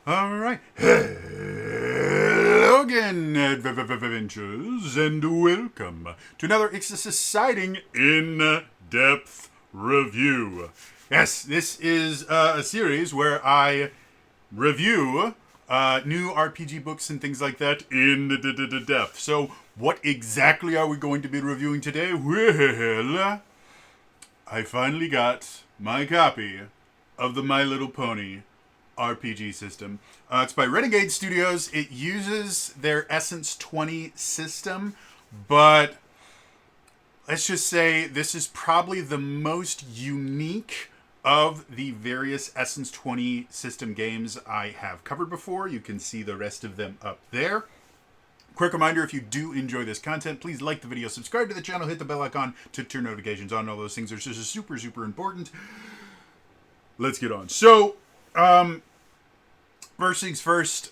All right. Hello again, adventures, and welcome to another exciting in-depth review. Yes, this is a series where I review new RPG books and things like that in depth. So, what exactly are we going to be reviewing today? Well, I finally got my copy of the My Little Pony RPG system. It's by Renegade Studios. It uses their Essence 20 system, but let's just say this is probably the most unique of the various Essence 20 system games I have covered before. You can see the rest of them up there. Quick reminder, if you do enjoy this content, please like the video, subscribe to the channel, hit the bell icon to turn notifications on. All those things are just super, super important. Let's get on. So, first things first,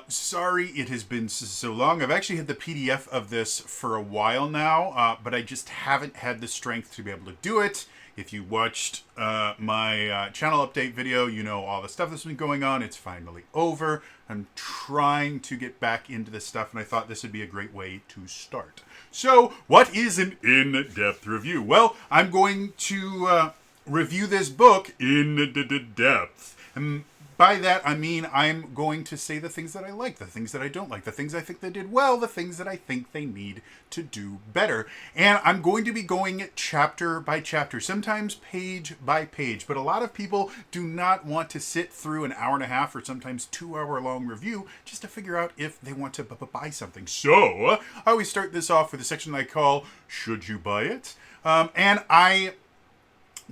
sorry it has been so long. I've actually had the PDF of this for a while now, but I just haven't had the strength to be able to do it. If you watched my channel update video, you know all the stuff that's been going on. It's finally over. I'm trying to get back into this stuff, and I thought this would be a great way to start. So, what is an in-depth review? Well, I'm going to review this book in depth. And by that, I mean I'm going to say the things that I like, the things that I don't like, the things I think they did well, the things that I think they need to do better. And I'm going to be going chapter by chapter, sometimes page by page. But a lot of people do not want to sit through an hour and a half or sometimes 2 hour long review just to figure out if they want to buy something. So I always start this off with a section I call Should You Buy It? And I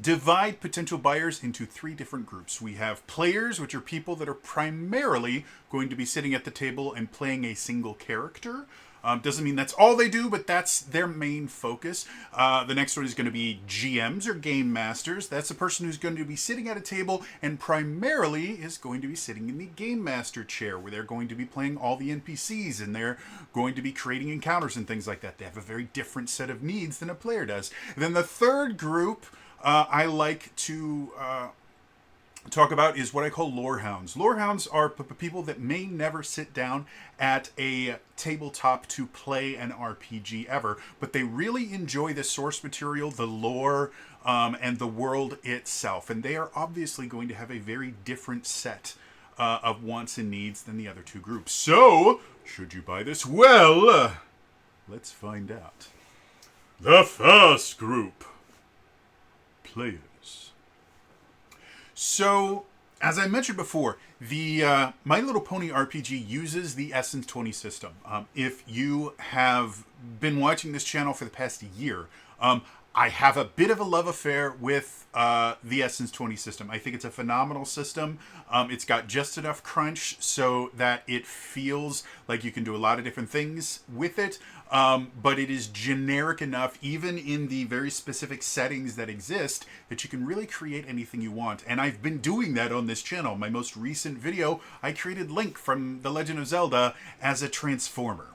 divide potential buyers into 3 different groups. We have players, which are people that are primarily going to be sitting at the table and playing a single character. Doesn't mean that's all they do, but that's their main focus. The next one is going to be GMs or game masters. That's the person who's going to be sitting at a table and primarily is going to be sitting in the game master chair, where they're going to be playing all the NPCs and they're going to be creating encounters and things like that. They have a very different set of needs than a player does. And then the third group I like to talk about is what I call Lorehounds. Lorehounds are people that may never sit down at a tabletop to play an RPG ever, but they really enjoy the source material, the lore, and the world itself. And they are obviously going to have a very different set of wants and needs than the other 2 groups. So, should you buy this? Well, let's find out. The first group. Players. So, as I mentioned before, the My Little Pony RPG uses the Essence 20 system. If you have been watching this channel for the past year, I have a bit of a love affair with the Essence 20 system. I think it's a phenomenal system. It's got just enough crunch so that it feels like you can do a lot of different things with it, but it is generic enough, even in the very specific settings that exist, that you can really create anything you want. And I've been doing that on this channel. My most recent video, I created Link from The Legend of Zelda as a Transformer.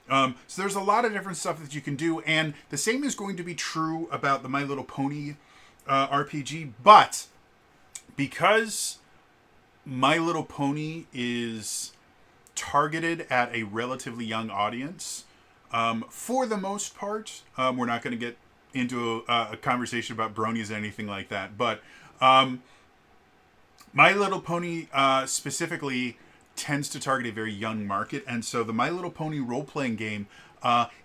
So there's a lot of different stuff that you can do, and the same is going to be true about the My Little Pony RPG, but because My Little Pony is targeted at a relatively young audience, for the most part, we're not going to get into a conversation about bronies or anything like that, but My Little Pony specifically tends to target a very young market, and so the My Little Pony role-playing game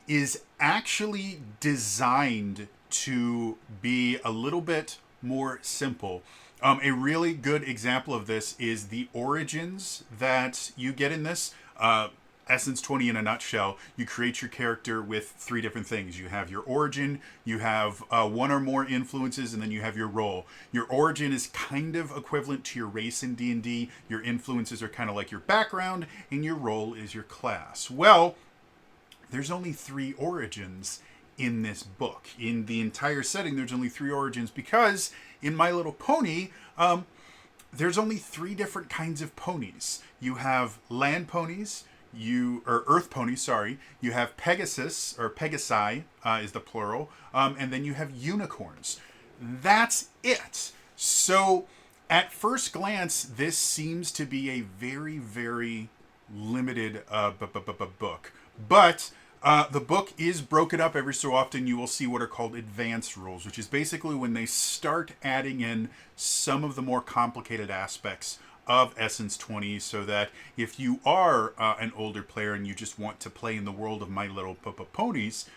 is actually designed to be a little bit more simple. A really good example of this is the origins that you get in this. Essence 20 in a nutshell, you create your character with 3 different things. You have your origin, you have 1 or more influences, and then you have your role. Your origin is kind of equivalent to your race in D&D. Your influences are kind of like your background, and your role is your class. Well, there's only 3 origins in this book. In the entire setting, there's only 3 origins because in My Little Pony, there's only 3 different kinds of ponies. You have land ponies, Earth ponies, sorry. You have Pegasus, or Pegasi is the plural, and then you have unicorns. That's it. So At first glance, this seems to be a very, very limited book. But the book is broken up every so often. You will see what are called advanced rules, which is basically when they start adding in some of the more complicated aspects of Essence 20, so that if you are an older player and you just want to play in the world of My Little Ponies,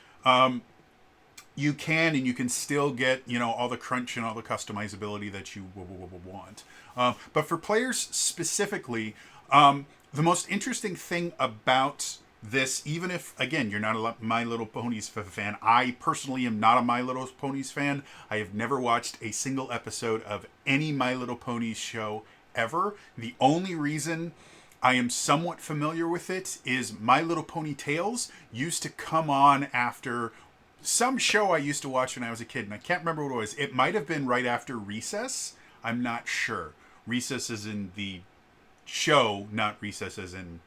you can, and you can still get, all the crunch and all the customizability that you want. But for players specifically, the most interesting thing about this, even if, again, you're not a My Little Ponies fan, I personally am not a My Little Ponies fan. I have never watched a single episode of any My Little Ponies show ever. The only reason I am somewhat familiar with it is My Little Pony Tales used to come on after some show I used to watch when I was a kid, and I can't remember what it was. It might have been right after Recess. I'm not sure. Recess is in the show, not Recess as in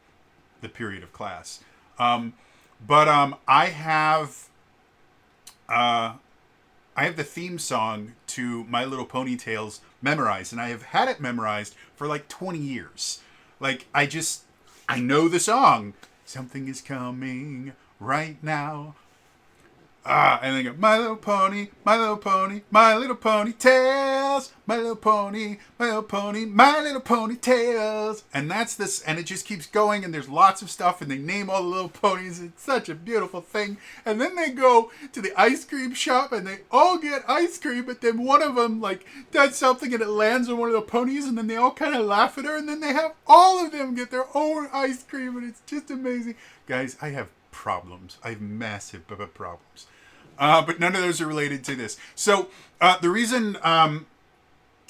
the period of class. But I have the theme song to My Little Pony Tales memorized, and I have had it memorized for like 20 years. Like, I know the song. Something is coming right now. And then go, My Little Pony, My Little Pony, My Little Pony Tales, My Little Pony, My Little Pony, My Little Pony Tales. And that's this, and it just keeps going, and there's lots of stuff, and they name all the little ponies. It's such a beautiful thing. And then they go to the ice cream shop, and they all get ice cream, but then one of them, does something, and it lands on one of the ponies, and then they all kind of laugh at her, and then they have all of them get their own ice cream, and it's just amazing. Guys, I have problems. I have massive problems. But none of those are related to this. So the reason I'm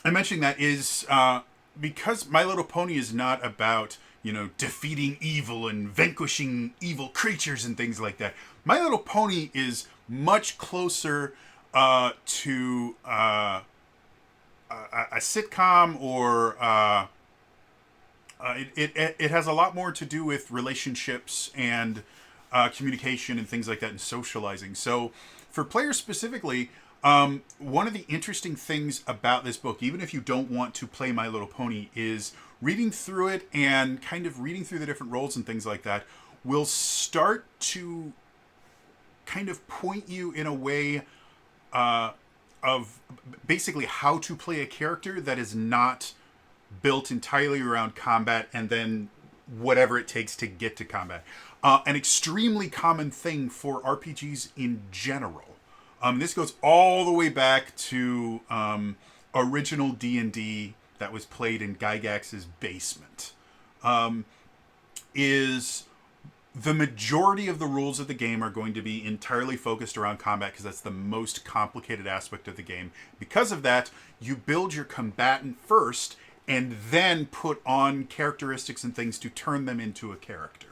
mentioning that is because My Little Pony is not about, defeating evil and vanquishing evil creatures and things like that. My Little Pony is much closer to a sitcom, or it has a lot more to do with relationships and communication and things like that, and socializing. So for players specifically, one of the interesting things about this book, even if you don't want to play My Little Pony, is reading through it and kind of reading through the different roles and things like that will start to kind of point you in a way of basically how to play a character that is not built entirely around combat and then whatever it takes to get to combat. An extremely common thing for RPGs in general. This goes all the way back to original D&D that was played in Gygax's basement. Is the majority of the rules of the game are going to be entirely focused around combat, because that's the most complicated aspect of the game. Because of that, you build your combatant first and then put on characteristics and things to turn them into a character.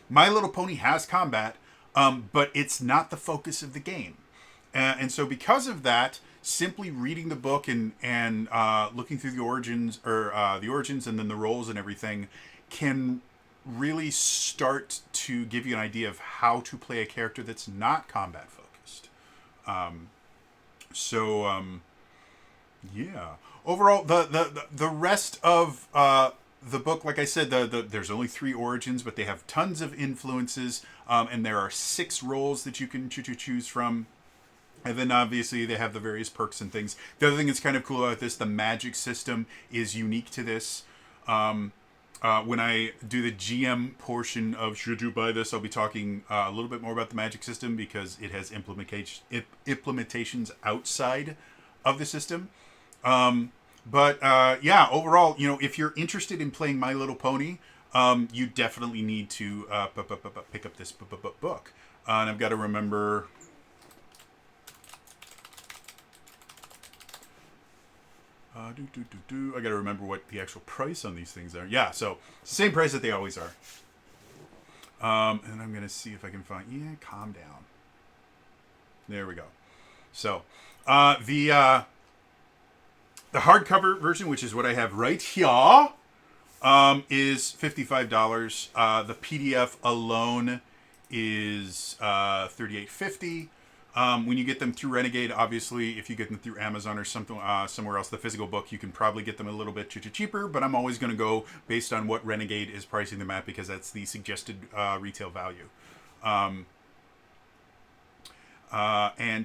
My Little Pony has combat, but it's not the focus of the game. And so because of that, simply reading the book and looking through the origins and then the roles and everything can really start to give you an idea of how to play a character that's not combat focused. Yeah. Overall, the rest of the book, like I said, there's only 3 origins, but they have tons of influences, and there are 6 roles that you can choose from. And then obviously they have the various perks and things. The other thing that's kind of cool about this, the magic system is unique to this. When I do the GM portion of Should You Buy This, I'll be talking a little bit more about the magic system, because it has implementations outside of the system. But overall, if you're interested in playing My Little Pony, you definitely need to pick up this book. And I've got to remember... I got to remember what the actual price on these things are. Yeah, so same price that they always are. And I'm going to see if I can find... Yeah, calm down. There we go. So, the hardcover version, which is what I have right here, is $55. The PDF alone is $38.50. When you get them through Renegade, obviously, if you get them through Amazon or something somewhere else, the physical book, you can probably get them a little bit cheaper. But I'm always going to go based on what Renegade is pricing them at because that's the suggested retail value. And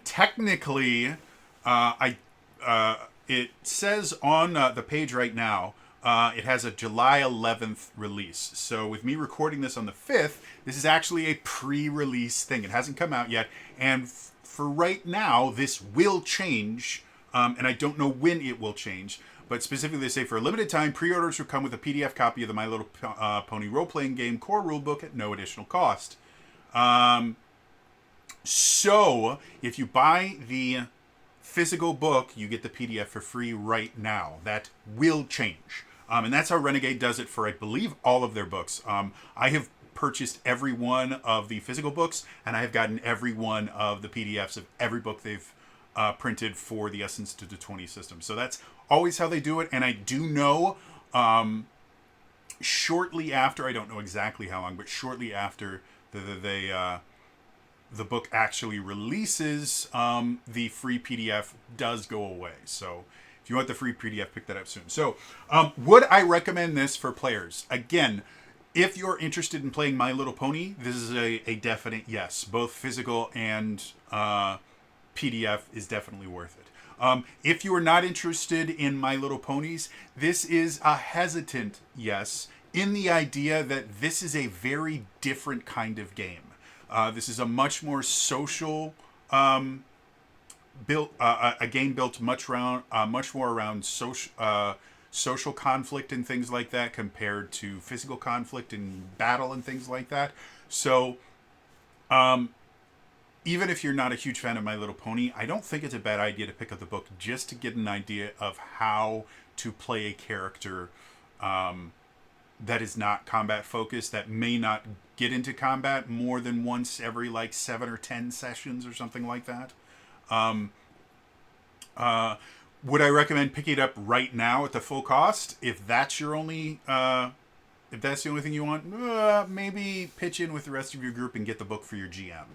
technically, it says on the page right now, it has a July 11th release. So with me recording this on the 5th, this is actually a pre-release thing. It hasn't come out yet. And for right now, this will change. And I don't know when it will change. But specifically, they say for a limited time, pre-orders will come with a PDF copy of the My Little Pony role-playing game core rulebook at no additional cost. So if you buy the physical book, you get the PDF for free right now. That will change. And that's how Renegade does it for, I believe, all of their books. I have purchased every one of the physical books, and I have gotten every one of the PDFs of every book they've printed for the Essence to the 20 system. So that's always how they do it. And I do know shortly after, I don't know exactly how long, but shortly after the book actually releases, the free PDF does go away. So if you want the free PDF, pick that up soon. So would I recommend this for players? Again, if you're interested in playing My Little Pony, this is a definite yes. Both physical and PDF is definitely worth it. If you are not interested in My Little Ponies, this is a hesitant yes, in the idea that this is a very different kind of game. This is a much more social built a game built much more around social conflict and things like that compared to physical conflict and battle and things like that. So even if you're not a huge fan of My Little Pony, I don't think it's a bad idea to pick up the book just to get an idea of how to play a character that is not combat focused, that may not get into combat more than once every like 7 or 10 sessions or something like that. Would I recommend picking it up right now at the full cost? If that's your only, if that's the only thing you want, maybe pitch in with the rest of your group and get the book for your GM.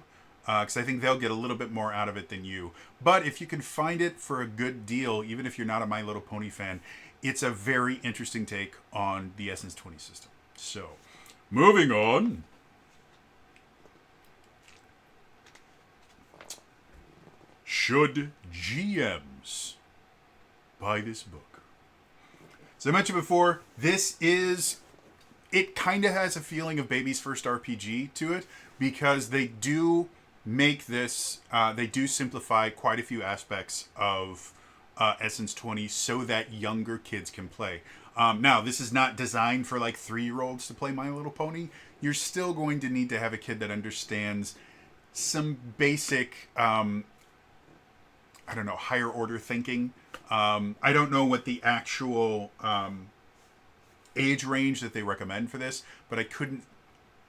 Because I think they'll get a little bit more out of it than you. But if you can find it for a good deal, even if you're not a My Little Pony fan, it's a very interesting take on the Essence 20 system. So, moving on. Should GMs buy this book? As I mentioned before, it kind of has a feeling of Baby's First RPG to it, because they do make this, they do simplify quite a few aspects of Essence 20 so that younger kids can play. Now, this is not designed for like 3-year-olds to play My Little Pony. You're still going to need to have a kid that understands some basic, higher order thinking. I don't know what the actual age range that they recommend for this, but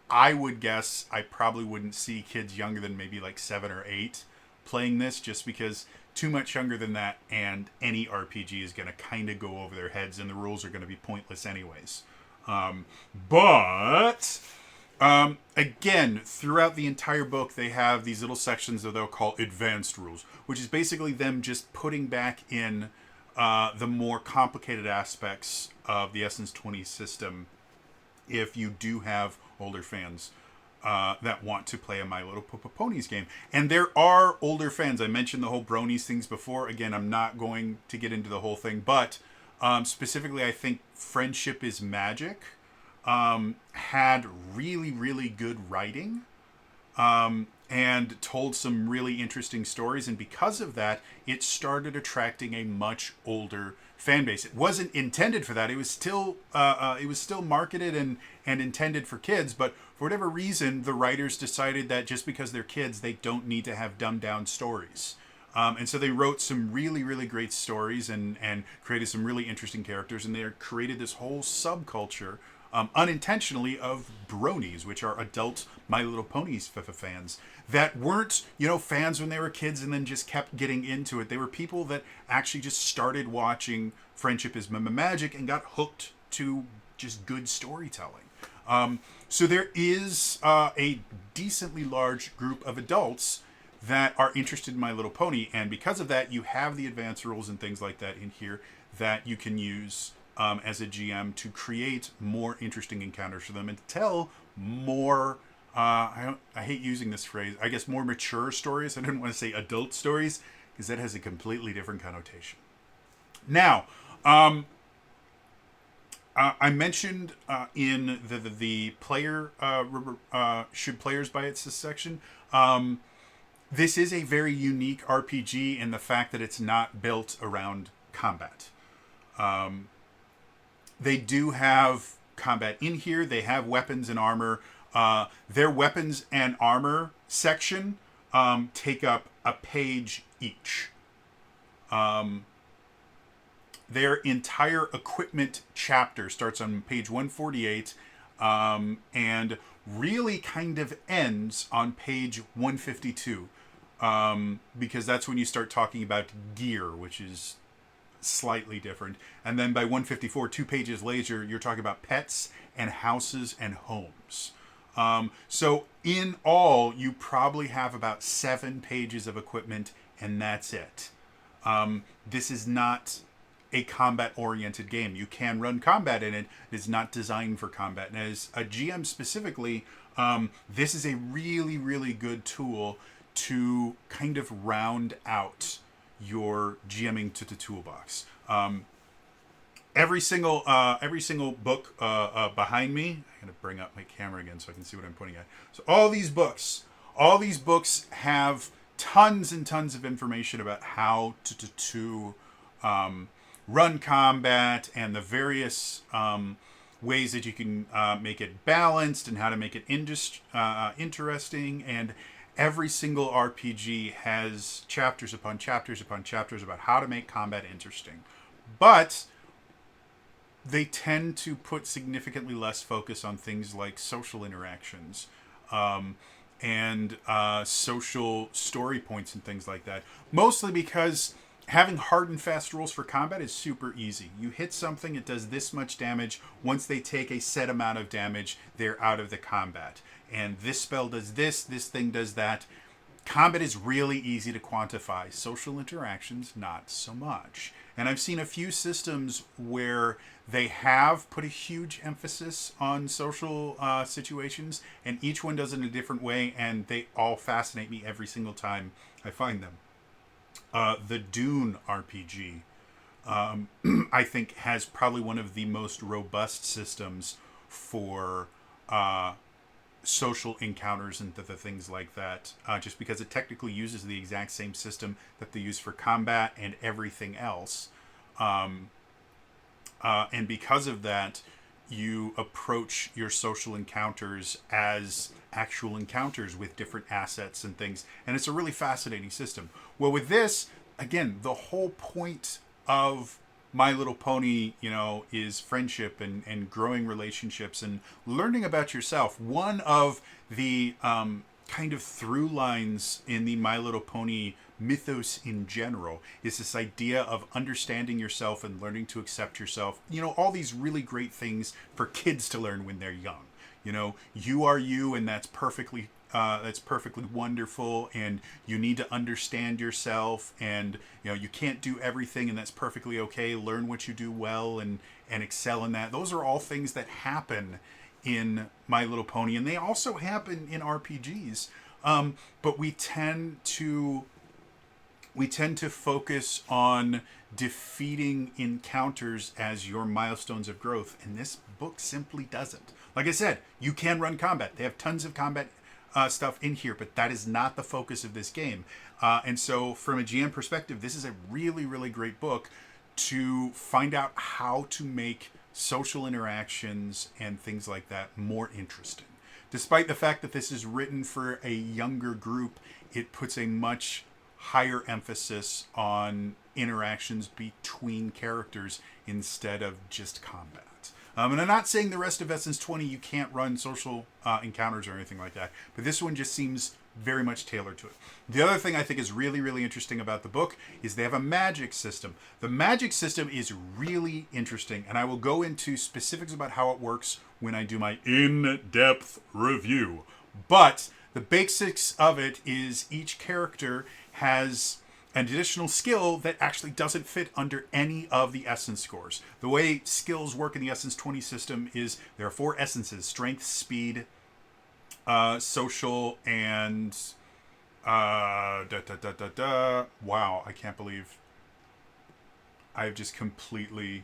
I would guess I probably wouldn't see kids younger than maybe like 7 or 8 playing this, just because too much younger than that and any RPG is going to kind of go over their heads and the rules are going to be pointless anyways. But again, throughout the entire book, they have these little sections that they'll call advanced rules, which is basically them just putting back in the more complicated aspects of the Essence 20 system if you do have older fans that want to play a My Little Ponies game. And there are older fans. I mentioned the whole bronies things before. Again, I'm not going to get into the whole thing, but specifically, I think Friendship is Magic had really, really good writing and told some really interesting stories. And because of that, it started attracting a much older fan base. It wasn't intended for that. It was still marketed and intended for kids, but for whatever reason, the writers decided that just because they're kids, they don't need to have dumbed down stories. And so they wrote some really, really great stories and created some really interesting characters, and they created this whole subculture unintentionally of bronies, which are adult My Little Ponies fans that weren't, fans when they were kids and then just kept getting into it. They were people that actually just started watching Friendship is Magic and got hooked to just good storytelling. So there is a decently large group of adults that are interested in My Little Pony, and because of that, you have the advanced rules and things like that in here that you can use as a GM to create more interesting encounters for them and tell more. I hate using this phrase. I guess more mature stories. I didn't want to say adult stories because that has a completely different connotation. Now, I mentioned in the player should players buy it section. This is a very unique RPG in the fact that it's not built around combat. They do have combat in here. They have weapons and armor. Their weapons and armor section take up a page each. Their entire equipment chapter starts on page 148 and really kind of ends on page 152 because that's when you start talking about gear, which is slightly different. And then by 154, 2 pages later, you're talking about pets and houses and homes. So in all, you probably have about 7 pages of equipment, and that's it. This is not a combat-oriented game. You can run combat in it. It is not designed for combat. And as a GM specifically, this is a really, really good tool to kind of round out your GMing to the toolbox. Every single book behind me. I'm gonna bring up my camera again so I can see what I'm pointing at. So all these books have tons and tons of information about how to run combat and the various ways that you can make it balanced and how to make it interesting. And every single RPG has chapters upon chapters upon chapters about how to make combat interesting. But they tend to put significantly less focus on things like social interactions and social story points and things like that. Mostly because having hard and fast rules for combat is super easy. You hit something, it does this much damage. Once they take a set amount of damage, they're out of the combat. And this spell does this thing does that. Combat is really easy to quantify. Social interactions, not so much. And I've seen a few systems where they have put a huge emphasis on social situations, and each one does it in a different way, and they all fascinate me every single time I find them. The Dune RPG, I think, has probably one of the most robust systems for social encounters and the things like that, just because it technically uses the exact same system that they use for combat and everything else. And because of that, you approach your social encounters as actual encounters with different assets and things. And it's a really fascinating system. Well, with this, again, the whole point of My Little Pony, is friendship and growing relationships and learning about yourself. One of the kind of through lines in the My Little Pony mythos in general is this idea of understanding yourself and learning to accept yourself. All these really great things for kids to learn when they're young. You are you, and that's perfectly wonderful, and you need to understand yourself, and you can't do everything, and that's perfectly okay. Learn what you do well and excel in that. Those are all things that happen in My Little Pony, and they also happen in RPGs. But we tend to focus on defeating encounters as your milestones of growth, and this book simply doesn't. Like I said, you can run combat. They have tons of combat stuff in here, but that is not the focus of this game. And so from a GM perspective, this is a really, really great book to find out how to make social interactions and things like that more interesting. Despite the fact that this is written for a younger group, it puts a much higher emphasis on interactions between characters instead of just combat. And I'm not saying the rest of Essence 20 you can't run social encounters or anything like that, but this one just seems very much tailored to it. The other thing I think is really, really interesting about the book is they have a magic system. The magic system is really interesting, and I will go into specifics about how it works when I do my in-depth review. But The basics of it is each character has an additional skill that actually doesn't fit under any of the essence scores. The way skills work in the Essence 20 system is there are 4 essences: strength, speed, social, and wow, I can't believe I've just completely...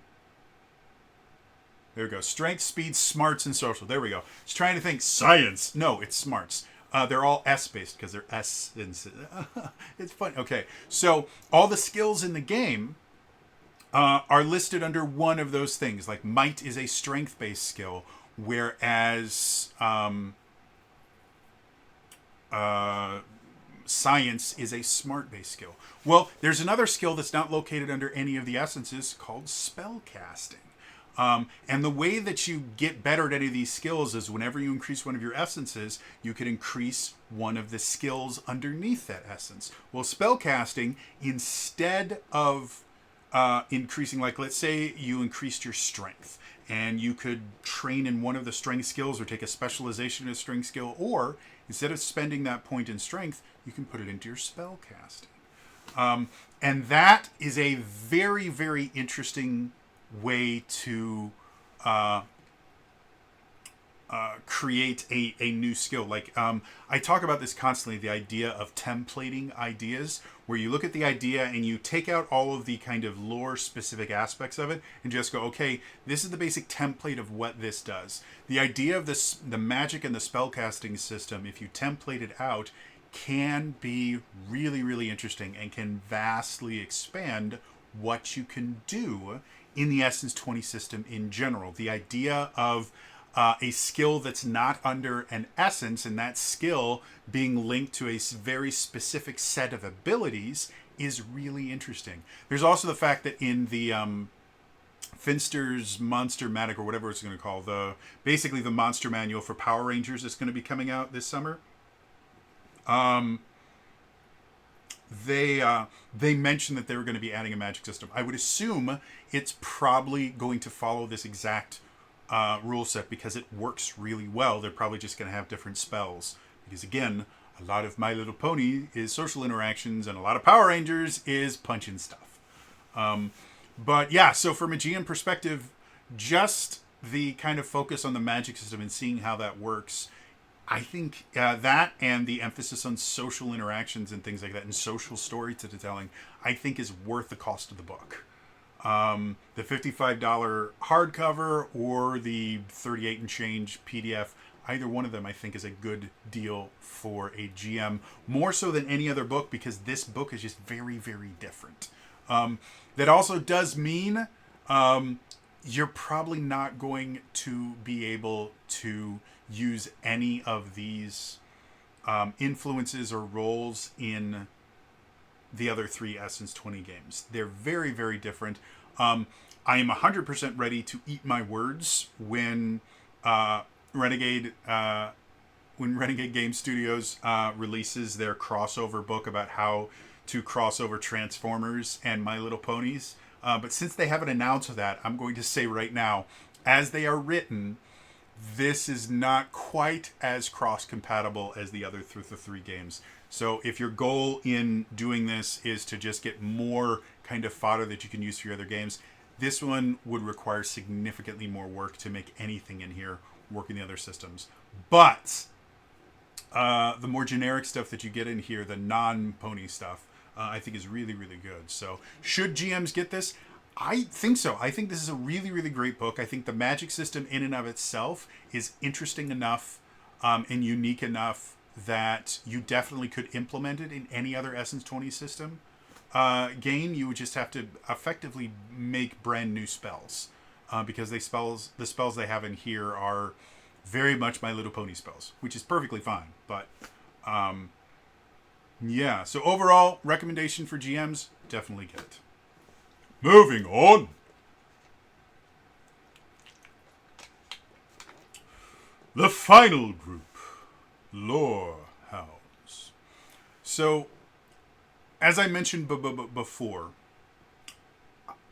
There we go. Strength, speed, smarts, and social. There we go. Just trying to think. Science. No, it's smarts. They're all S-based because they're S. It's fun. Okay, so all the skills in the game are listed under one of those things. Like might is a strength-based skill, whereas science is a smart-based skill. Well, there's another skill that's not located under any of the essences called spellcasting. And the way that you get better at any of these skills is whenever you increase one of your essences, you can increase one of the skills underneath that essence. Well, spellcasting, instead of increasing, like let's say you increased your strength, and you could train in one of the strength skills or take a specialization in a strength skill, or instead of spending that point in strength, you can put it into your spellcasting. And that is a very, very interesting way to create a new skill. Like I talk about this constantly, the idea of templating ideas, where you look at the idea and you take out all of the kind of lore specific aspects of it and just go, okay, this is the basic template of what this does. The idea of this, the magic and the spellcasting system, if you template it out, can be really, really interesting and can vastly expand what you can do in the Essence 20 system in general. The idea of a skill that's not under an essence, and that skill being linked to a very specific set of abilities, is really interesting. There's also the fact that in the Finster's Monster Matic, or whatever it's going to call, basically the monster manual for Power Rangers that's going to be coming out this summer, they mentioned that they were going to be adding a magic system. I would assume it's probably going to follow this exact rule set because it works really well. They're probably just going to have different spells. Because again, a lot of My Little Pony is social interactions, and a lot of Power Rangers is punching stuff. But yeah, so from a GM perspective, just the kind of focus on the magic system and seeing how that works, I think that and the emphasis on social interactions and things like that and social storytelling, I think is worth the cost of the book. The $55 hardcover or the 38 and change PDF, either one of them I think is a good deal for a GM, more so than any other book, because this book is just very, very different. That also does mean you're probably not going to be able to use any of these influences or roles in the other 3 Essence 20 games. They're very, very different. I am 100% ready to eat my words when Renegade Game Studios releases their crossover book about how to cross over Transformers and My Little Ponies. But since they haven't announced that, I'm going to say right now, as they are written, this is not quite as cross-compatible as the other through the 3 games. So if your goal in doing this is to just get more kind of fodder that you can use for your other games, this one would require significantly more work to make anything in here work in the other systems. But the more generic stuff that you get in here, the non-pony stuff, I think is really, really good. So should GMs get this? I think so. I think this is a really, really great book. I think the magic system in and of itself is interesting enough and unique enough that you definitely could implement it in any other Essence 20 system game. You would just have to effectively make brand new spells because the spells they have in here are very much My Little Pony spells, which is perfectly fine. But yeah, so overall recommendation for GMs, definitely get it. Moving on. The final group, Lorehounds. So, as I mentioned before,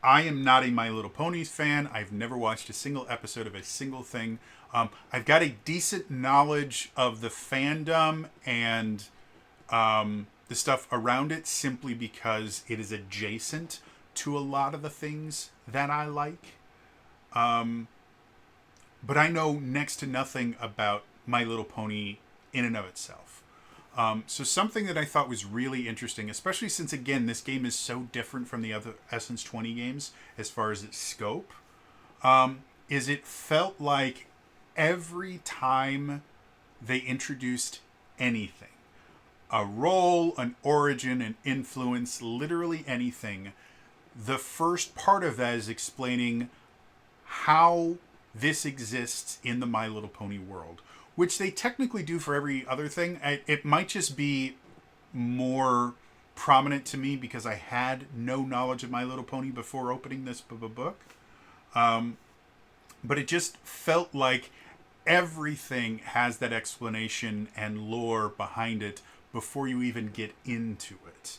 I am not a My Little Ponies fan. I've never watched a single episode of a single thing. I've got a decent knowledge of the fandom and the stuff around it simply because it is adjacent to a lot of the things that I like. But I know next to nothing about My Little Pony in and of itself. So something that I thought was really interesting, especially since, again, this game is so different from the other Essence 20 games as far as its scope, is it felt like every time they introduced anything, a role, an origin, an influence, literally anything, the first part of that is explaining how this exists in the My Little Pony world, which they technically do for every other thing. It might just be more prominent to me because I had no knowledge of My Little Pony before opening this book. But it just felt like everything has that explanation and lore behind it before you even get into it.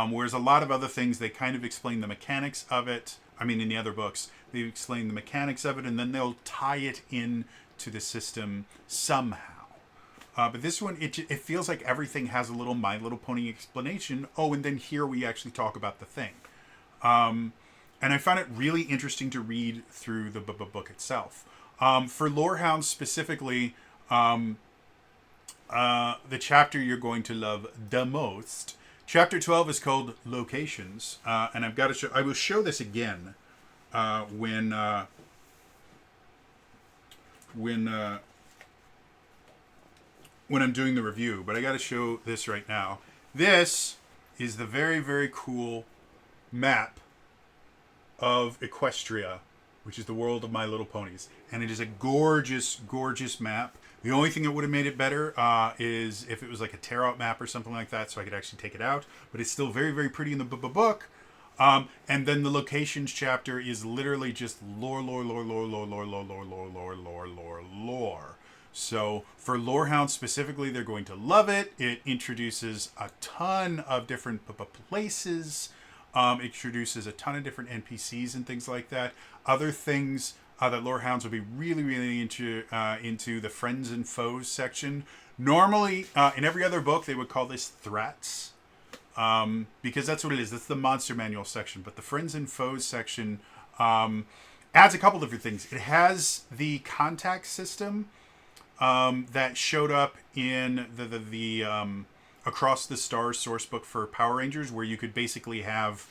Whereas a lot of other things, they kind of explain the mechanics of it. I mean, in the other books, they explain the mechanics of it, and then they'll tie it in to the system somehow. But this one, it feels like everything has a little My Little Pony explanation. Oh, and then here we actually talk about the thing. And I found it really interesting to read through the book itself. For Lorehounds specifically, the chapter you're going to love the most, Chapter 12 is called Locations, and I've got to show. I will show this again when I'm doing the review, but I got to show this right now. This is the very, very cool map of Equestria, which is the world of My Little Ponies, and it is a gorgeous, gorgeous map. The only thing that would have made it better is if it was like a tear-out map or something like that, so I could actually take it out. But it's still very, very pretty in the book. And then the locations chapter is literally just lore. So for Lorehounds specifically, they're going to love it. It introduces a ton of different places. It introduces a ton of different NPCs and things like that. Other things that Lorehounds will be really, really into the friends and foes section. Normally, in every other book, they would call this threats, because that's what it is. That's the monster manual section. But the friends and foes section adds a couple different things. It has the contact system that showed up in the Across the Stars source book for Power Rangers, where you could basically have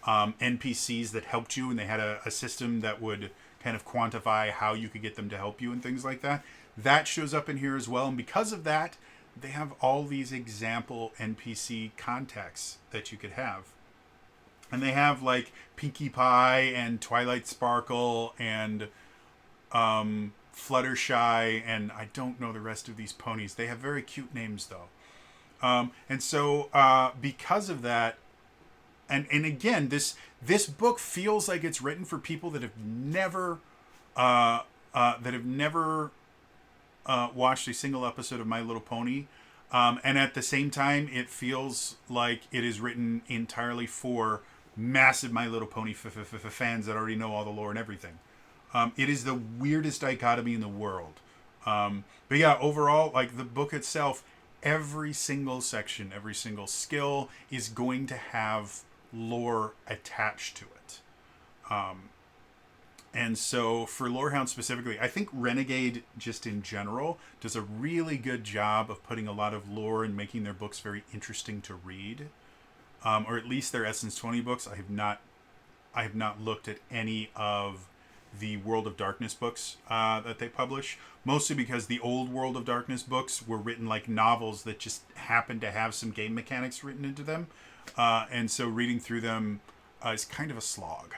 NPCs that helped you, and they had a system that would kind of quantify how you could get them to help you and things like that. That shows up in here as well, and because of that, they have all these example NPC contacts that you could have. And they have like Pinkie Pie and Twilight Sparkle and Fluttershy, and I don't know the rest of these ponies. They have very cute names though. And so because of that, and again, this book feels like it's written for people that have never watched a single episode of My Little Pony, and at the same time, it feels like it is written entirely for massive My Little Pony fans that already know all the lore and everything. It is the weirdest dichotomy in the world. But yeah, overall, like the book itself, every single section, every single skill is going to have lore attached to it. And so for Lorehound specifically, I think Renegade just in general does a really good job of putting a lot of lore and making their books very interesting to read. Or at least their Essence 20 books. I have not looked at any of the World of Darkness books that they publish, mostly because the old World of Darkness books were written like novels that just happened to have some game mechanics written into them. And so reading through them is kind of a slog,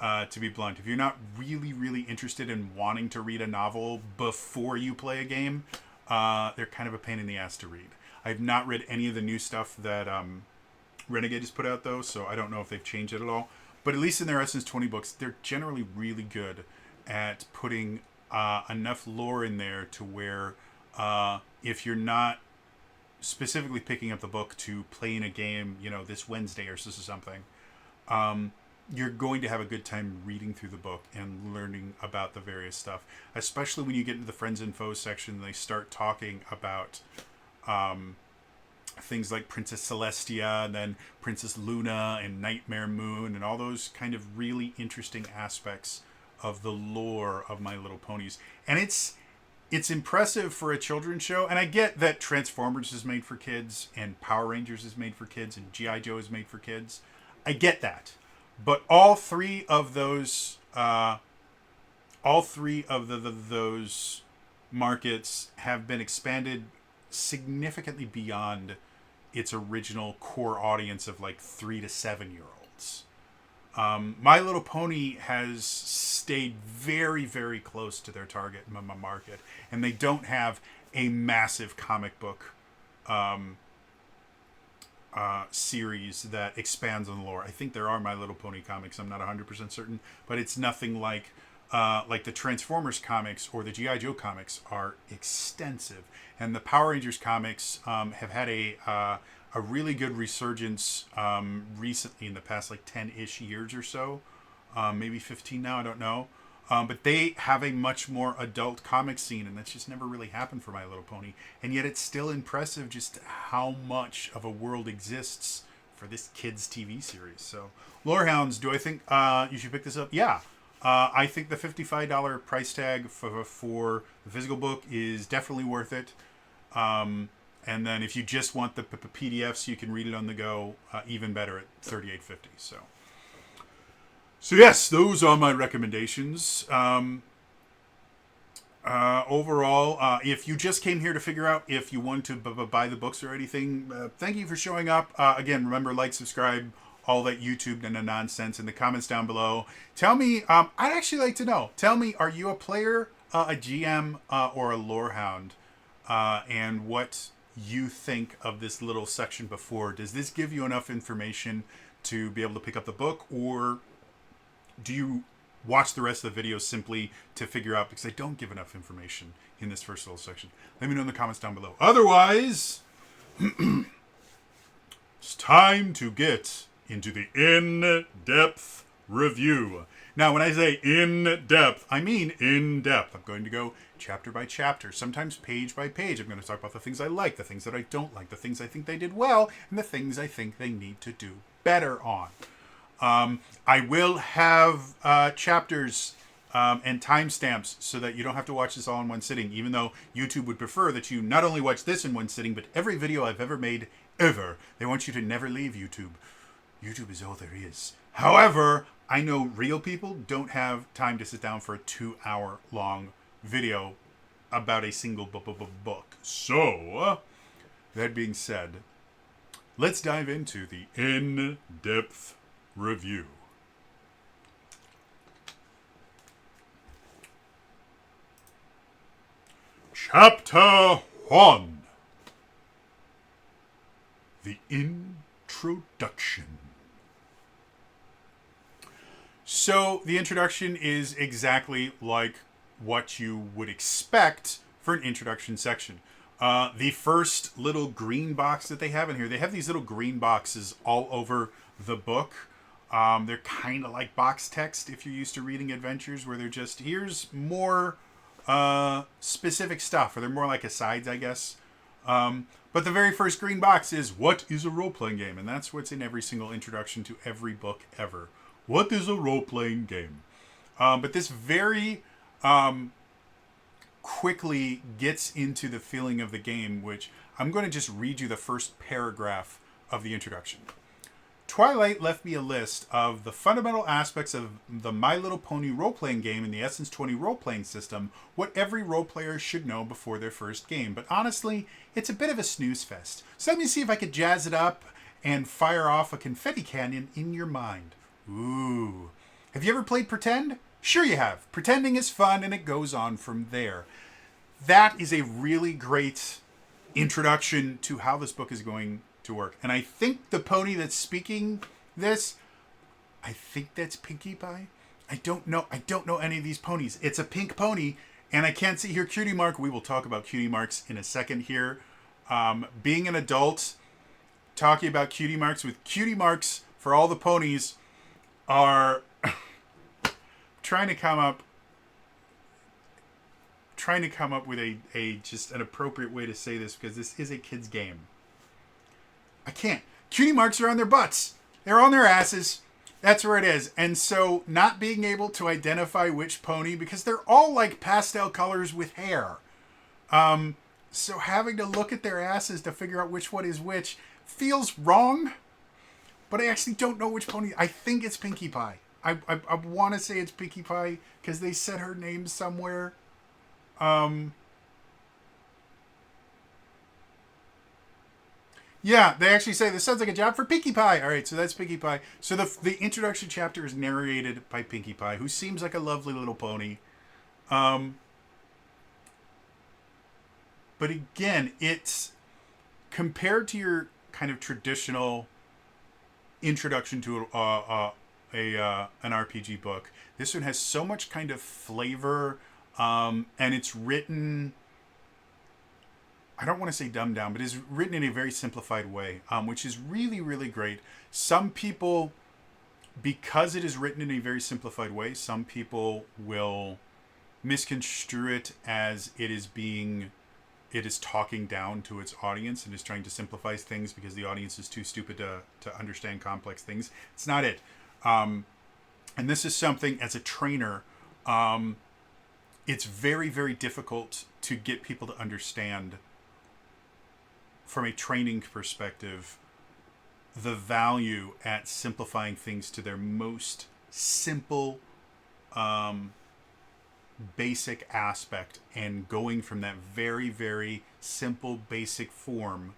to be blunt. If you're not really, really interested in wanting to read a novel before you play a game, they're kind of a pain in the ass to read. I've not read any of the new stuff that Renegade has put out, though, so I don't know if they've changed it at all. But at least in their Essence 20 books, they're generally really good at putting enough lore in there to where if you're not specifically picking up the book to play in a game, this Wednesday or something, you're going to have a good time reading through the book and learning about the various stuff, especially when you get into the friends and foes section and they start talking about things like Princess Celestia and then Princess Luna and Nightmare Moon and all those kind of really interesting aspects of the lore of My Little Ponies. And it's impressive for a children's show, and I get that Transformers is made for kids and Power Rangers is made for kids and G.I. Joe is made for kids. I get that. But all three of those those markets have been expanded significantly beyond its original core audience of like 3 to 7 year olds. My Little Pony has stayed very, very close to their target market, and they don't have a massive comic book series that expands on the lore. I think there are My Little Pony comics. I'm not 100% certain, but it's nothing like the Transformers comics or the G.I. Joe comics are extensive. And the Power Rangers comics have had a really good resurgence recently in the past like 10-ish years or so. Maybe 15 now, I don't know. But they have a much more adult comic scene, and that's just never really happened for My Little Pony. And yet it's still impressive just how much of a world exists for this kids' TV series. So, Lorehounds, do I think you should pick this up? Yeah. I think the $55 price tag for the physical book is definitely worth it. And then if you just want the PDF so you can read it on the go, even better at $38.50. So yes, those are my recommendations. Overall, if you just came here to figure out if you want to buy the books or anything, thank you for showing up. Again, remember, like, subscribe, all that YouTube and the nonsense in the comments down below. Tell me, I'd actually like to know. Tell me, are you a player, a GM, or a Lorehound? And what you think of this little section before. Does this give you enough information to be able to pick up the book, or do you watch the rest of the video simply to figure out, because I don't give enough information in this first little section? Let me know in the comments down below. Otherwise, it's time to get into the in-depth review. Now, when I say in-depth, I mean in-depth. I'm going to go chapter by chapter, sometimes page by page. I'm going to talk about the things I like, the things that I don't like, the things I think they did well, and the things I think they need to do better on. I will have chapters and timestamps so that you don't have to watch this all in one sitting, even though YouTube would prefer that you not only watch this in one sitting, but every video I've ever made, ever. They want you to never leave YouTube. YouTube is all there is. However, I know real people don't have time to sit down for a 2-hour long video about a single book. So, that being said, let's dive into the in-depth review. Chapter 1. The Introduction. So, the introduction is exactly like what you would expect for an introduction section. The first little green box that they have in here, they have these little green boxes all over the book. They're kind of like box text if you're used to reading adventures, where they're just, here's more specific stuff, or they're more like asides, I guess. But the very first green box is, what is a role-playing game? And that's what's in every single introduction to every book ever. What is a role-playing game? But this very quickly gets into the feeling of the game, which I'm going to just read you the first paragraph of the introduction. Twilight left me a list of the fundamental aspects of the My Little Pony role-playing game in the Essence 20 role-playing system, what every role player should know before their first game. But honestly, it's a bit of a snooze fest. So let me see if I could jazz it up and fire off a confetti cannon in your mind. Ooh. Have you ever played Pretend? Sure you have. Pretending is fun, and it goes on from there. That is a really great introduction to how this book is going to work. And I think the pony that's speaking this, I think that's Pinkie Pie. I don't know any of these ponies. It's a pink pony, and I can't see here Cutie Mark. We will talk about Cutie Marks in a second here. Being an adult, talking about Cutie Marks with Cutie Marks for all the ponies, are trying to come up with a just an appropriate way to say this, because this is a kid's game. I can't. Cutie marks are on their butts. They're on their asses. That's where it is. And so not being able to identify which pony, because they're all like pastel colors with hair. So having to look at their asses to figure out which one is which feels wrong. But I actually don't know which pony. I think it's Pinkie Pie. I want to say it's Pinkie Pie because they said her name somewhere. Yeah, they actually say this sounds like a job for Pinkie Pie. All right, so that's Pinkie Pie. So the introduction chapter is narrated by Pinkie Pie, who seems like a lovely little pony. But again, it's compared to your kind of traditional introduction to an RPG book. This one has so much kind of flavor, and it's written, I don't want to say dumbed down, but it's written in a very simplified way, which is really, really great. Some people, because it is written in a very simplified way, some people will misconstrue it as it is talking down to its audience and is trying to simplify things because the audience is too stupid to understand complex things. It's not it. And this is something, as a trainer, it's very, very difficult to get people to understand, from a training perspective, the value at simplifying things to their most simple, basic aspect, and going from that very, very simple, basic form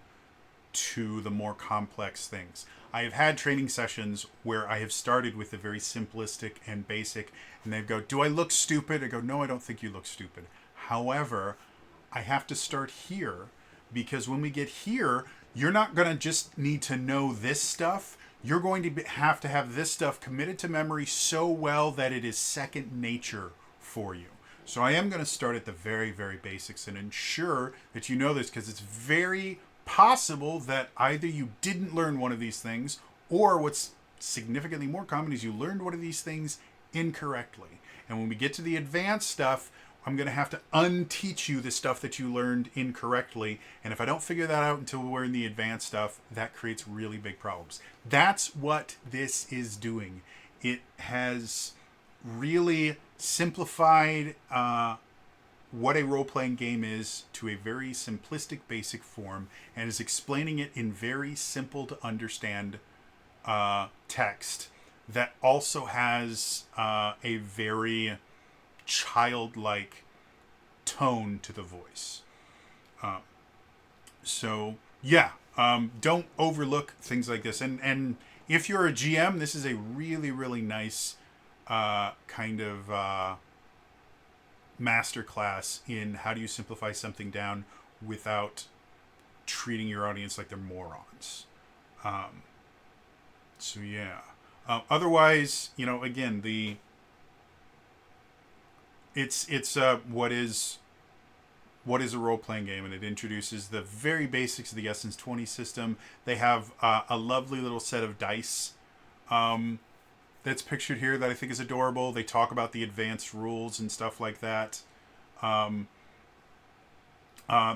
to the more complex things. I have had training sessions where I have started with the very simplistic and basic, and they go, "Do I look stupid?" I go, "No, I don't think you look stupid. However, I have to start here, because when we get here, you're not going to just need to know this stuff. You're going to have this stuff committed to memory so well that it is second nature for you." So I am going to start at the very, very basics and ensure that you know this, because it's very possible that either you didn't learn one of these things, or what's significantly more common is you learned one of these things incorrectly. And when we get to the advanced stuff, I'm going to have to unteach you the stuff that you learned incorrectly. And if I don't figure that out until we're in the advanced stuff, that creates really big problems. That's what this is doing. It has really simplified what a role-playing game is to a very simplistic, basic form, and is explaining it in very simple to understand text that also has a very childlike tone to the voice. So yeah, don't overlook things like this. And if you're a GM, this is a really, really nice kind of masterclass in how do you simplify something down without treating your audience like they're morons. So yeah. Otherwise, again, it's what is a role-playing game, and it introduces the very basics of the Essence 20 system. They have a lovely little set of dice that's pictured here that I think is adorable. They talk about the advanced rules and stuff like that.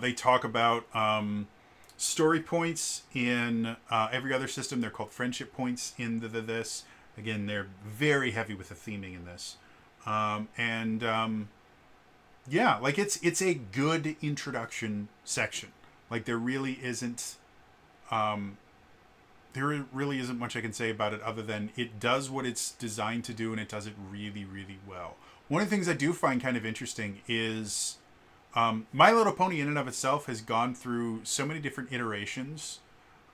They talk about story points in every other system. They're called friendship points in this. Again, they're very heavy with the theming in this. Yeah, like it's a good introduction section. Like there really isn't much I can say about it other than it does what it's designed to do, and it does it really, really well. One of the things I do find kind of interesting is My Little Pony in and of itself has gone through so many different iterations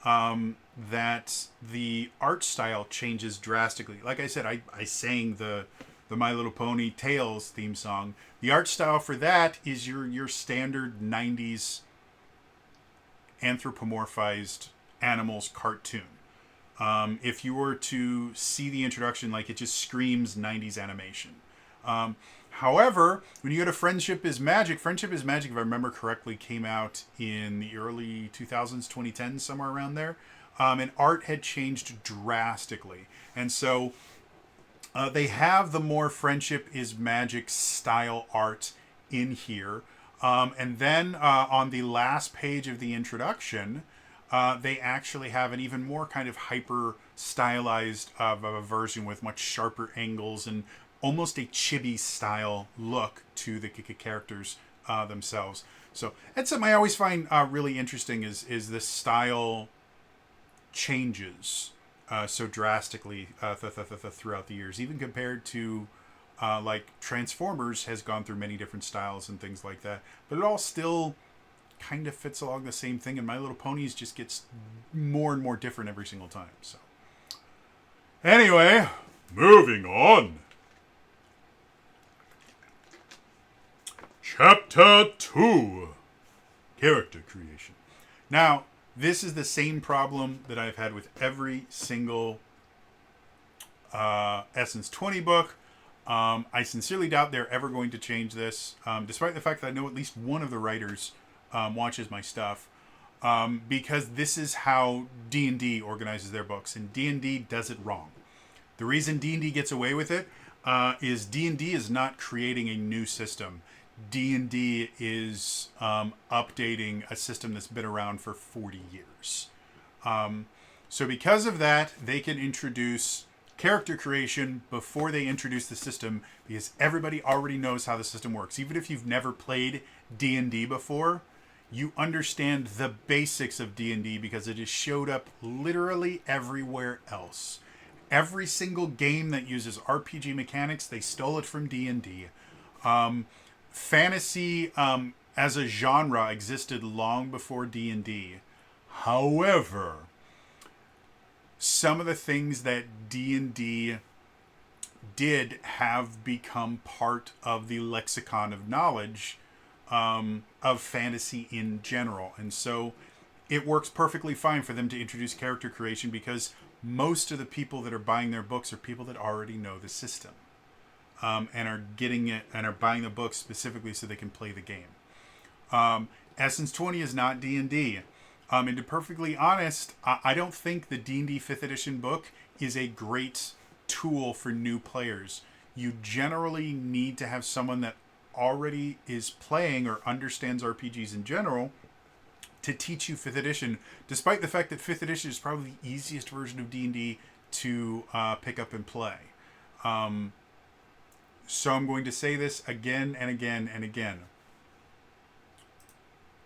that the art style changes drastically. Like I said, I sang the My Little Pony Tales theme song. The art style for that is your standard 90s anthropomorphized animals cartoon. If you were to see the introduction, like it just screams 90s animation. However, when you go to Friendship is Magic, if I remember correctly, came out in the early 2000s, 2010s, somewhere around there. And art had changed drastically. And so They have the more friendship is magic style art in here. And then on the last page of the introduction, they actually have an even more kind of hyper stylized of a version with much sharper angles and almost a chibi style look to the characters themselves. So that's something I always find really interesting is the style changes so drastically throughout the years, even compared to like Transformers has gone through many different styles and things like that, but it all still kind of fits along the same thing, and My Little Ponies just gets more and more different every single time. So anyway, moving on. Chapter 2, Character Creation. Now, this is the same problem that I've had with every single Essence 20 book. I sincerely doubt they're ever going to change this, despite the fact that I know at least one of the writers watches my stuff, because this is how D&D organizes their books, and D&D does it wrong. The reason D&D gets away with it is D&D is not creating a new system. D&D is updating a system that's been around for 40 years. So because of that, they can introduce character creation before they introduce the system, because everybody already knows how the system works. Even if you've never played D&D before, you understand the basics of D&D because it has showed up literally everywhere else. Every single game that uses RPG mechanics, they stole it from D&D. Fantasy as a genre existed long before D&D. However, some of the things that D&D did have become part of the lexicon of knowledge of fantasy in general. And so it works perfectly fine for them to introduce character creation because most of the people that are buying their books are people that already know the system. And are getting it and are buying the book specifically so they can play the game. Essence 20 is not D&D. And to be perfectly honest, I don't think the D&D 5th edition book is a great tool for new players. You generally need to have someone that already is playing or understands RPGs in general to teach you 5th edition, despite the fact that 5th edition is probably the easiest version of D&D to pick up and play. So I'm going to say this again and again and again.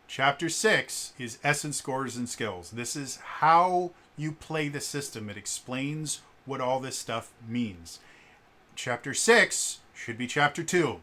Chapter 6 is Essence Scores and Skills. This is how you play the system. It explains what all this stuff means. Chapter 6 should be Chapter 2.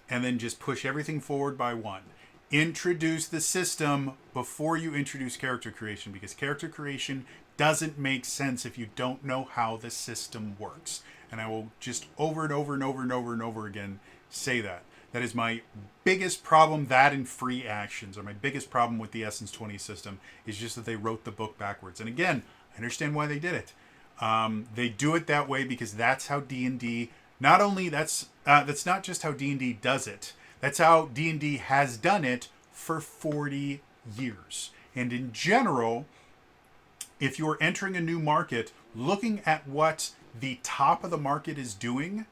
And then just push everything forward by one. Introduce the system before you introduce character creation, because character creation doesn't make sense if you don't know how the system works. And I will just over and over and over and over and over again say that. That is my biggest problem. That and free actions are my biggest problem with the Essence 20 system, is just that they wrote the book backwards. And again, I understand why they did it. They do it that way because that's how D&D, not only that's not just how D&D does it, that's how D&D has done it for 40 years. And in general, if you're entering a new market, looking at what the top of the market is doing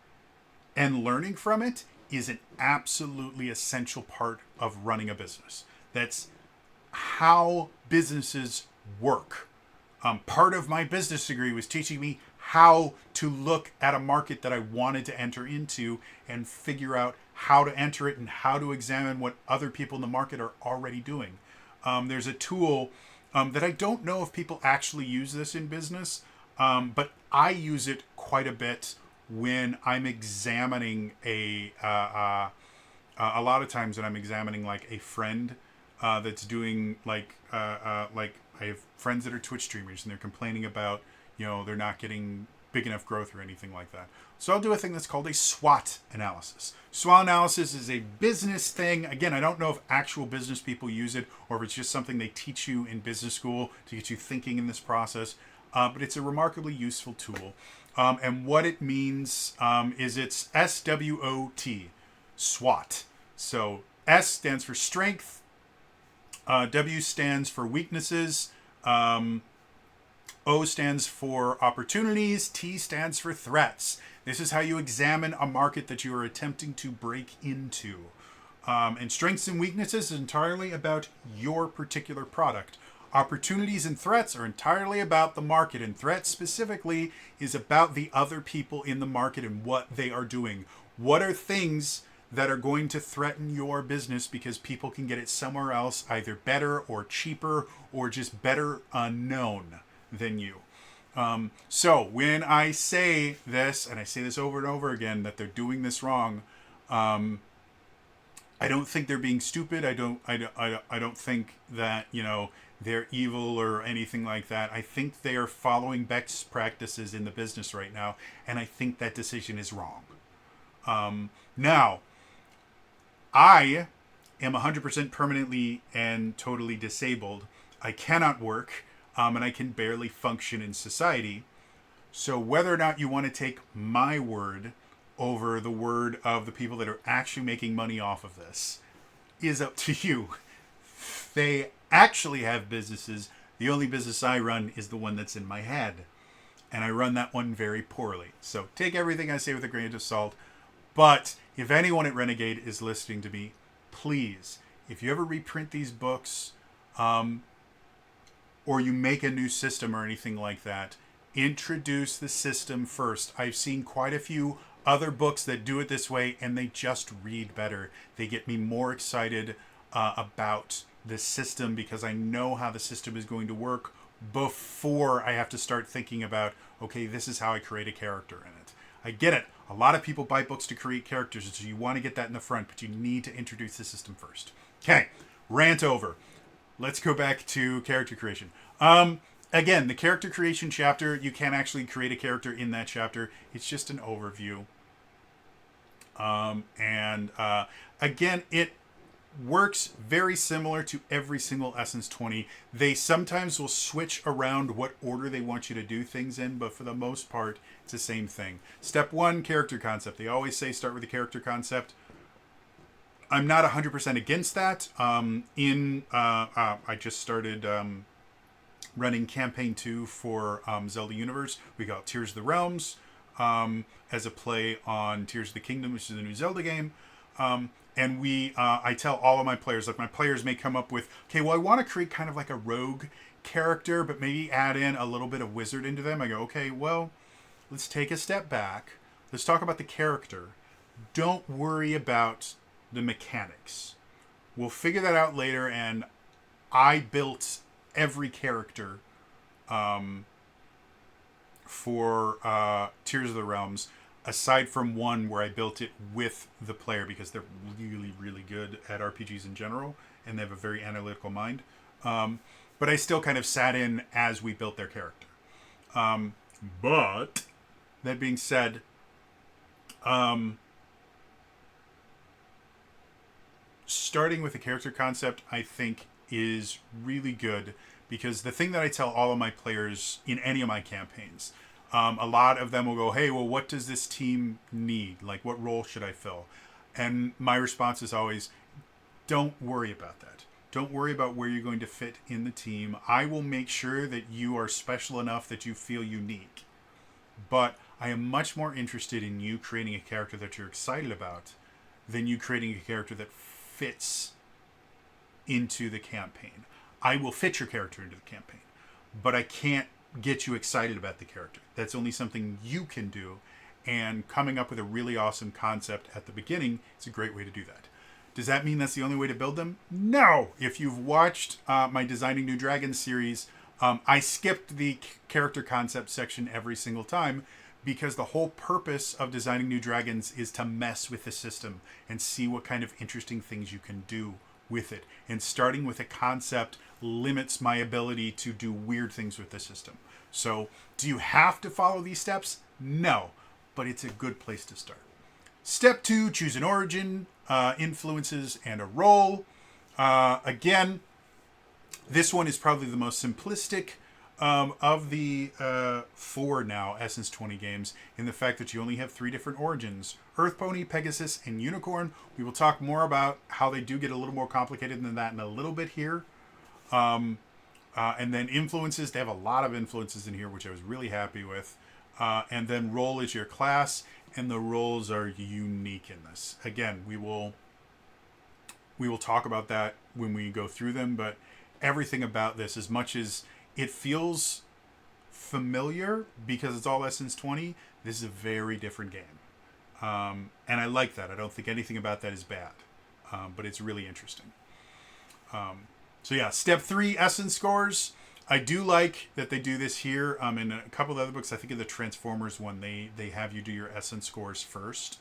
and learning from it is an absolutely essential part of running a business. That's how businesses work. Part of my business degree was teaching me how to look at a market that I wanted to enter into and figure out how to enter it and how to examine what other people in the market are already doing. There's a tool that I don't know if people actually use this in business, but I use it quite a bit when I'm examining a lot of times when I'm examining like a friend that's doing like I have friends that are Twitch streamers and they're complaining about, you know, they're not getting big enough growth or anything like that. So I'll do a thing that's called a SWOT analysis. SWOT analysis is a business thing. Again, I don't know if actual business people use it or if it's just something they teach you in business school to get you thinking in this process. But it's a remarkably useful tool. And what it means is it's SWOT, SWOT. So S stands for strength, W stands for weaknesses, O stands for opportunities. T stands for threats. This is how you examine a market that you are attempting to break into. And strengths and weaknesses is entirely about your particular product. Opportunities and threats are entirely about the market, and threats specifically is about the other people in the market and what they are doing. What are things that are going to threaten your business because people can get it somewhere else, either better or cheaper or just better unknown than you? So when I say this, and I say this over and over again, that they're doing this wrong, I don't think they're being stupid. I don't think that, they're evil or anything like that. I think they are following best practices in the business right now, and I think that decision is wrong. Now, I am 100% permanently and totally disabled. I cannot work, and I can barely function in society. So whether or not you want to take my word over the word of the people that are actually making money off of this is up to you. They actually have businesses. The only business I run is the one that's in my head. And I run that one very poorly. So take everything I say with a grain of salt. But if anyone at Renegade is listening to me, please, if you ever reprint these books, or you make a new system or anything like that, introduce the system first. I've seen quite a few other books that do it this way, and they just read better. They get me more excited about the system because I know how the system is going to work before I have to start thinking about, okay, this is how I create a character in it. I get it. A lot of people buy books to create characters, so you want to get that in the front, but you need to introduce the system first. Okay, rant over. Let's go back to character creation. Again, the character creation chapter, you can actually create a character in that chapter. It's just an overview. Again, it works very similar to every single Essence 20. They sometimes will switch around what order they want you to do things in, but for the most part, it's the same thing. Step 1, character concept. They always say start with the character concept. I'm not 100% against that. I just started running campaign 2 for Zelda Universe. We got Tears of the Realms as a play on Tears of the Kingdom, which is a new Zelda game. And I tell all of my players, like my players may come up with, okay, well, I want to create kind of like a rogue character, but maybe add in a little bit of wizard into them. I go, okay, well, let's take a step back. Let's talk about the character. Don't worry about the mechanics. We'll figure that out later, and I built every character for Tears of the Realms, aside from one where I built it with the player because they're really, really good at RPGs in general, and they have a very analytical mind. But I still kind of sat in as we built their character. But that being said, starting with a character concept, I think, is really good because the thing that I tell all of my players in any of my campaigns, a lot of them will go, hey, well, what does this team need? Like, what role should I fill? And my response is always, don't worry about that. Don't worry about where you're going to fit in the team. I will make sure that you are special enough that you feel unique. But I am much more interested in you creating a character that you're excited about than you creating a character that fits into the campaign. I will fit your character into the campaign, but I can't get you excited about the character. That's only something you can do, and coming up with a really awesome concept at the beginning is a great way to do that. Does that mean that's the only way to build them? No! If you've watched my Designing New Dragons series, I skipped the character concept section every single time because the whole purpose of Designing New Dragons is to mess with the system and see what kind of interesting things you can do with it. And starting with a concept limits my ability to do weird things with the system. So, do you have to follow these steps? No, but it's a good place to start. Step 2, choose an origin, influences, and a role. Again, this one is probably the most simplistic of the 4 now Essence 20 games, in the fact that you only have 3 different origins: Earth Pony, Pegasus, and Unicorn. We will talk more about how they do get a little more complicated than that in a little bit here. And then influences, they have a lot of influences in here, which I was really happy with. And then role is your class, and the roles are unique in this. Again, we will talk about that when we go through them, but everything about this, as much as it feels familiar because it's all Essence 20, this is a very different game. And I like that. I don't think anything about that is bad, but it's really interesting. So yeah, step 3, Essence scores. I do like that they do this here. In a couple of other books, I think in the Transformers one, they have you do your Essence scores first.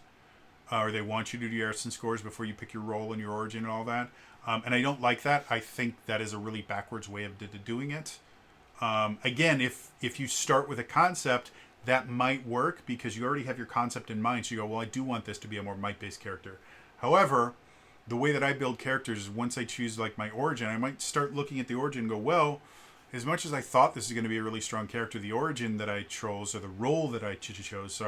Or they want you to do your Essence scores before you pick your role and your origin and all that. And I don't like that. I think that is a really backwards way of doing it. Again, if you start with a concept, that might work because you already have your concept in mind. So you go, well, I do want this to be a more might-based character. However, the way that I build characters is once I choose like my origin, I might start looking at the origin and go, well, as much as I thought this is going to be a really strong character, the origin that I chose, or the role that I chose,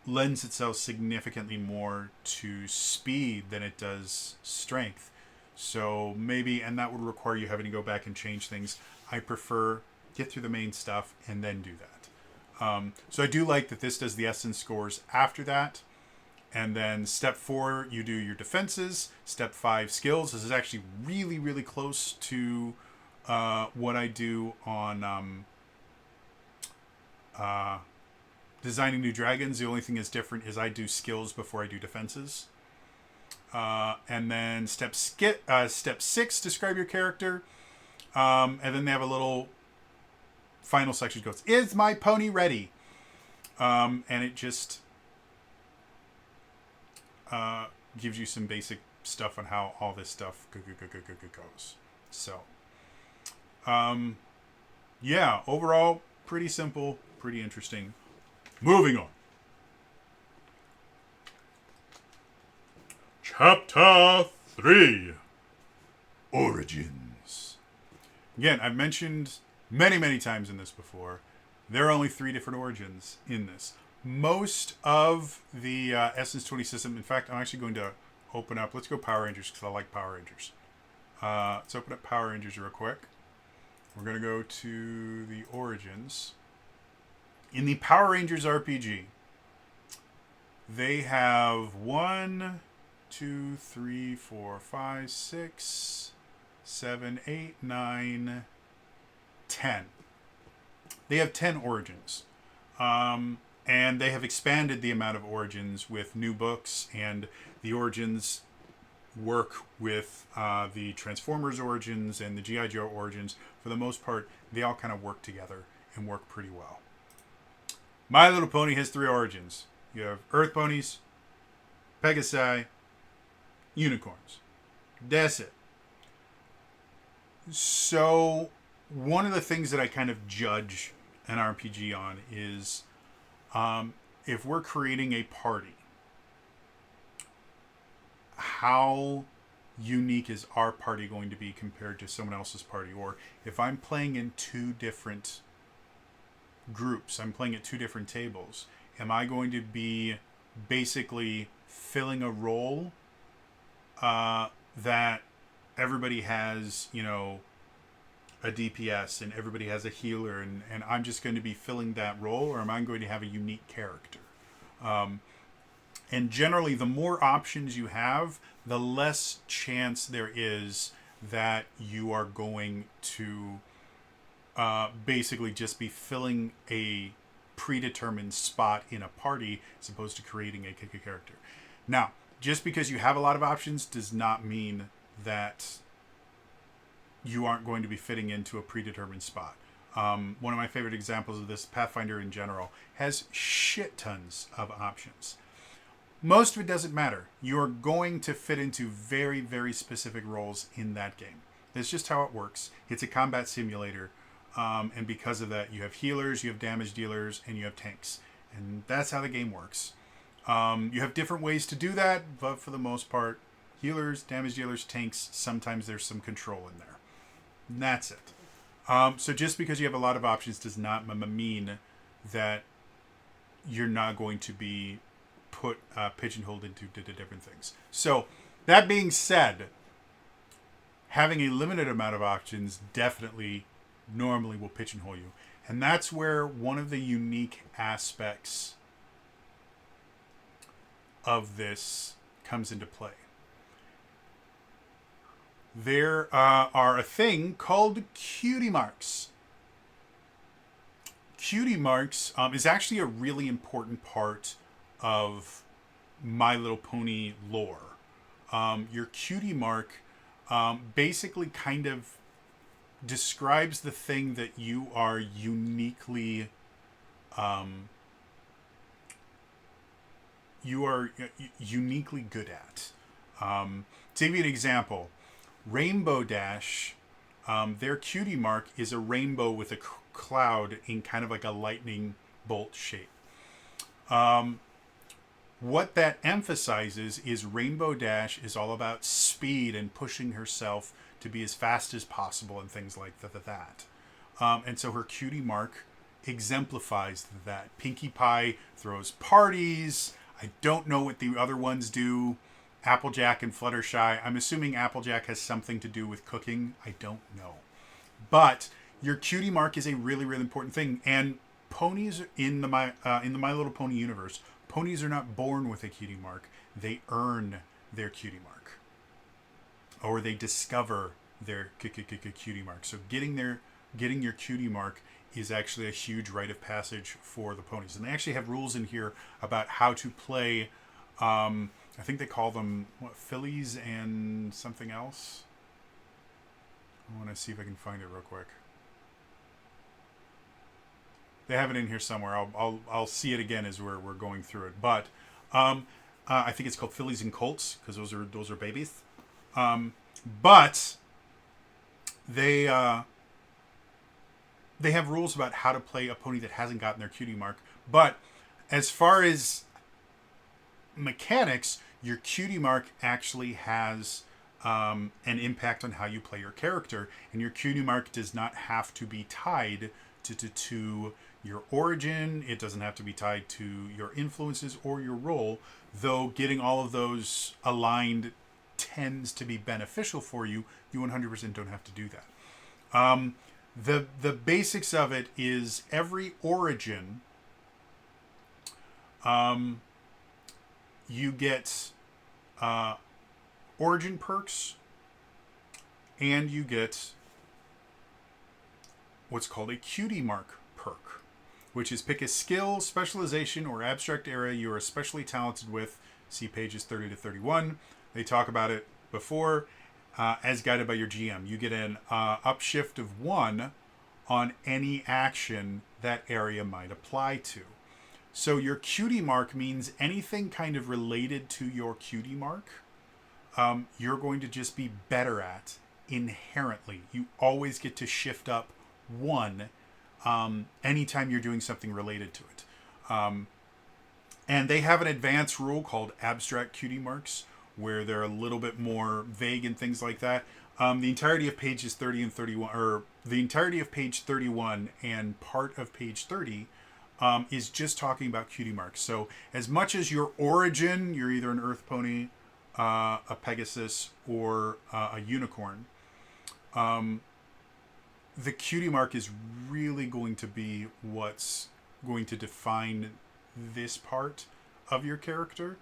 lends itself significantly more to speed than it does strength. So maybe, and that would require you having to go back and change things. I prefer get through the main stuff and then do that. So I do like that this does the Essence scores after that. And then step 4, you do your defenses. Step 5, skills. This is actually really, really close to what I do on Designing New Dragons. The only thing that's different is I do skills before I do defenses. And then step 6, describe your character. And then they have a little final section that goes, is my pony ready? And it just gives you some basic stuff on how all this stuff goes. So, yeah, overall, pretty simple, pretty interesting. Moving on. Chapter 3. Origins. Again, I've mentioned many, many times in this before, there are only 3 different origins in this. Most of the Essence 20 system, in fact, I'm actually going to open up, let's go Power Rangers because I like Power Rangers. Let's open up Power Rangers real quick. We're going to go to the origins. In the Power Rangers RPG, they have 1, 2, 3, 4, 5, 6, 7, 8, 9, 10. They have 10 origins. And they have expanded the amount of origins with new books, and the origins work with the Transformers origins and the G.I. Joe origins. For the most part, they all kind of work together and work pretty well. My Little Pony has 3 origins. You have Earth Ponies, Pegasi, Unicorns. That's it. So, one of the things that I kind of judge an RPG on is if we're creating a party, how unique is our party going to be compared to someone else's party? Or if I'm playing in 2 different groups, I'm playing at 2 different tables, am I going to be basically filling a role that everybody has, a DPS and everybody has a healer, and I'm just going to be filling that role, or am I going to have a unique character? And generally, the more options you have, the less chance there is that you are going to basically just be filling a predetermined spot in a party as opposed to creating a character. Now, just because you have a lot of options does not mean that you aren't going to be fitting into a predetermined spot. One of my favorite examples of this, Pathfinder in general, has shit tons of options. Most of it doesn't matter. You're going to fit into very, very specific roles in that game. That's just how it works. It's a combat simulator. And because of that, you have healers, you have damage dealers, and you have tanks. And that's how the game works. You have different ways to do that, but for the most part, healers, damage dealers, tanks, sometimes there's some control in there. And that's it. So just because you have a lot of options does not mean that you're not going to be put pigeonholed into different things. So that being said, having a limited amount of options definitely normally will pigeonhole you. And that's where one of the unique aspects of this comes into play. There are a thing called cutie marks. Cutie marks is actually a really important part of My Little Pony lore. Your cutie mark basically kind of describes the thing that you are uniquely good at. To give you an example, Rainbow Dash, their cutie mark is a rainbow with a cloud in kind of like a lightning bolt shape. What that emphasizes is Rainbow Dash is all about speed and pushing herself to be as fast as possible and things like that. And so her cutie mark exemplifies that. Pinkie Pie throws parties. I don't know what the other ones do. Applejack and Fluttershy. I'm assuming Applejack has something to do with cooking. I don't know. But your cutie mark is a really, really important thing. And ponies in the My Little Pony universe, ponies are not born with a cutie mark. They earn their cutie mark. Or they discover their cutie mark. So getting your cutie mark is actually a huge rite of passage for the ponies. And they actually have rules in here about how to play, I think they call them, fillies and something else? I want to see if I can find it real quick. They have it in here somewhere. I'll see it again as we're going through it. But I think it's called fillies and colts because those are babies. But they have rules about how to play a pony that hasn't gotten their cutie mark. But as far as mechanics, your cutie mark actually has an impact on how you play your character, and your cutie mark does not have to be tied to your origin. It doesn't have to be tied to your influences or your role, though getting all of those aligned tends to be beneficial for you. You 100% don't have to do that. The basics of it is every origin, you get origin perks, and you get what's called a cutie mark perk, which is pick a skill, specialization, or abstract area you are especially talented with. See pages 30 to 31. They talk about it before. As guided by your GM, you get an upshift of 1 on any action that area might apply to. So your cutie mark means anything kind of related to your cutie mark, you're going to just be better at inherently. You always get to shift up 1 anytime you're doing something related to it. And they have an advanced rule called abstract cutie marks, where they're a little bit more vague and things like that. The entirety of pages 30 and 31, or the entirety of page 31 and part of page 30 is just talking about cutie marks. So as much as your origin, you're either an earth pony, a Pegasus, or a unicorn, the cutie mark is really going to be what's going to define this part of your character.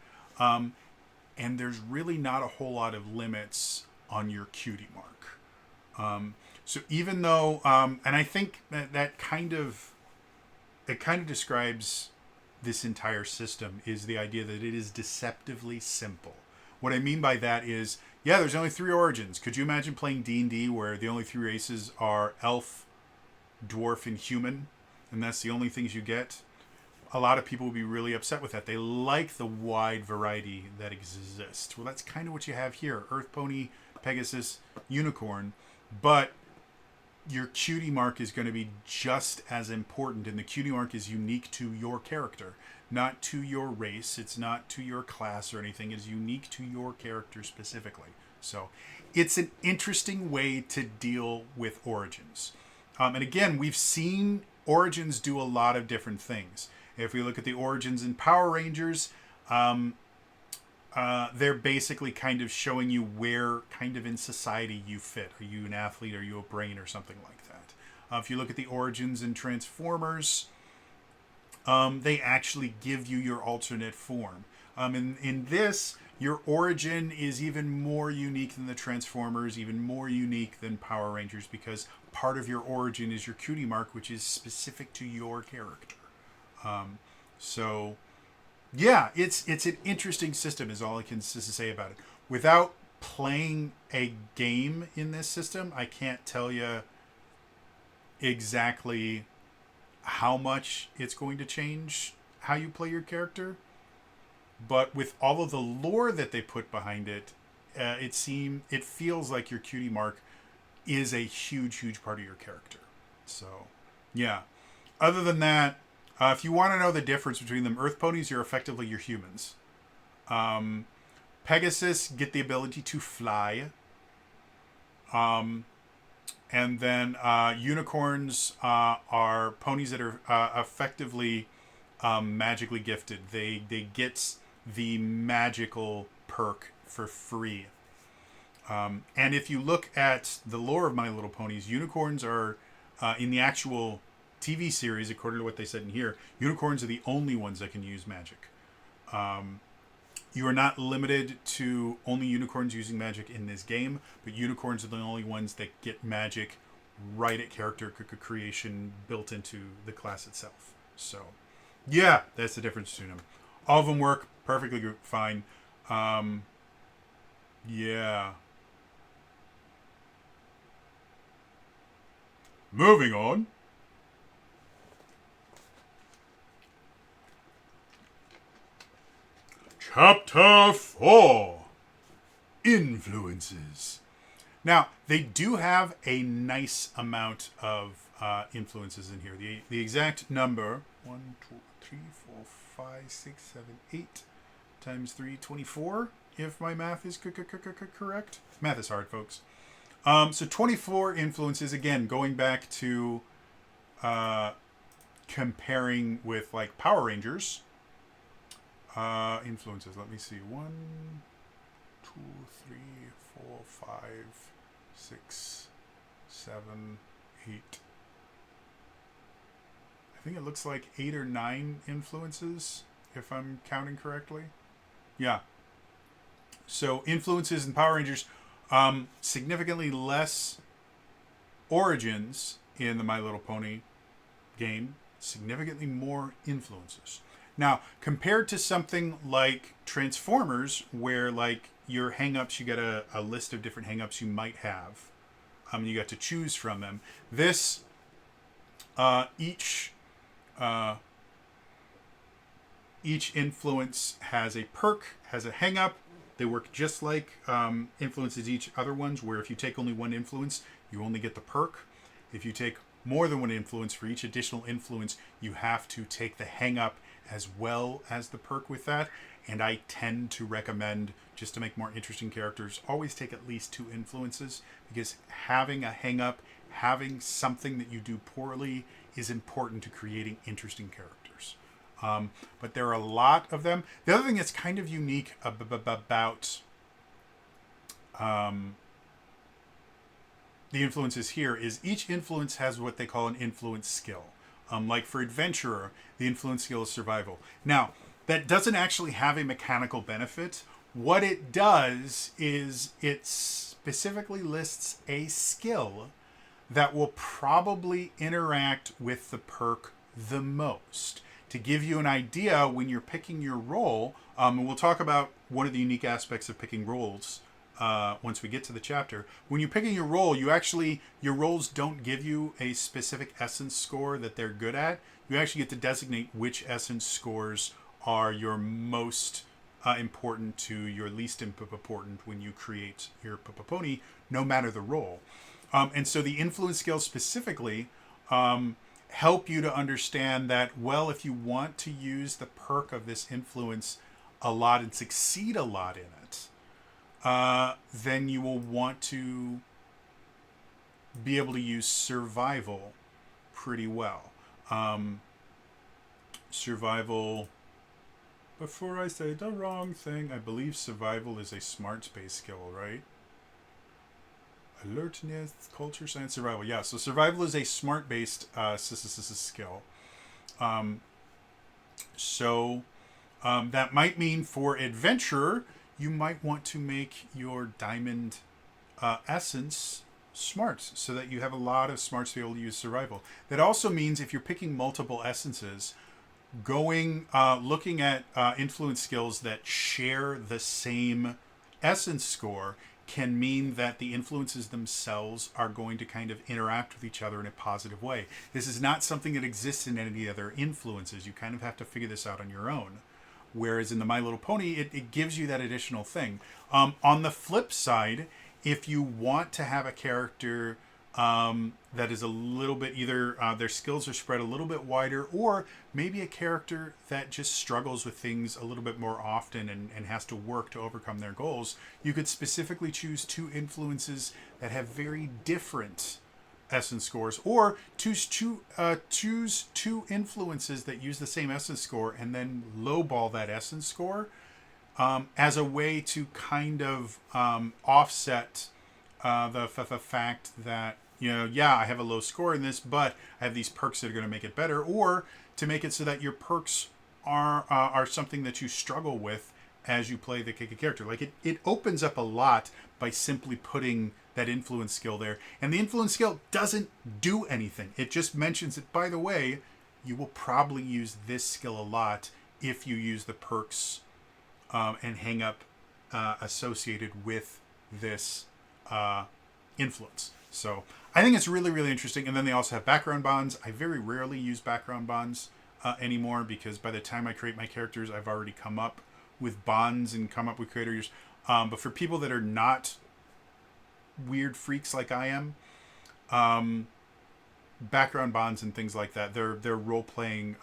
And there's really not a whole lot of limits on your cutie mark. So even though, and I think that kind of describes this entire system, is the idea that it is deceptively simple. What I mean by that is, yeah, there's only 3 origins. Could you imagine playing D&D where the only 3 races are elf, dwarf, and human, and that's the only things you get? A lot of people will be really upset with that. They like the wide variety that exists. Well, that's kind of what you have here. Earth Pony, Pegasus, Unicorn. But your cutie mark is going to be just as important, and the cutie mark is unique to your character, not to your race. It's not to your class or anything. It's unique to your character specifically. So it's an interesting way to deal with origins. And again, we've seen origins do a lot of different things. If we look at the origins in Power Rangers, they're basically kind of showing you where kind of in society you fit. Are you an athlete? Are you a brain or something like that? If you look at the origins in Transformers, they actually give you your alternate form. In this, your origin is even more unique than the Transformers, even more unique than Power Rangers, because part of your origin is your cutie mark, which is specific to your character. So, yeah, it's an interesting system, is all I can say about it. Without playing a game in this system, I can't tell you exactly how much it's going to change how you play your character. But with all of the lore that they put behind it, it feels like your cutie mark is a huge part of your character. So, yeah. Other than that, if you want to know the difference between them, Earth ponies are effectively your humans. Pegasus get the ability to fly. And then unicorns are ponies that are effectively magically gifted. They get the magical perk for free. And if you look at the lore of My Little Ponies, unicorns are, in the actual TV series, according to what they said in here, unicorns are the only ones that can use magic. You are not limited to only unicorns using magic in this game, but unicorns are the only ones that get magic right at character creation built into the class itself. So, yeah, that's the difference between them. All of them work perfectly fine. Yeah. Moving on. Chapter 4. Influences. Now, they do have a nice amount of influences in here. The exact number, 1, 2, 3, 4, 5, 6, 7, 8 times 3, 24, if my math is correct. Math is hard, folks. So 24 influences, again, going back to comparing with like Power Rangers. Influences, let me see. 1, 2, 3, 4, 5, 6, 7, 8. I think it looks like 8 or 9 influences, if I'm counting correctly. Yeah. So influences in Power Rangers, significantly less origins in the My Little Pony game, significantly more influences. Now, compared to something like Transformers, where like your hang-ups, you get a list of different hang-ups you might have. You got to choose from them. This, each influence has a perk, has a hang-up. They work just like influences each other ones, where if you take only one influence, you only get the perk. If you take more than one influence, for each additional influence, you have to take the hang-up as well as the perk with that. And I tend to recommend, just to make more interesting characters, always take at least 2 influences, because having a hang-up, having something that you do poorly is important to creating interesting characters. But there are a lot of them. The other thing that's kind of unique about the influences here is each influence has what they call an influence skill. Like for Adventurer, the influence skill is survival. Now, that doesn't actually have a mechanical benefit. What it does is it specifically lists a skill that will probably interact with the perk the most. To give you an idea, when you're picking your role, and we'll talk about one of the unique aspects of picking roles once we get to the chapter. When you're picking your role, your roles don't give you a specific essence score that they're good at. You actually get to designate which essence scores are your most important to your least important when you create your pony, no matter the role. And so the influence skills specifically help you to understand that, well, if you want to use the perk of this influence a lot and succeed a lot in it, then you will want to be able to use survival pretty well. Survival, before I say the wrong thing, I believe survival is a smarts-based skill, right? Alertness, culture, science, survival. Yeah, so survival is a smart-based skill. Um, so that might mean for adventurer, you might want to make your diamond essence smarts so that you have a lot of smarts to be able to use survival. That also means if you're picking multiple essences, looking at influence skills that share the same essence score can mean that the influences themselves are going to kind of interact with each other in a positive way. This is not something that exists in any other influences. You kind of have to figure this out on your own. Whereas in the My Little Pony, it gives you that additional thing. On the flip side, if you want to have a character that is a little bit either their skills are spread a little bit wider, or maybe a character that just struggles with things a little bit more often and has to work to overcome their goals, you could specifically choose 2 influences that have very different essence scores, or choose two influences that use the same essence score and then lowball that essence score as a way to kind of offset the fact that, I have a low score in this, but I have these perks that are going to make it better, or to make it so that your perks are something that you struggle with as you play the character. Like it opens up a lot by simply putting that influence skill there. And the influence skill doesn't do anything. It just mentions that, by the way, you will probably use this skill a lot if you use the perks and hang up associated with this influence. So I think it's really, really interesting. And then they also have background bonds. I very rarely use background bonds anymore, because by the time I create my characters, I've already come up with bonds and come up with creators. But for people that are not weird freaks like I am, background bonds and things like that, they're role-playing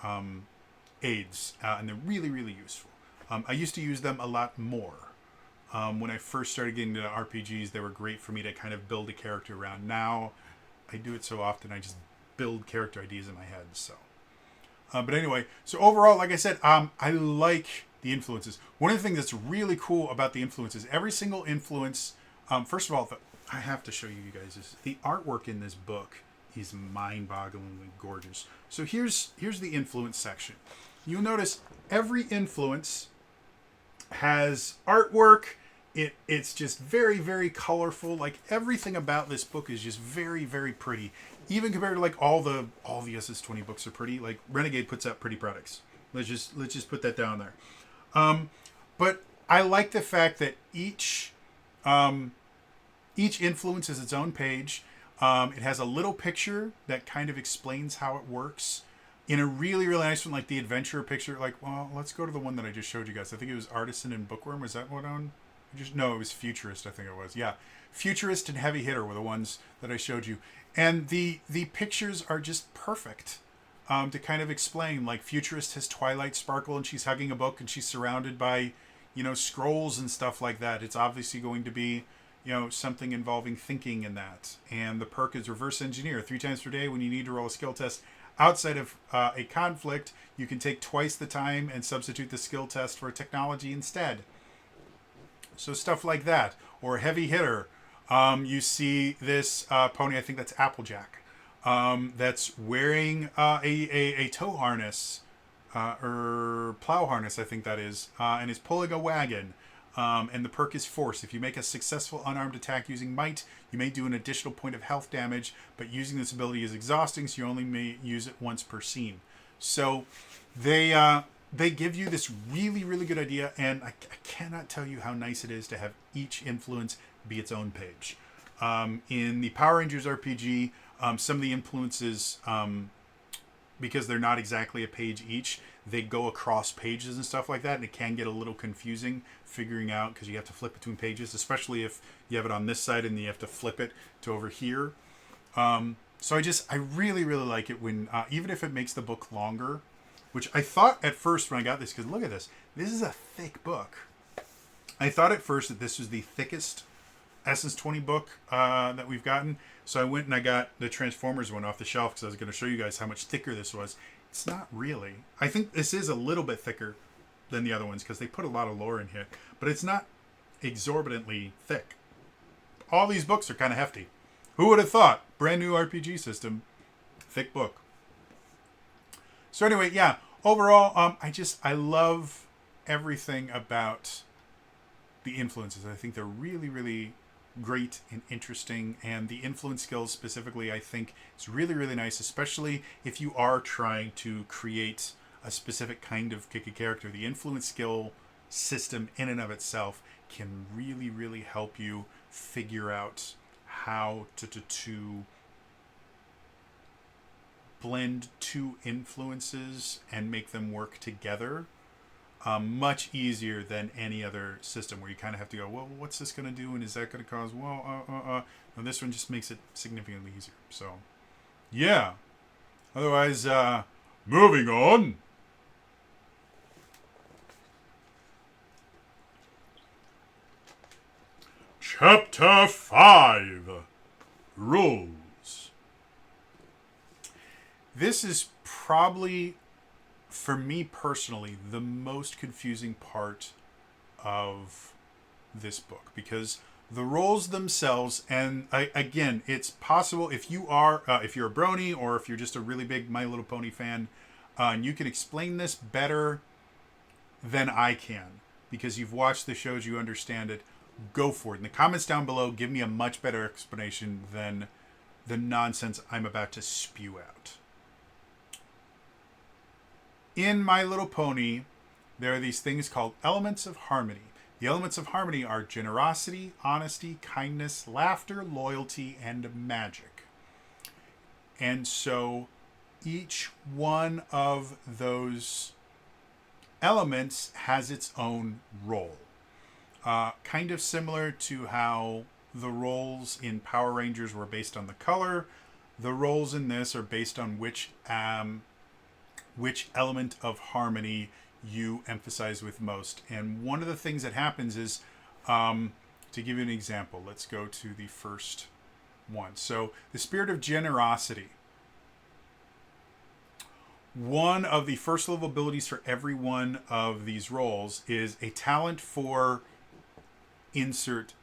aids, and they're really, really useful. I used to use them a lot more. When I first started getting into RPGs, they were great for me to kind of build a character around. Now, I do it so often, I just build character ideas in my head. So, but anyway, so overall, like I said, I like the influences. One of the things that's really cool about the influences, every single influence, first of all, I have to show you guys this. The artwork in this book is mind-bogglingly gorgeous. So here's the influence section. You'll notice every influence has artwork. It's just very, very colorful. Like everything about this book is just very, very pretty. Even compared to like all the SS20 books are pretty. Like Renegade puts out pretty products. Let's just put that down there. But I like the fact that each influence is its own page. It has a little picture that kind of explains how it works in a really, really nice one, like the adventure picture. Like, well, let's go to the one that I just showed you guys. I think it was Artisan and Bookworm. Was that one on? No, it was Futurist, I think it was. Yeah. Futurist and Heavy Hitter were the ones that I showed you. And the pictures are just perfect to kind of explain. Like, Futurist has Twilight Sparkle and she's hugging a book and she's surrounded by, scrolls and stuff like that. It's obviously going to be, something involving thinking in that. And the perk is Reverse Engineer. 3 times per day when you need to roll a skill test outside of a conflict, you can take twice the time and substitute the skill test for technology instead. So stuff like that. Or Heavy Hitter. You see this pony, I think that's Applejack, that's wearing a tow harness, or plow harness, I think that is, and is pulling a wagon. And the perk is Force. If you make a successful unarmed attack using might, you may do an additional point of health damage, but using this ability is exhausting, so you only may use it once per scene. So they give you this really, really good idea, and I cannot tell you how nice it is to have each influence be its own page. In the Power Rangers RPG, some of the influences, because they're not exactly a page each, they go across pages and stuff like that, and it can get a little confusing figuring out, because you have to flip between pages, especially if you have it on this side and you have to flip it to over here. So I really, really like it when, even if it makes the book longer, which I thought at first when I got this, because look at this. This is a thick book. I thought at first that this was the thickest SS20 book that we've gotten. So I went and I got the Transformers one off the shelf because I was going to show you guys how much thicker this was. It's not really. I think this is a little bit thicker than the other ones because they put a lot of lore in here, but it's not exorbitantly thick. All these books are kind of hefty. Who would have thought? Brand new RPG system, thick book. So anyway, yeah. Overall, I love everything about the influences. I think they're really, really great and interesting, and the influence skills specifically, I think is really, really nice, especially if you are trying to create a specific kind of kick a character. The influence skill system in and of itself can really, really help you figure out how to blend two influences and make them work together much easier than any other system where you kind of have to go, well, what's this going to do, and is that going to cause, and this one just makes it significantly easier. So yeah, otherwise, moving on. Chapter 5, Rules. This is probably, for me personally, the most confusing part of this book, because the roles themselves, and again, it's possible if you're a brony or if you're just a really big My Little Pony fan, and you can explain this better than I can because you've watched the shows, you understand it. Go for it. In the comments down below, give me a much better explanation than the nonsense I'm about to spew out. In My Little Pony, there are these things called elements of harmony. The elements of harmony are generosity, honesty, kindness, laughter, loyalty, and magic. And so each one of those elements has its own role. Kind of similar to how the roles in Power Rangers were based on the color, the roles in this are based on which element of harmony you emphasize with most. And one of the things that happens is, to give you an example, let's go to the first one. So the spirit of generosity. One of the first level abilities for every one of these roles is a talent for insert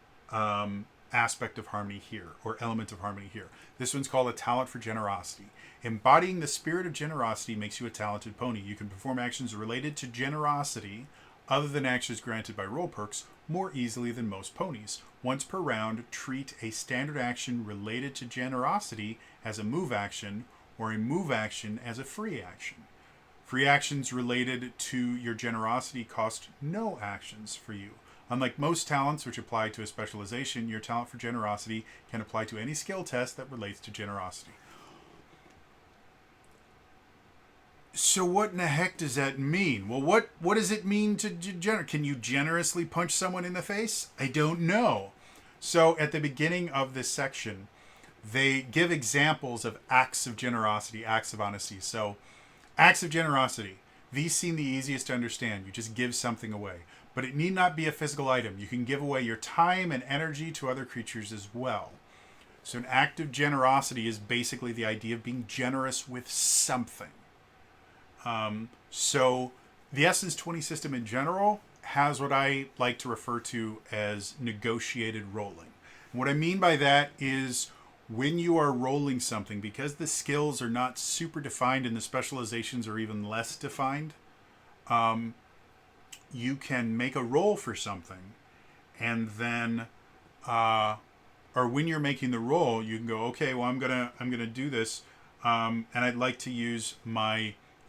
aspect of harmony here, or element of harmony here. This one's called a talent for generosity. Embodying the spirit of generosity makes you a talented pony. You can perform actions related to generosity, other than actions granted by role perks, more easily than most ponies. Once per round, treat a standard action related to generosity as a move action, or a move action as a free action. Free actions related to your generosity cost no actions for you. Unlike most talents which apply to a specialization, your talent for generosity can apply to any skill test that relates to generosity. So what in the heck does that mean? Well, what does it mean to can you generously punch someone in the face? I don't know. So at the beginning of this section, they give examples of acts of generosity, acts of honesty. So acts of generosity, these seem the easiest to understand. You just give something away. But it need not be a physical item. You can give away your time and energy to other creatures as well. So an act of generosity is basically the idea of being generous with something. So the Essence 20 system in general has what I like to refer to as negotiated rolling. And what I mean by that is when you are rolling something, because the skills are not super defined and the specializations are even less defined, you can make a roll for something, and then, or when you're making the roll, you can go, okay, well, I'm gonna do this, and I'd like to use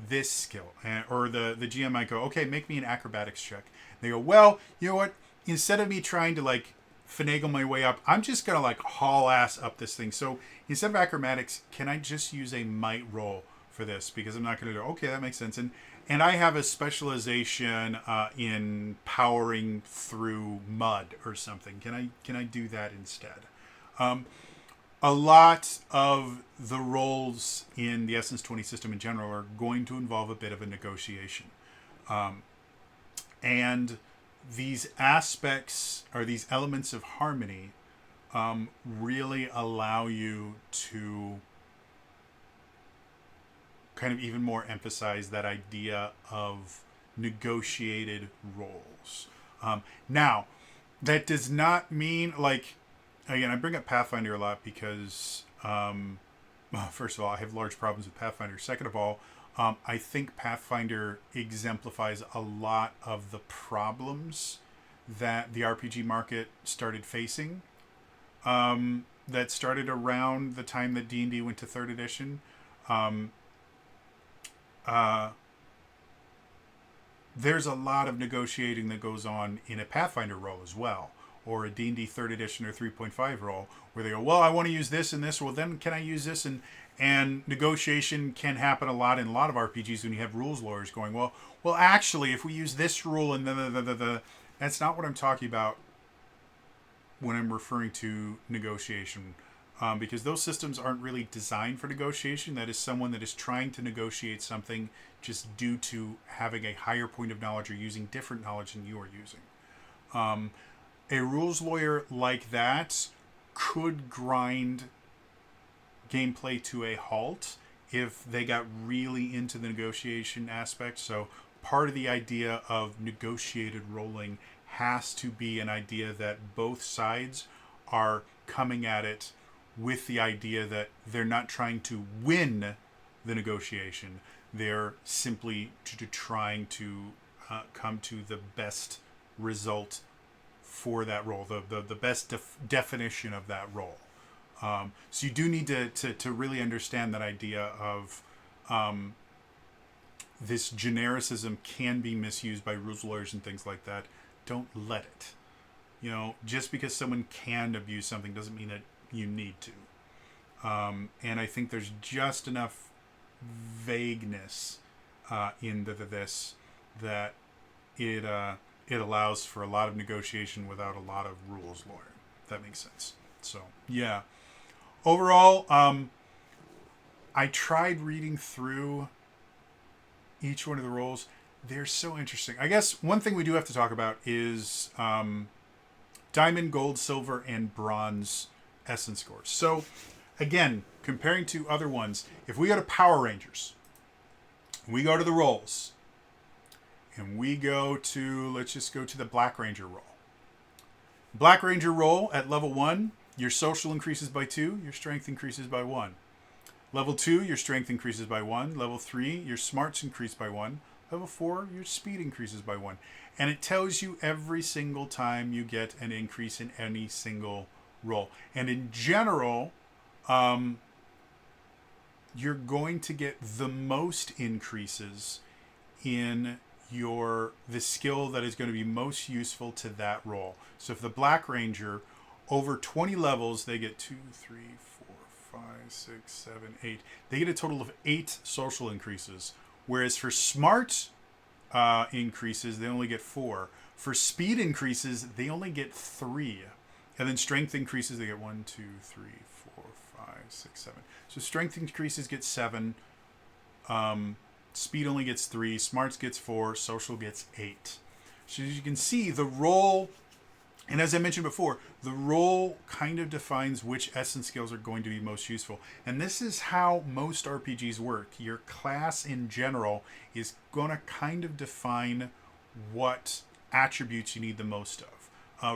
this skill, or the GM might go, okay, make me an acrobatics check. They go, well, you know what? Instead of me trying to finagle my way up, I'm just gonna haul ass up this thing. So instead of acrobatics, can I just use a might roll for this? Because I'm not gonna do. Okay, that makes sense. And I have a specialization in powering through mud or something. Can I do that instead? A lot of the roles in the Essence 20 system in general are going to involve a bit of a negotiation. And these aspects, or these elements of harmony, really allow you to kind of even more emphasize that idea of negotiated rolls. Now, that does not mean, like, again, I bring up Pathfinder a lot because, well, first of all, I have large problems with Pathfinder. Second of all, I think Pathfinder exemplifies a lot of the problems that the RPG market started facing. That started around the time that D&D went to 3rd edition. There's a lot of negotiating that goes on in a Pathfinder roll as well, or a D&D 3rd edition or 3.5 roll, where they go, well, I want to use this and this. Well, then can I use this? And negotiation can happen a lot in a lot of RPGs when you have rules lawyers going, well, actually, if we use this rule and that's not what I'm talking about when I'm referring to negotiation. Because those systems aren't really designed for negotiation. That is someone that is trying to negotiate something just due to having a higher point of knowledge or using different knowledge than you are using. A rules lawyer like that could grind gameplay to a halt if they got really into the negotiation aspect. So part of the idea of negotiated rolling has to be an idea that both sides are coming at it with the idea that they're not trying to win the negotiation. They're simply trying to come to the best result for that role, the best definition of that role. So you do need to really understand that idea of this genericism can be misused by rules lawyers and things like that. Don't let it. You know, just because someone can abuse something doesn't mean that you need to. And I think there's just enough vagueness in this that it allows for a lot of negotiation without a lot of rules lawyer. If that makes sense. So, yeah. Overall, I tried reading through each one of the roles. They're so interesting. I guess one thing we do have to talk about is diamond, gold, silver, and bronze essence scores. So, again, comparing to other ones, if we go to Power Rangers, we go to the rolls, and we go to, let's just go to the Black Ranger roll. Black Ranger roll at level 1, your social increases by 2, your strength increases by 1. Level 2, your strength increases by 1. Level 3, your smarts increase by 1. Level 4, your speed increases by 1. And it tells you every single time you get an increase in any single roll. And in general, you're going to get the most increases in the skill that is going to be most useful to that roll. So if the Black Ranger, over 20 levels, they get 2, 3, 4, 5, 6, 7, 8. They get a total of 8 social increases. Whereas for smart increases, they only get 4. For speed increases, they only get 3. And then strength increases, they get 1, 2, 3, 4, 5, 6, 7. So strength increases get 7. Speed only gets 3. Smarts gets 4. Social gets 8. So as you can see, the roll, and as I mentioned before, the roll kind of defines which essence skills are going to be most useful. And this is how most RPGs work. Your class in general is going to kind of define what attributes you need the most of.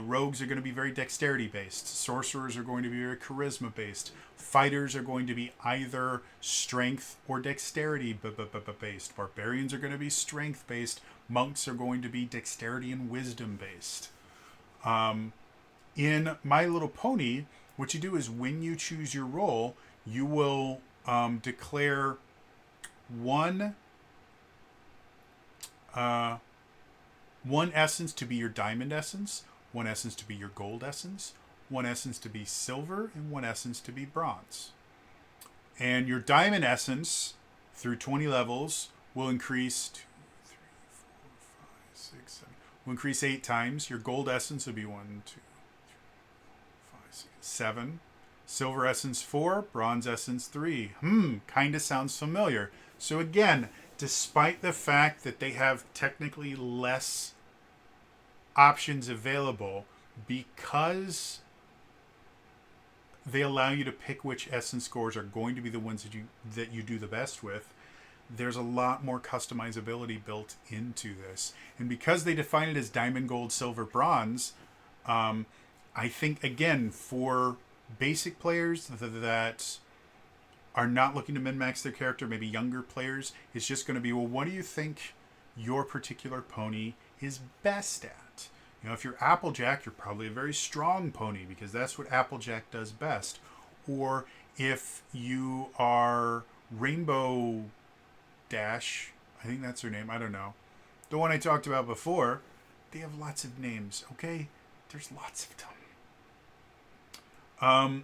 Rogues are going to be very dexterity based. Sorcerers are going to be very charisma based. Fighters are going to be either strength or dexterity based. Barbarians are going to be strength based. Monks are going to be dexterity and wisdom based. In My Little Pony, what you do is when you choose your role, you will declare one essence to be your diamond essence, one essence to be your gold essence, one essence to be silver, and one essence to be bronze. And your diamond essence, through 20 levels, will increase 2, 3, 4, 5, 6, 7. Will increase 8 times. Your gold essence will be 1, 2, 3, 4, 5, 6, 7. Silver essence 4, bronze essence 3. Kind of sounds familiar. So again, despite the fact that they have technically less options available, because they allow you to pick which essence scores are going to be the ones that you do the best with, there's a lot more customizability built into this. And because they define it as diamond, gold, silver, bronze, I think, again, for basic players that are not looking to min-max their character, maybe younger players, it's just going to be, well, what do you think your particular pony is best at? You know, if you're Applejack, you're probably a very strong pony because that's what Applejack does best. Or if you are Rainbow Dash, I think that's her name, I don't know. The one I talked about before, they have lots of names, okay? There's lots of them.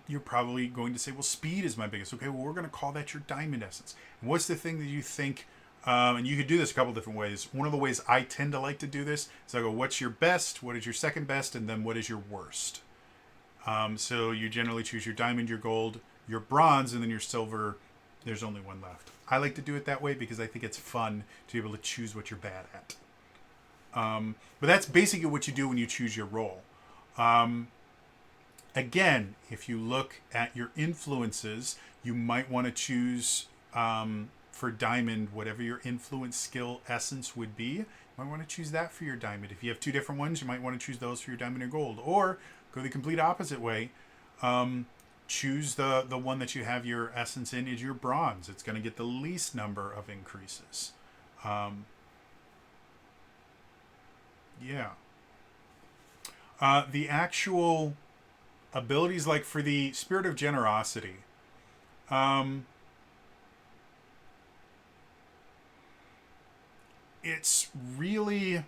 You're probably going to say, well, speed is my biggest. Okay, well, we're going to call that your diamond essence. And what's the thing that you think, and you could do this a couple different ways. One of the ways I tend to like to do this is I go, what's your best, what is your second best, and then what is your worst? So you generally choose your diamond, your gold, your bronze, and then your silver. There's only one left. I like to do it that way because I think it's fun to be able to choose what you're bad at. But that's basically what you do when you choose your role. Again, if you look at your influences, you might want to choose for diamond whatever your influence, skill, essence would be. You might want to choose that for your diamond. If you have two different ones, you might want to choose those for your diamond or gold. Or go the complete opposite way. Choose the one that you have your essence in is your bronze. It's going to get the least number of increases. Yeah. The actual abilities, like for the Spirit of Generosity, it's really,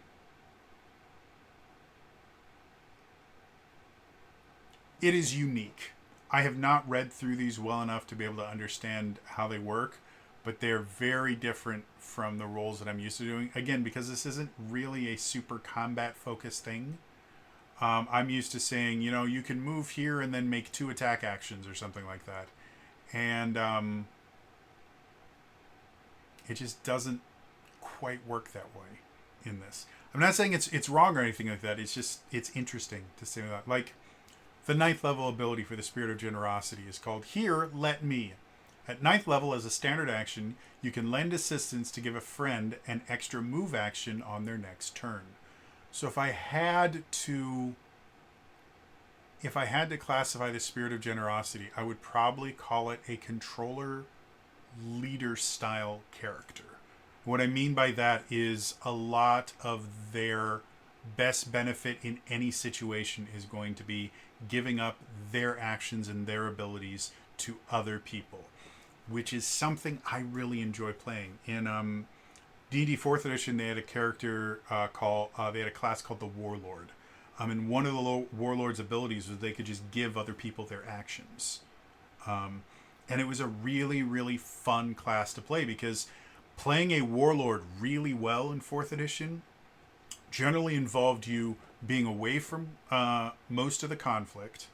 it is unique. I have not read through these well enough to be able to understand how they work, but they're very different from the roles that I'm used to doing. Again, because this isn't really a super combat focused thing. I'm used to saying, you know, you can move here and then make 2 attack actions or something like that. And it just doesn't quite work that way in this. I'm not saying it's wrong or anything like that. It's just, it's interesting to say that. Like, the 9th level ability for the Spirit of Generosity is called Here, Let Me. At 9th level, as a standard action, you can lend assistance to give a friend an extra move action on their next turn. So if I had to classify the Spirit of Generosity, I would probably call it a controller leader style character. What I mean by that is a lot of their best benefit in any situation is going to be giving up their actions and their abilities to other people, which is something I really enjoy playing. In D&D 4th edition, they had a character they had a class called the Warlord. And one of the Warlord's abilities was they could just give other people their actions. And it was a really, really fun class to play because playing a Warlord really well in 4th edition generally involved you being away from most of the conflict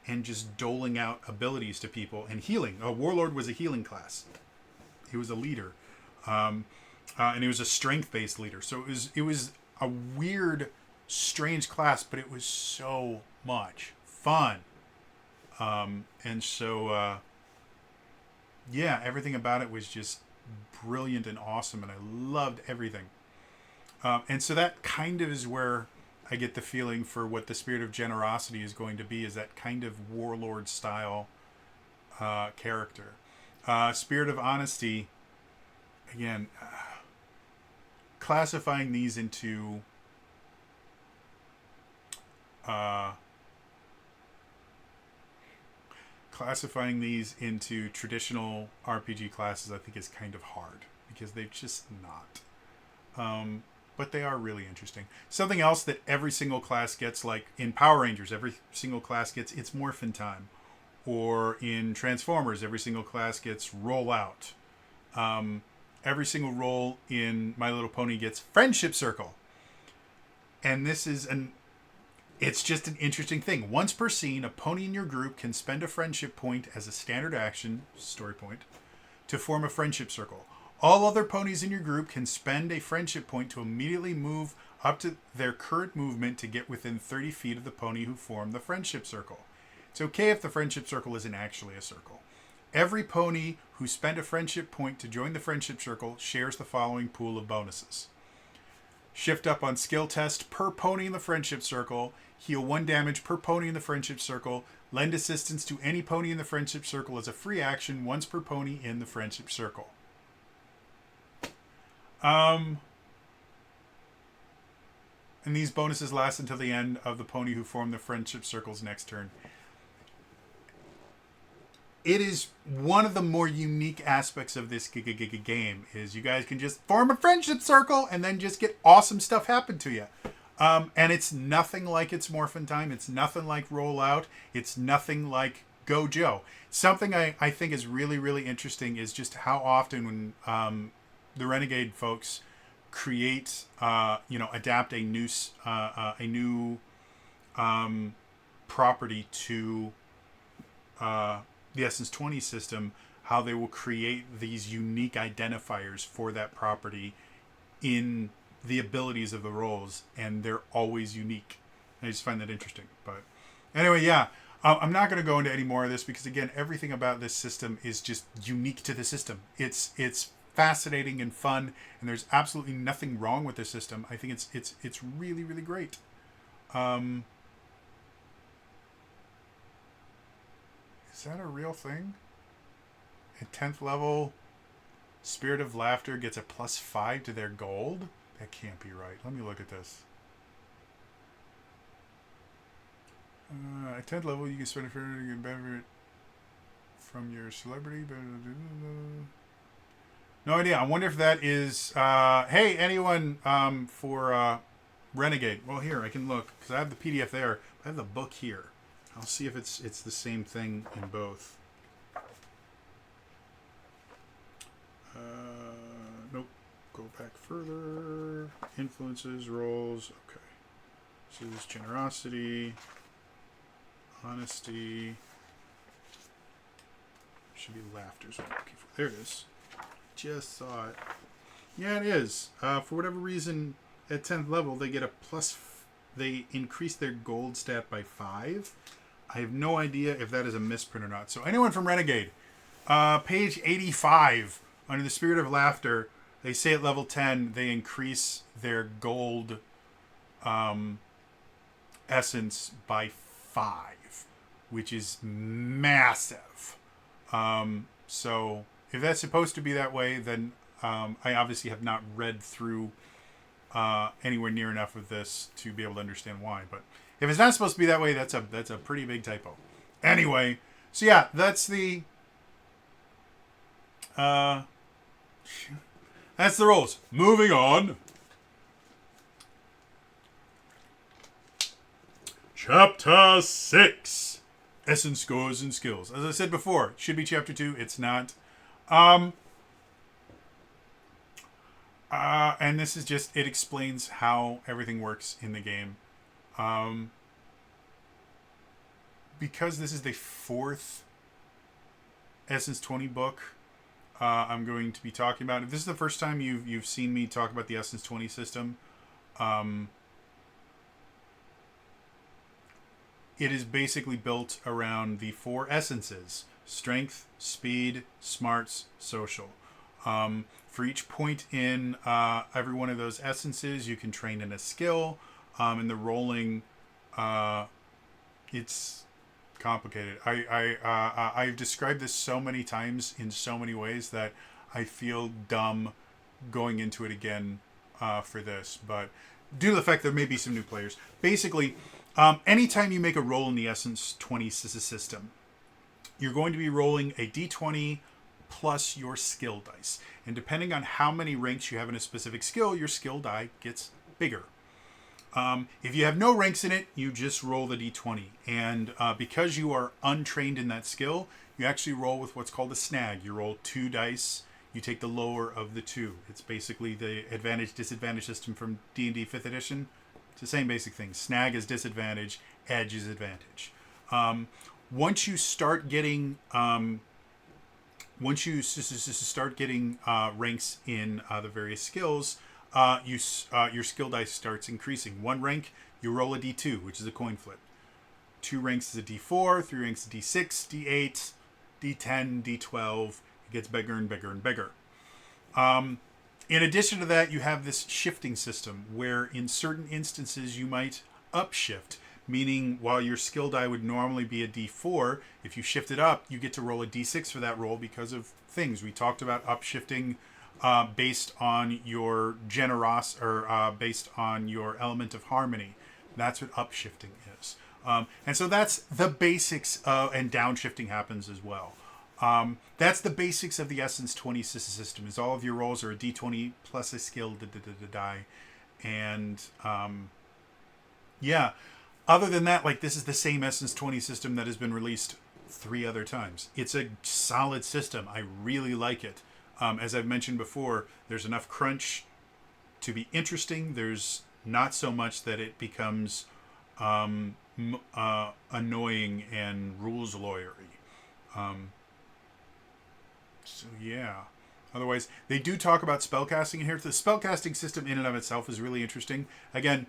and just doling out abilities to people and healing. A Warlord was a healing class. He was a leader. And he was a strength-based leader. So it was a weird, strange class, but it was so much fun. And so, yeah, everything about it was just brilliant and awesome, and I loved everything. And so that kind of is where I get the feeling for what the Spirit of Generosity is going to be, is that kind of Warlord-style character. Spirit of Honesty, again, classifying these into traditional RPG classes, I think, is kind of hard because they're just not. But they are really interesting. Something else that every single class gets, like in Power Rangers, every single class gets its Morphin Time. Or in Transformers, every single class gets Roll Out. Every single role in My Little Pony gets Friendship Circle. And it's just an interesting thing. Once per scene, a pony in your group can spend a friendship point as a standard action, story point, to form a friendship circle. All other ponies in your group can spend a friendship point to immediately move up to their current movement to get within 30 feet of the pony who formed the friendship circle. It's okay if the friendship circle isn't actually a circle. Every pony who spent a friendship point to join the friendship circle shares the following pool of bonuses. Shift up on skill test per pony in the friendship circle. Heal 1 damage per pony in the friendship circle. Lend assistance to any pony in the friendship circle as a free action once per pony in the friendship circle. And these bonuses last until the end of the pony who formed the friendship circle's next turn. It is one of the more unique aspects of this game is you guys can just form a friendship circle and then just get awesome stuff happen to you. And it's nothing like It's Morphin Time. It's nothing like Roll Out. It's nothing like Go Joe. Something I think is really, really interesting is just how often when the Renegade folks create, adapt a new property to the Essence 20 system, how they will create these unique identifiers for that property in the abilities of the roles, and they're always unique. I just find that interesting. But anyway, yeah, I'm not going to go into any more of this because, again, everything about this system is just unique to the system. It's fascinating and fun, and there's absolutely nothing wrong with this system. I think it's really, really great. Is that a real thing? At 10th level, Spirit of Laughter gets a +5 to their gold? That can't be right. Let me look at this. At 10th level, you can spend a fair to get benefit from your celebrity. No idea. I wonder if that is... hey, anyone for Renegade? Well, here, I can look, because I have the PDF there. I have the book here. I'll see if it's the same thing in both. Nope. Go back further. Influences, roles. Okay. This is generosity, honesty. Should be laughter. So I'm looking for. There it is. Just saw it. Yeah, it is. For whatever reason, at 10th level, they get a plus. They increase their gold stat by 5. I have no idea if that is a misprint or not. So anyone from Renegade, page 85, under the Spirit of Laughter, they say at level 10 they increase their gold essence by 5, which is massive. So if that's supposed to be that way, then I obviously have not read through anywhere near enough of this to be able to understand why. But if it's not supposed to be that way, that's a pretty big typo. Anyway, so yeah, that's the rules. Moving on. Chapter 6. Essence Scores and Skills. As I said before, it should be Chapter 2. It's not. And this is just, it explains how everything works in the game. Because this is the 4th Essence 20 book, I'm going to be talking about. If this is the first time you've seen me talk about the Essence 20 system, it is basically built around the 4 essences: strength, speed, smarts, social. For each point in every one of those essences, you can train in a skill. In the rolling, it's complicated. I've described this so many times in so many ways that I feel dumb going into it again for this. But due to the fact there may be some new players, basically, anytime you make a roll in the Essence 20 system, you're going to be rolling a d20 plus your skill dice. And depending on how many ranks you have in a specific skill, your skill die gets bigger. If you have no ranks in it, you just roll the d20. And because you are untrained in that skill, you actually roll with what's called a snag. You roll 2 dice. You take the lower of the 2. It's basically the advantage-disadvantage system from D&D 5th edition. It's the same basic thing. Snag is disadvantage. Edge is advantage. Once you start getting... Once you start getting ranks in the various skills, your skill dice starts increasing. 1 rank, you roll a d2, which is a coin flip. 2 ranks is a d4, 3 ranks is a d6, d8, D10, D12. It gets bigger and bigger and bigger. In addition to that, you have this shifting system where in certain instances you might upshift, meaning while your skill die would normally be a D4, if you shift it up, you get to roll a D6 for that roll because of things. We talked about upshifting based on your based on your element of harmony. That's what upshifting is. And so that's the basics, and downshifting happens as well. That's the basics of the Essence 20 system. Is all of your rolls are a D20 plus a skill die, and yeah. Other than that, like, this is the same Essence 20 system that has been released 3 other times. It's a solid system. I really like it. As I've mentioned before, there's enough crunch to be interesting. There's not so much that it becomes annoying and rules lawyery. So yeah. Otherwise, they do talk about spellcasting in here. The spellcasting system in and of itself is really interesting. Again,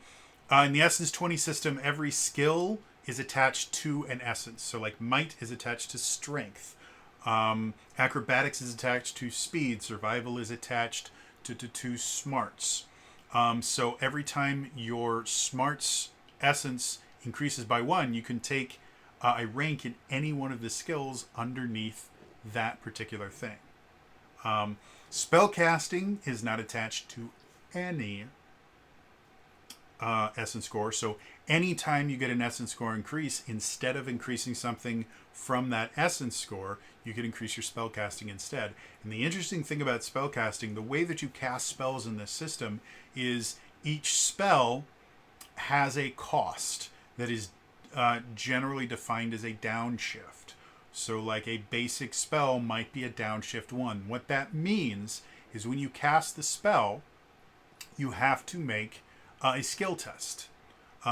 in the Essence 20 system, every skill is attached to an essence. So like Might is attached to Strength. Acrobatics is attached to Speed. Survival is attached to Smarts. So every time your Smarts essence increases by 1, you can take a rank in any one of the skills underneath that particular thing. Spellcasting is not attached to any essence score. So anytime you get an essence score increase, instead of increasing something from that essence score, you can increase your spellcasting instead. And the interesting thing about spellcasting, the way that you cast spells in this system is each spell has a cost that is generally defined as a downshift. So like a basic spell might be a downshift 1. What that means is when you cast the spell, you have to make a skill test.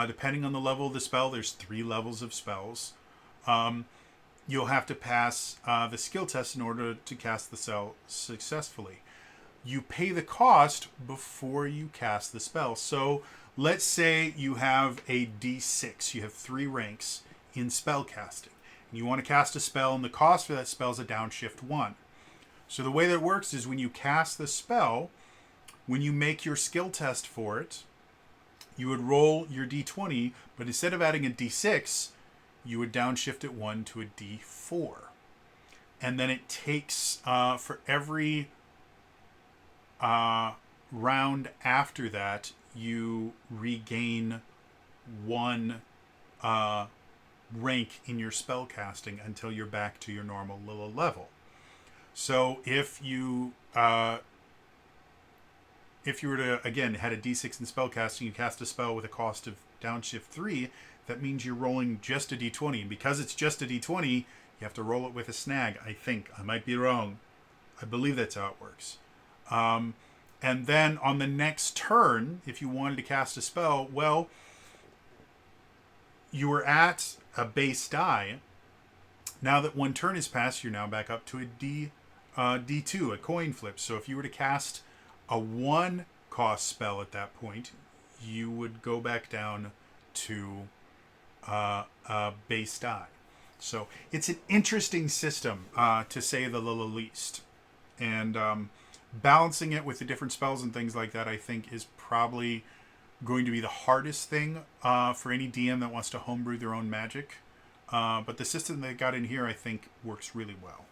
Depending on the level of the spell, there's 3 levels of spells. You'll have to pass the skill test in order to cast the spell successfully. You pay the cost before you cast the spell. So let's say you have a D6. You have 3 ranks in spell casting. And you want to cast a spell, and the cost for that spell is a downshift 1. So the way that works is when you cast the spell, when you make your skill test for it, you would roll your D20, but instead of adding a D6, you would downshift it 1 to a D4. And then it takes, for every round after that, you regain 1 rank in your spell casting until you're back to your normal level. So if you were to, again, had a D6 in spell casting, you cast a spell with a cost of downshift 3, that means you're rolling just a D20. And because it's just a D20, you have to roll it with a snag, I think. I might be wrong. I believe that's how it works. And then on the next turn, if you wanted to cast a spell, well, you were at a base die. Now that 1 turn has passed, you're now back up to a D2, a coin flip. So if you were to cast a 1 cost spell at that point, you would go back down to a base die. So it's an interesting system, to say the least. And balancing it with the different spells and things like that, I think, is probably going to be the hardest thing for any DM that wants to homebrew their own magic. But the system they got in here, I think, works really well.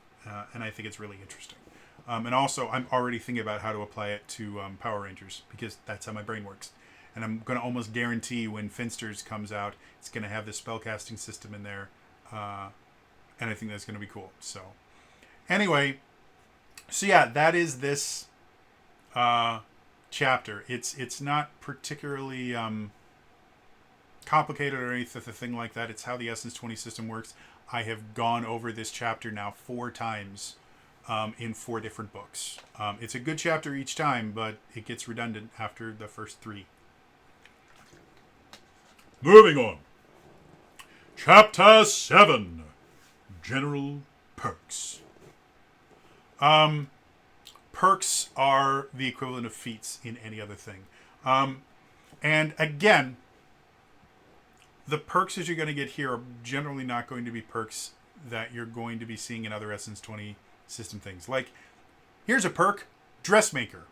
And I think it's really interesting. And also, I'm already thinking about how to apply it to Power Rangers, because that's how my brain works. And I'm going to almost guarantee when Finsters comes out, it's going to have this spellcasting system in there. And I think that's going to be cool. So, anyway, so yeah, that is this chapter. It's not particularly complicated or anything like that. It's how the Essence 20 system works. I have gone over this chapter now 4 times in 4 different books. It's a good chapter each time, but it gets redundant after the first 3. Moving on. Chapter 7. General Perks. Perks are the equivalent of feats in any other thing. And again, the perks that you're going to get here are generally not going to be perks that you're going to be seeing in other Essence 20 system things. Like, here's a perk, Dressmaker.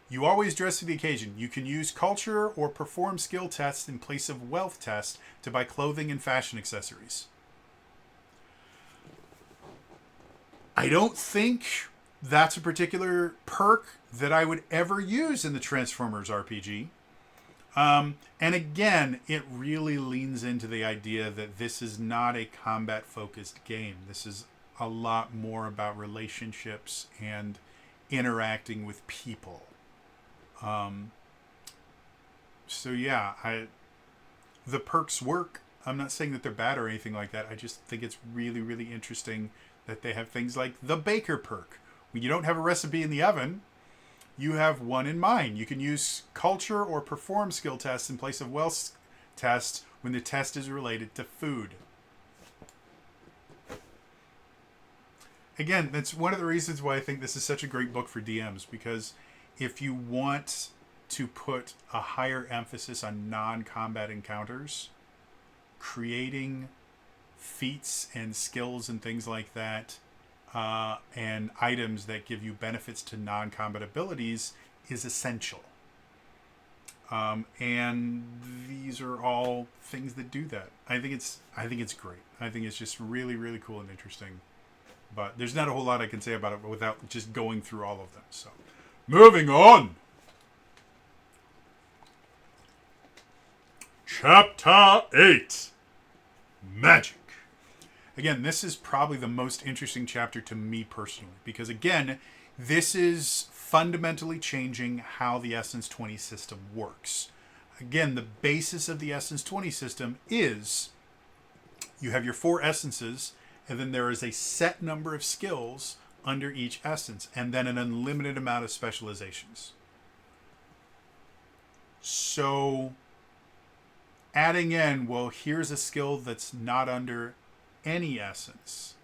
You always dress for the occasion. You can use culture or perform skill tests in place of wealth tests to buy clothing and fashion accessories. I don't think that's a particular perk that I would ever use in the Transformers RPG. And again, it really leans into the idea that this is not a combat-focused game. This is a lot more about relationships and interacting with people. So yeah, the perks work. I'm not saying that they're bad or anything like that. I just think it's really, really interesting that they have things like the baker perk. When you don't have a recipe in the oven, you have one in mind. You can use culture or perform skill tests in place of wealth tests when the test is related to food. Again, that's one of the reasons why I think this is such a great book for DMs, because if you want to put a higher emphasis on non-combat encounters, creating feats and skills and things like that, and items that give you benefits to non-combat abilities is essential. And these are all things that do that. I think it's great. I think it's just really, really cool and interesting. But there's not a whole lot I can say about it without just going through all of them. So, moving on. Chapter 8. Magic. Again, this is probably the most interesting chapter to me personally, because again, this is fundamentally changing how the Essence 20 system works. Again, the basis of the Essence 20 system is you have your 4 essences, and then there is a set number of skills under each essence, and then an unlimited amount of specializations. So adding in, well, here's a skill that's not under any essence,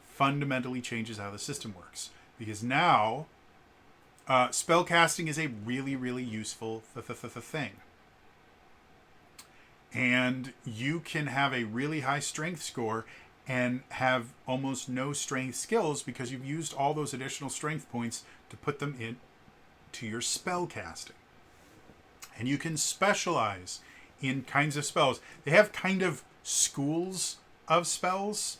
fundamentally changes how the system works. Because now, spellcasting is a really, really useful thing. And you can have a really high strength score and have almost no strength skills because you've used all those additional strength points to put them into your spellcasting. And you can specialize in kinds of spells. They have kind of schools of spells.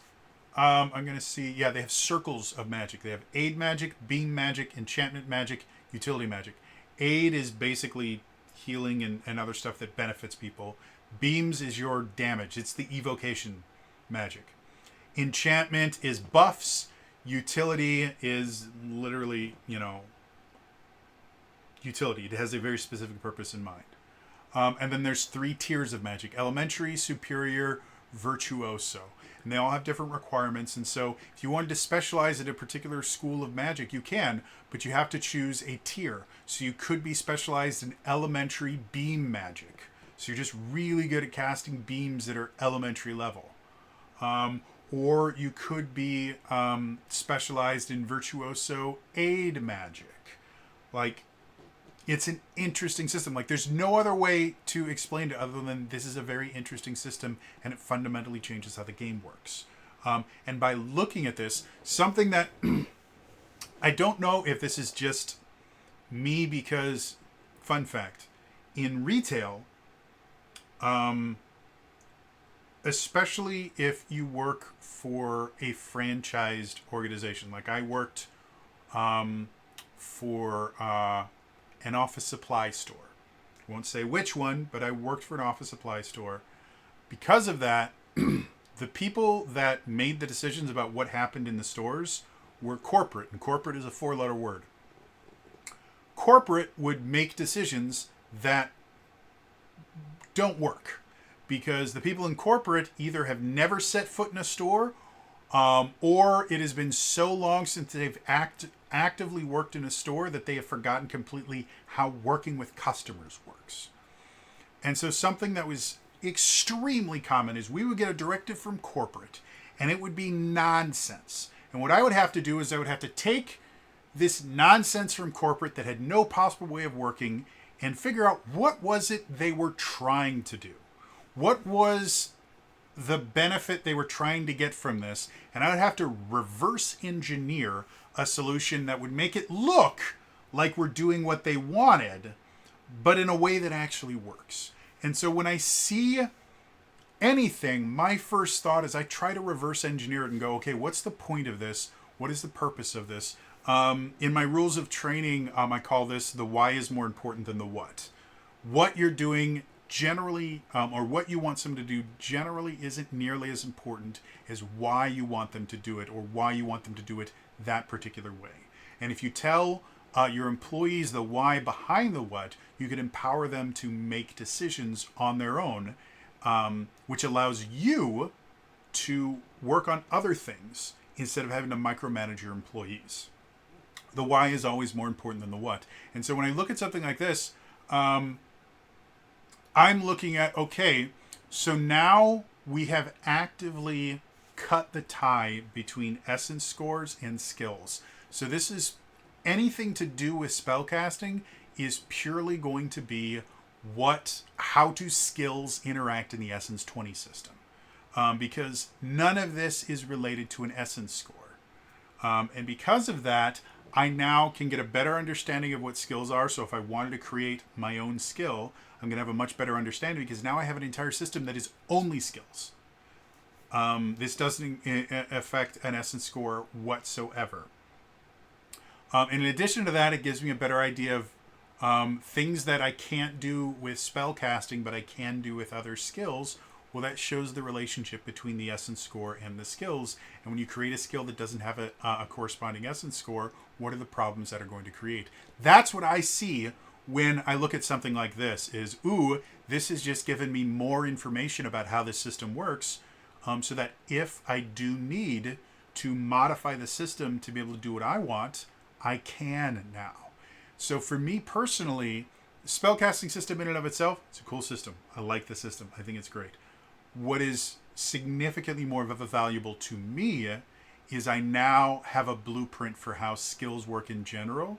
I'm going to see, yeah, they have circles of magic. They have aid magic, beam magic, enchantment magic, utility magic. Aid is basically healing and other stuff that benefits people. Beams is your damage. It's the evocation magic. Enchantment is buffs. Utility is literally, utility. It has a very specific purpose in mind. And then there's 3 tiers of magic: elementary, superior, virtuoso. And they all have different requirements. And so if you wanted to specialize in a particular school of magic, you can, but you have to choose a tier. So you could be specialized in elementary beam magic. So you're just really good at casting beams that are elementary level. Or you could be specialized in virtuoso aid magic. Like, it's an interesting system. Like, there's no other way to explain it other than this is a very interesting system, and it fundamentally changes how the game works. And by looking at this, something that I don't know if this is just me, because, fun fact, in retail, especially if you work for a franchised organization, like I worked for an office supply store. I won't say which one, but I worked for an office supply store. Because of that, the people that made the decisions about what happened in the stores were corporate, and corporate is a 4-letter word. Corporate would make decisions that don't work, because the people in corporate either have never set foot in a store, or it has been so long since they've actively worked in a store that they have forgotten completely how working with customers works. And so something that was extremely common is we would get a directive from corporate, and it would be nonsense. And what I would have to do is I would have to take this nonsense from corporate that had no possible way of working and figure out what was it they were trying to do. What was the benefit they were trying to get from this, and I would have to reverse engineer a solution that would make it look like we're doing what they wanted, but in a way that actually works. And so when I see anything, my first thought is I try to reverse engineer it and go, okay, what's the point of this? What is the purpose of this? In my rules of training, I call this the why is more important than the what. What you're doing generally, or what you want someone to do generally isn't nearly as important as why you want them to do it or why you want them to do it that particular way. And if you tell your employees the why behind the what, you can empower them to make decisions on their own, which allows you to work on other things instead of having to micromanage your employees. The why is always more important than the what. And so when I look at something like this, I'm looking at, okay, so now we have actively cut the tie between essence scores and skills. So this is anything to do with spellcasting is purely going to be how do skills interact in the Essence 20 system. Because none of this is related to an essence score. And because of that, I now can get a better understanding of what skills are. So if I wanted to create my own skill, I'm going to have a much better understanding because now I have an entire system that is only skills. This doesn't affect an essence score whatsoever. And in addition to that, it gives me a better idea of things that I can't do with spell casting, but I can do with other skills. Well, that shows the relationship between the essence score and the skills. And when you create a skill that doesn't have a corresponding essence score, what are the problems that are going to create? That's what I see when I look at something like this is, this has just given me more information about how this system works, so that if I do need to modify the system to be able to do what I want, I can now. So for me personally, spellcasting system in and of itself, it's a cool system. I like the system. I think it's great. What is significantly more valuable to me is I now have a blueprint for how skills work in general,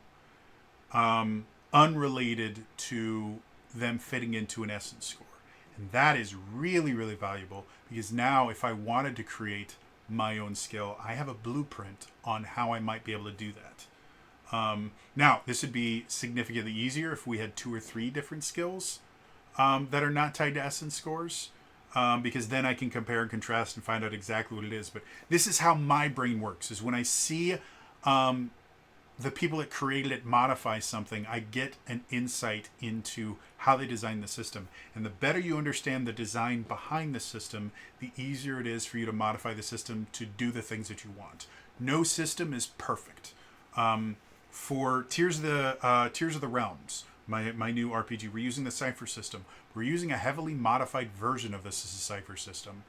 unrelated to them fitting into an essence score. And that is really, really valuable because now if I wanted to create my own skill, I have a blueprint on how I might be able to do that. Now, this would be significantly easier if we had 2 or 3 different skills that are not tied to essence scores, because then I can compare and contrast and find out exactly what it is. But this is how my brain works, is when I see the people that created it modify something, I get an insight into how they designed the system. And the better you understand the design behind the system, the easier it is for you to modify the system to do the things that you want. No system is perfect. For Tears of the Realms, my new RPG, we're using the Cypher system. We're using a heavily modified version of this Cypher system.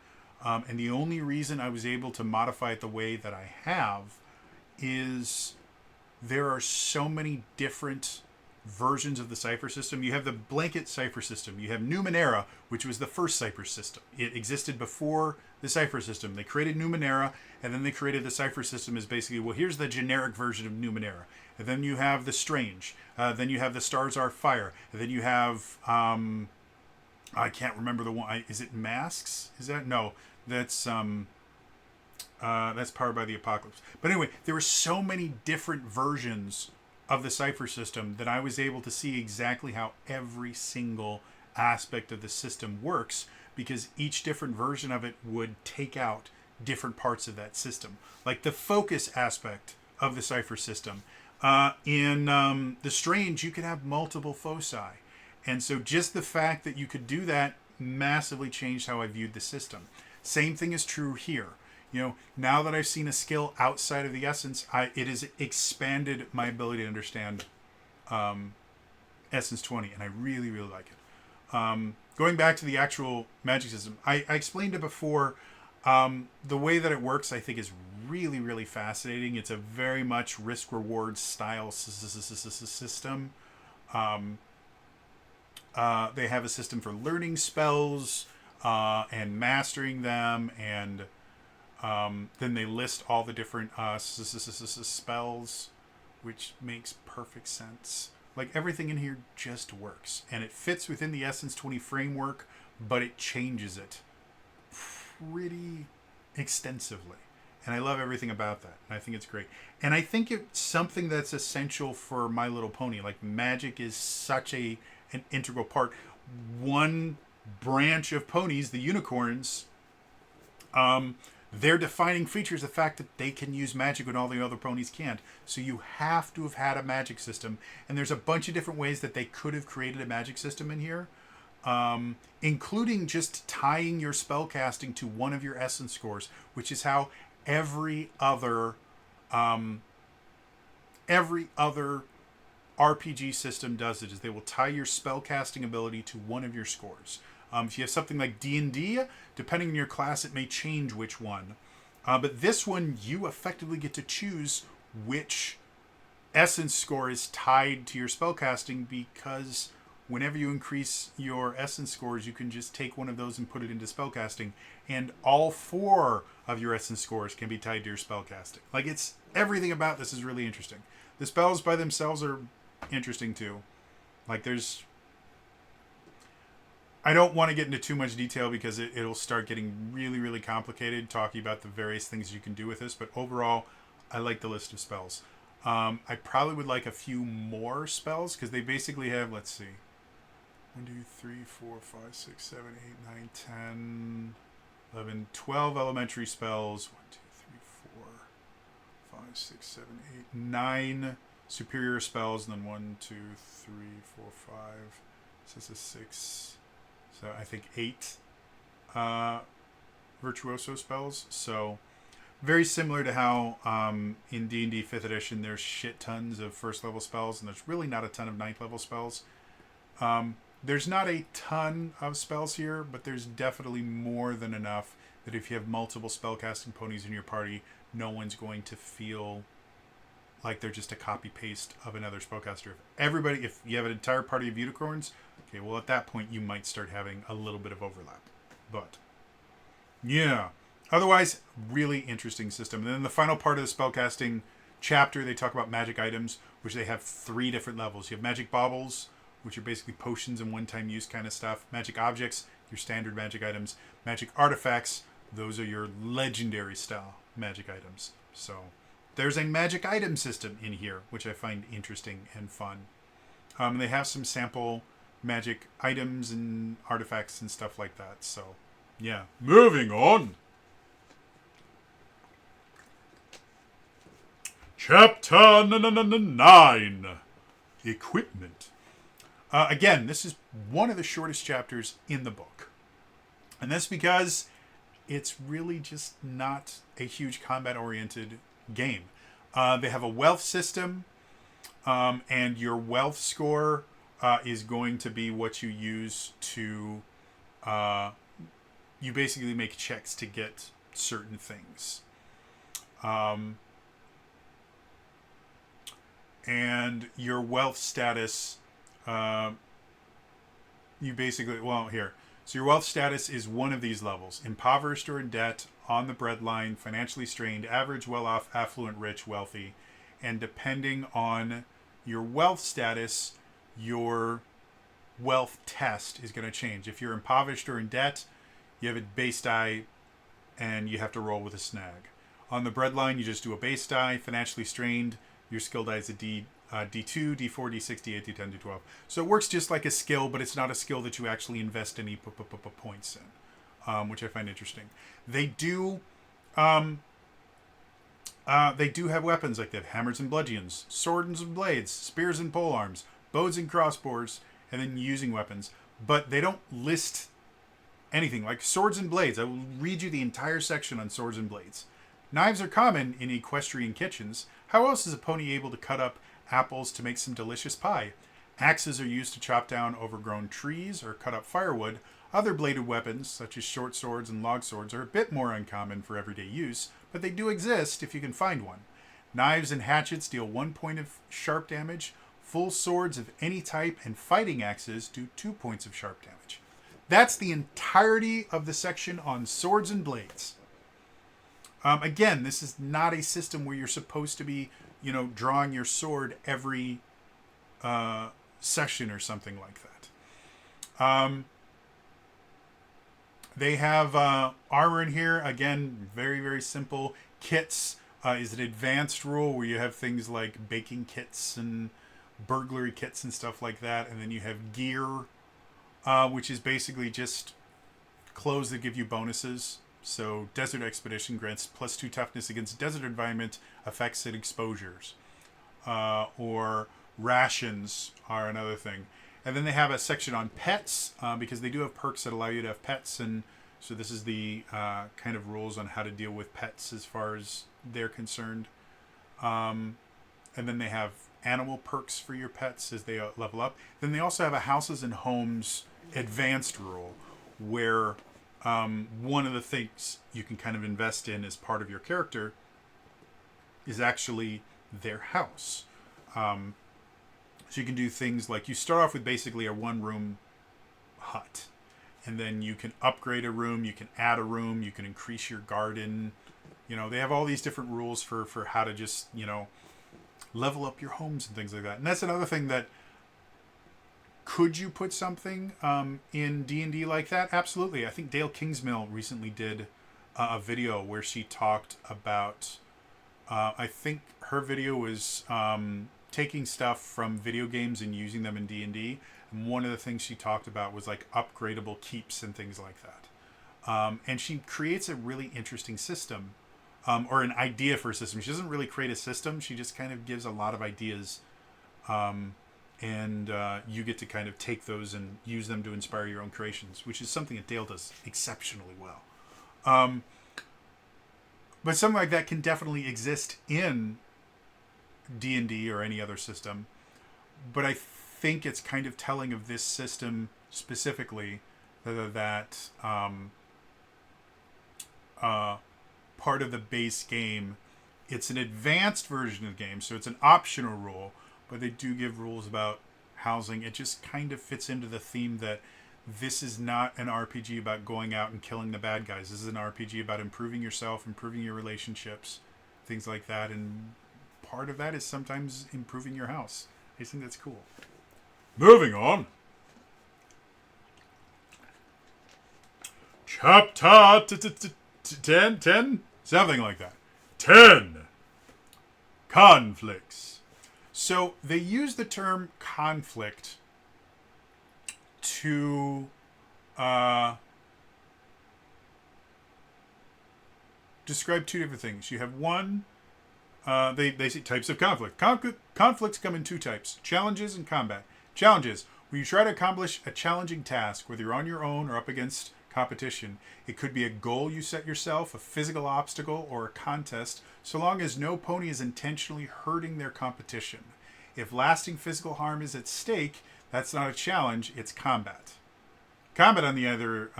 And the only reason I was able to modify it the way that I have is there are so many different versions of the Cypher system. You have the blanket Cypher system. You have Numenera, which was the first Cypher system. It existed before the Cypher system. They created Numenera, and then they created the Cypher system as basically, well, here's the generic version of Numenera. And then you have the Strange. Then you have the Stars Are Fire. And then you have, I can't remember the one. Is it Masks? Is that? No, that's Powered by the Apocalypse. But anyway, there were so many different versions of the Cypher system that I was able to see exactly how every single aspect of the system works, because each different version of it would take out different parts of that system. Like the focus aspect of the Cypher system. In the Strange, you could have multiple foci. And so just the fact that you could do that massively changed how I viewed the system. Same thing is true here. You know, now that I've seen a skill outside of the essence, it has expanded my ability to understand Essence 20, and I really, really like it. Going back to the actual magic system, I explained it before. The way that it works, I think, is really, really fascinating. It's a very much risk-reward style system. They have a system for learning spells and mastering them, and then they list all the different spells, which makes perfect sense. Like, everything in here just works, and it fits within the Essence 20 framework, but it changes it. pretty extensively. And I love everything about that. And I think it's great. And I think it's something that's essential for My Little Pony. Like, magic is such an integral part. One branch of ponies, the unicorns, their defining feature is the fact that they can use magic when all the other ponies can't. So you have to have had a magic system. And there's a bunch of different ways that they could have created a magic system in here. Including just tying your spellcasting to one of your essence scores, which is how every other RPG system does it. Is they will tie your spellcasting ability to one of your scores. If you have something like D&D, depending on your class, it may change which one. But this one, you effectively get to choose which essence score is tied to your spellcasting, because whenever you increase your essence scores, you can just take one of those and put it into spellcasting, and all 4 of your essence scores can be tied to your spellcasting. Like, it's everything about this is really interesting. The spells by themselves are interesting too. Like, I don't want to get into too much detail because it'll start getting really, really complicated talking about the various things you can do with this, but overall, I like the list of spells. I probably would like a few more spells, because they basically have, let's see, 1, 2, 3, 4, 5, 6, 7, 8, 9, 10, 11, 12 elementary spells. 1, 2, 3, 4, 5, 6, 7, 8, 9 superior spells, and then 1, 2, 3, 4, 5, 6. So I think 8 virtuoso spells. So very similar to how in D&D 5th edition there's shit tons of first level spells, and there's really not a ton of 9th level spells. There's not a ton of spells here, but there's definitely more than enough that if you have multiple spellcasting ponies in your party, no one's going to feel like they're just a copy-paste of another spellcaster. If you have an entire party of unicorns, okay, well, at that point, you might start having a little bit of overlap. But, yeah. Otherwise, really interesting system. And then the final part of the spellcasting chapter, they talk about magic items, which they have 3 different levels. You have magic baubles, which are basically potions and one-time use kind of stuff. Magic objects, your standard magic items. Magic artifacts, those are your legendary style magic items. So there's a magic item system in here, which I find interesting and fun. They have some sample magic items and artifacts and stuff like that. So, yeah. Moving on. Chapter 9. Equipment. Again, this is one of the shortest chapters in the book. And that's because it's really just not a huge combat-oriented game. They have a wealth system, and your wealth score is going to be what you use to... you basically make checks to get certain things. And your wealth status... you basically... Well, here... So your wealth status is one of these levels. Impoverished or in debt, on the breadline, financially strained, average, well-off, affluent, rich, wealthy. And depending on your wealth status, your wealth test is going to change. If you're impoverished or in debt, you have a base die and you have to roll with a snag. On the breadline, you just do a base die. Financially strained, your skill die is a D2, D4, D6, D8, D10, D12. So it works just like a skill, but it's not a skill that you actually invest any points in, which I find interesting. They do have weapons like that: hammers and bludgeons, swords and blades, spears and polearms, bows and crossbows, and then using weapons. But they don't list anything like swords and blades. I will read you the entire section on swords and blades. Knives are common in equestrian kitchens. How else is a pony able to cut up apples to make some delicious pie? Axes are used to chop down overgrown trees or cut up firewood. Other bladed weapons, such as short swords and long swords, are a bit more uncommon for everyday use, but they do exist if you can find one. Knives and hatchets deal 1 point of sharp damage. Full swords of any type and fighting axes do 2 points of sharp damage. That's the entirety of the section on swords and blades. Again, this is not a system where you're supposed to be, drawing your sword every session or something like that. They have armor in here. Again, very, very simple. Kits is an advanced rule where you have things like baking kits and burglary kits and stuff like that. And then you have gear, which is basically just clothes that give you bonuses. So Desert Expedition grants +2 toughness against desert environment effects and exposures. Or rations are another thing. And then they have a section on pets, because they do have perks that allow you to have pets. And so this is the kind of rules on how to deal with pets as far as they're concerned. And then they have animal perks for your pets as they level up. Then they also have a houses and homes advanced rule where one of the things you can kind of invest in as part of your character is actually their house. So you can do things like you start off with basically a one-room hut. And then you can upgrade a room, you can add a room, you can increase your garden. You know, they have all these different rules for how to just, you know, level up your homes and things like that. And that's another thing that, could you put something in D&D like that? Absolutely. I think Dale Kingsmill recently did a video where she talked about, I think her video was taking stuff from video games and using them in D&D. And one of the things she talked about was like upgradable keeps and things like that. And she creates a really interesting system, or an idea for a system. She doesn't really create a system. She just kind of gives a lot of ideas. And you get to kind of take those and use them to inspire your own creations, which is something that Dale does exceptionally well. But something like that can definitely exist in D&D or any other system. But I think it's kind of telling of this system specifically that part of the base game, it's an advanced version of the game, so it's an optional rule, but they do give rules about housing. It just kind of fits into the theme that this is not an RPG about going out and killing the bad guys. This is an RPG about improving yourself, improving your relationships, things like that. And part of that is sometimes improving your house. I think that's cool. Moving on. Chapter 10? Something like that. 10. Conflicts. So they use the term conflict to describe two different things. You have one, they say types of conflict. Conflicts come in two types: challenges and combat. Challenges, where you try to accomplish a challenging task, whether you're on your own or up against competition. It could be a goal you set yourself, a physical obstacle, or a contest, so long as no pony is intentionally hurting their competition. If lasting physical harm is at stake, that's not a challenge, it's combat. Combat, on the other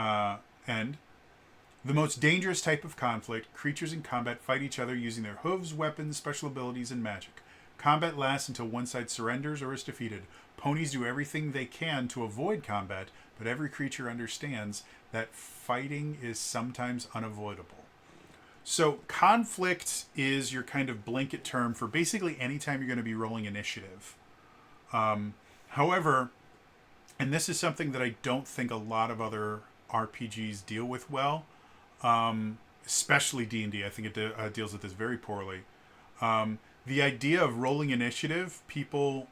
end, the most dangerous type of conflict. Creatures in combat fight each other using their hooves, weapons, special abilities, and magic. Combat lasts until one side surrenders or is defeated. Ponies do everything they can to avoid combat, but every creature understands that fighting is sometimes unavoidable. So conflict is your kind of blanket term for basically any time you're going to be rolling initiative. However, and this is something that I don't think a lot of other RPGs deal with well, especially D&D. I think it deals with this very poorly. The idea of rolling initiative, people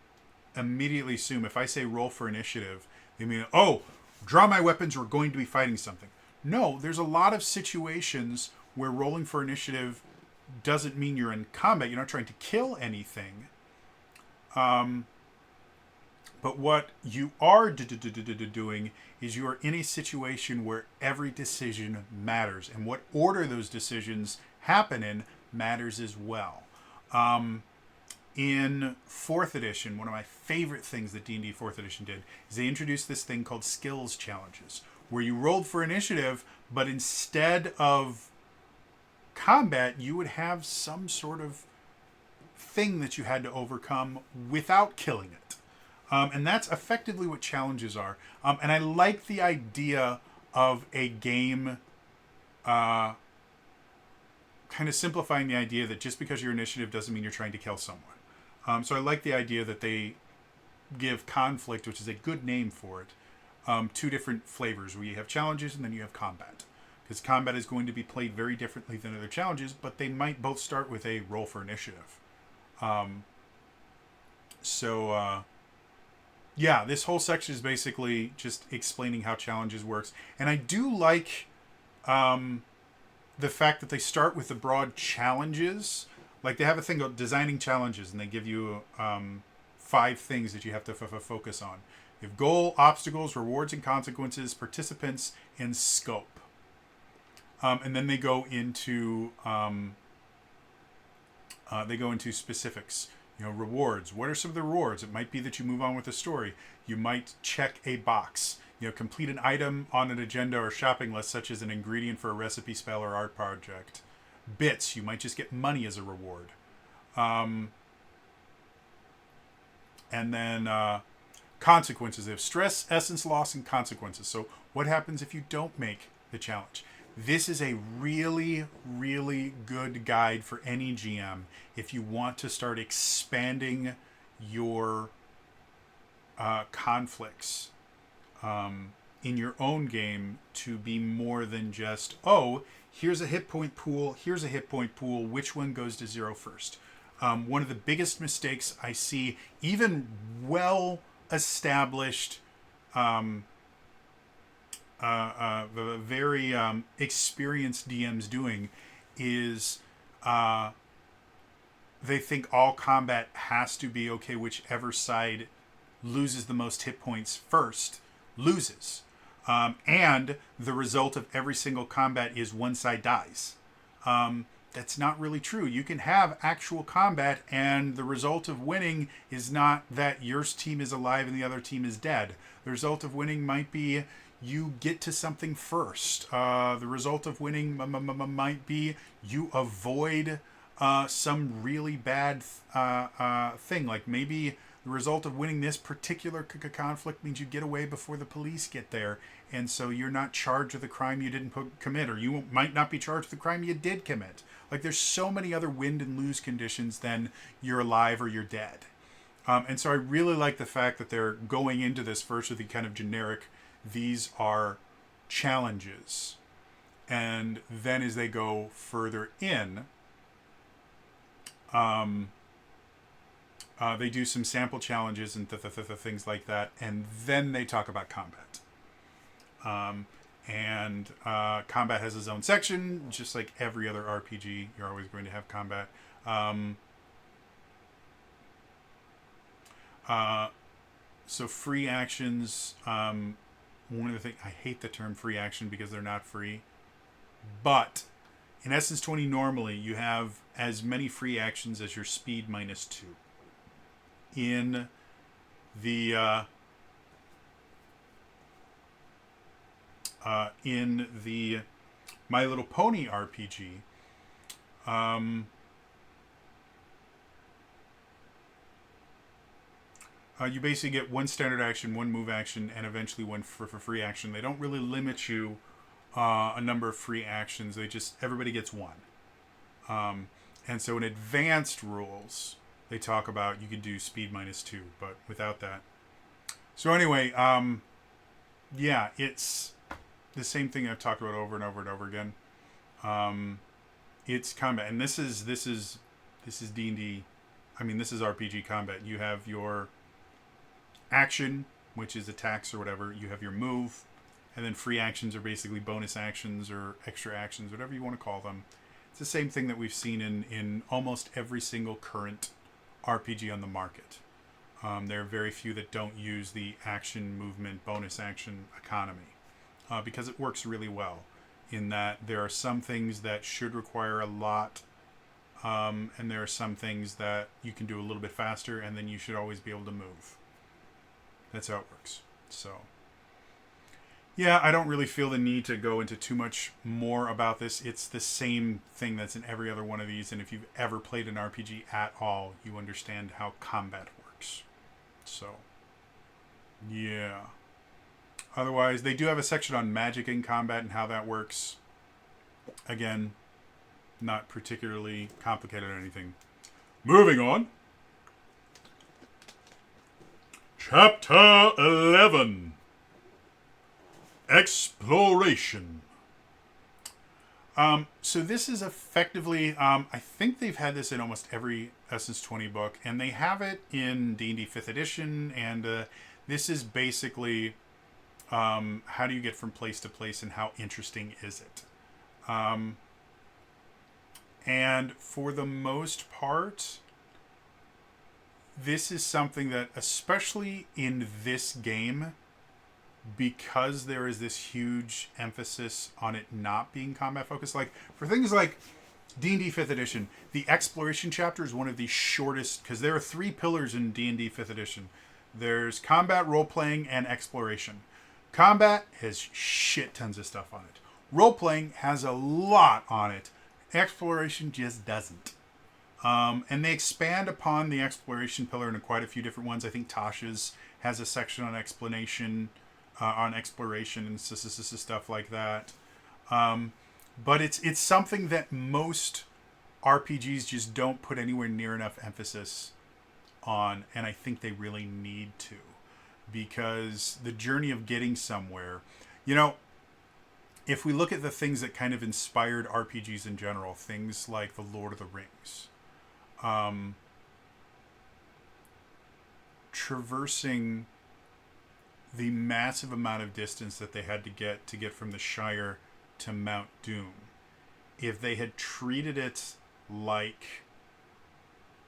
immediately assume if I say roll for initiative, they mean, oh, draw my weapons, we're going to be fighting something. No, there's a lot of situations where rolling for initiative doesn't mean you're in combat. You're not trying to kill anything. But what you are doing is you are in a situation where every decision matters. And what order those decisions happen in matters as well. In 4th edition, one of my favorite things that D&D 4th edition did is they introduced this thing called skills challenges, where you rolled for initiative, but instead of combat, you would have some sort of thing that you had to overcome without killing it. And that's effectively what challenges are. And I like the idea of a game kind of simplifying the idea that just because your initiative doesn't mean you're trying to kill someone. So I like the idea that they give conflict, which is a good name for it, two different flavors where you have challenges and then you have combat. Because combat is going to be played very differently than other challenges, but they might both start with a roll for initiative. Yeah, this whole section is basically just explaining how challenges works. And I do like the fact that they start with the broad challenges. Like they have a thing called designing challenges, and they give you 5 things that you have to focus on. You have goal, obstacles, rewards and consequences, participants, and scope. And then they go into specifics. You know, rewards. What are some of the rewards? It might be that you move on with the story. You might check a box. You know, complete an item on an agenda or shopping list, such as an ingredient for a recipe, spell, or art project. Bits. You might just get money as a reward. And then consequences. They have stress, essence, loss, and consequences. So what happens if you don't make the challenge? This is a really, really good guide for any GM if you want to start expanding your conflicts in your own game to be more than just, oh, here's a hit point pool, here's a hit point pool, which one goes to 0 first? One of the biggest mistakes I see, even well-established very experienced DMs doing is they think all combat has to be okay, whichever side loses the most hit points first loses. And the result of every single combat is one side dies. That's not really true. You can have actual combat and the result of winning is not that your team is alive and the other team is dead. The result of winning might be you get to something first. The result of winning might be you avoid some really bad thing. Like maybe the result of winning this particular conflict means you get away before the police get there. And so you're not charged with a crime you didn't commit, or you might not be charged with the crime you did commit. Like there's so many other win and lose conditions than you're alive or you're dead. And so I really like the fact that they're going into this first with the kind of generic, these are challenges. And then as they go further in, they do some sample challenges and things like that. And then they talk about combat. Combat has its own section, just like every other RPG. You're always going to have combat. So free actions. One of the things, I hate the term free action because they're not free. But in Essence 20 normally, you have as many free actions as your speed minus 2. In the My Little Pony RPG, you basically get one standard action, one move action, and eventually one for free action. They don't really limit you a number of free actions. They just, everybody gets one. And so in advanced rules, they talk about you can do speed minus 2, but without that. So anyway, yeah, it's the same thing I've talked about over and over and over again. It's combat, and this is D&D. I mean, this is RPG combat. You have your action, which is attacks or whatever. You have your move, and then free actions are basically bonus actions or extra actions, whatever you want to call them. It's the same thing that we've seen in almost every single current RPG on the market. There are very few that don't use the action, movement, bonus action economy because it works really well in that there are some things that should require a lot and there are some things that you can do a little bit faster and then you should always be able to move. That's how it works. So, yeah, I don't really feel the need to go into too much more about this. It's the same thing that's in every other one of these, and if you've ever played an RPG at all, you understand how combat works. So, yeah. Otherwise, they do have a section on magic in combat and how that works. Again, not particularly complicated or anything. Moving on. Chapter 11. Exploration. So this is effectively, I think they've had this in almost every Essence 20 book, and they have it in D&D 5th edition, and this is basically how do you get from place to place and how interesting is it? And for the most part, this is something that, especially in this game, because there is this huge emphasis on it not being combat focused, like for things like D&D 5th edition, the exploration chapter is one of the shortest, because there are 3 pillars in D&D 5th edition. There's combat, role-playing, and exploration. Combat has shit tons of stuff on it. Role-playing has a lot on it. Exploration just doesn't. And they expand upon the exploration pillar in quite a few different ones. I think Tasha's has a section on explanation, on exploration and stuff like that. But it's something that most RPGs just don't put anywhere near enough emphasis on, and I think they really need to, because the journey of getting somewhere, if we look at the things that kind of inspired RPGs in general, things like the Lord of the Rings, traversing the massive amount of distance that they had to get from the Shire to Mount Doom, if they had treated it like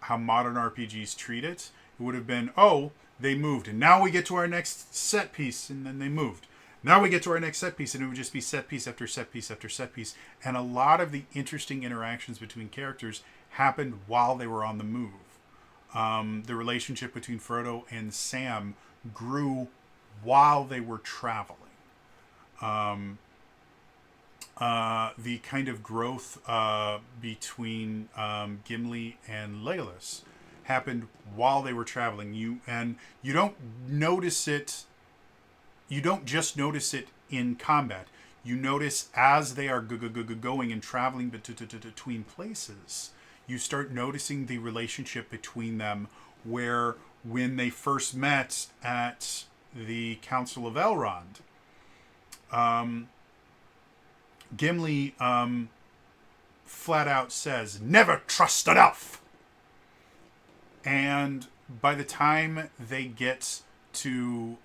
how modern RPGs treat it, it would have been, oh, they moved, and now we get to our next set piece, and then they moved. Now we get to our next set piece, and it would just be set piece after set piece after set piece. And a lot of the interesting interactions between characters happened while they were on the move. The relationship between Frodo and Sam grew while they were traveling. The kind of growth between Gimli and Legolas happened while they were traveling. You don't notice it. You don't just notice it in combat. You notice as they are going and traveling between places, you start noticing the relationship between them, where when they first met at the Council of Elrond, Gimli flat out says, "Never trust enough." And by the time they get to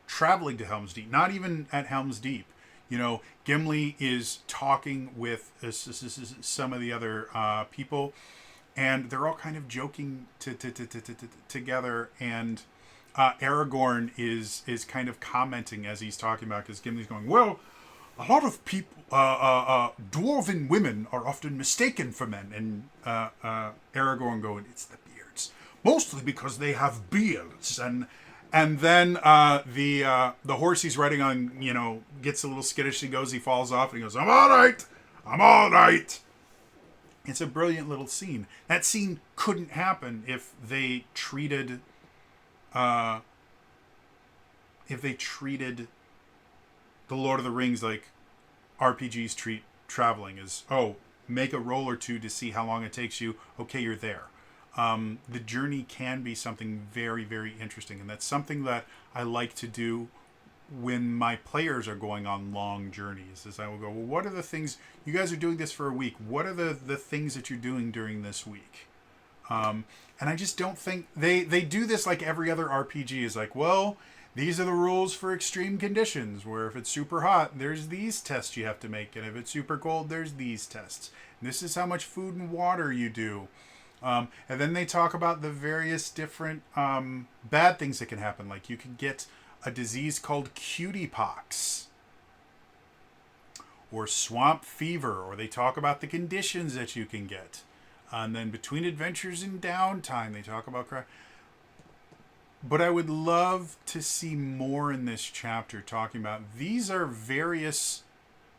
traveling to Helm's Deep, not even at Helm's Deep, Gimli is talking with some of the other people, and they're all kind of joking together, and Aragorn is kind of commenting as he's talking about, because Gimli's going, well, a lot of people, dwarven women are often mistaken for men, and Aragorn going, it's the beards, mostly because they have beards, and then the horse he's riding on, gets a little skittish, he falls off, and he goes, I'm all right. It's a brilliant little scene. That scene couldn't happen if they treated the Lord of the Rings like RPGs treat traveling, as, make a roll or two to see how long it takes you. Okay, you're there. The journey can be something very, very interesting, and that's something that I like to do when my players are going on long journeys, is I will go, well, what are the things, you guys are doing this for a week, what are the things that you're doing during this week? And I just don't think, they do this like every other RPG, is like, well, these are the rules for extreme conditions, where if it's super hot, there's these tests you have to make, and if it's super cold, there's these tests. And this is how much food and water you do. And then they talk about the various different bad things that can happen, like you can get a disease called cutie pox or swamp fever, or they talk about the conditions that you can get. And then between adventures and downtime, they talk about crap. But I would love to see more in this chapter talking about, these are various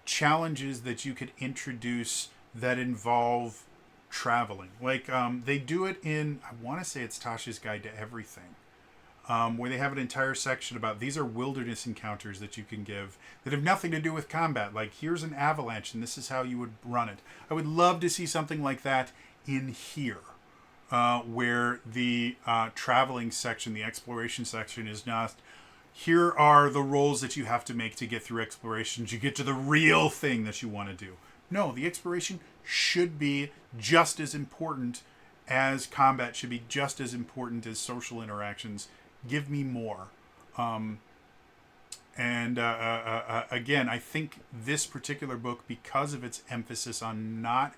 challenges that you could introduce that involve traveling. Like, they do it in, I want to say it's Tasha's Guide to Everything, where they have an entire section about, these are wilderness encounters that you can give that have nothing to do with combat. Like, here's an avalanche and this is how you would run it. I would love to see something like that in here. where the traveling section, the exploration section, is not, here are the rolls that you have to make to get through explorations. You get to the real thing that you want to do. No, the exploration should be just as important as combat, should be just as important as social interactions. Give me more. Again, I think this particular book, because of its emphasis on not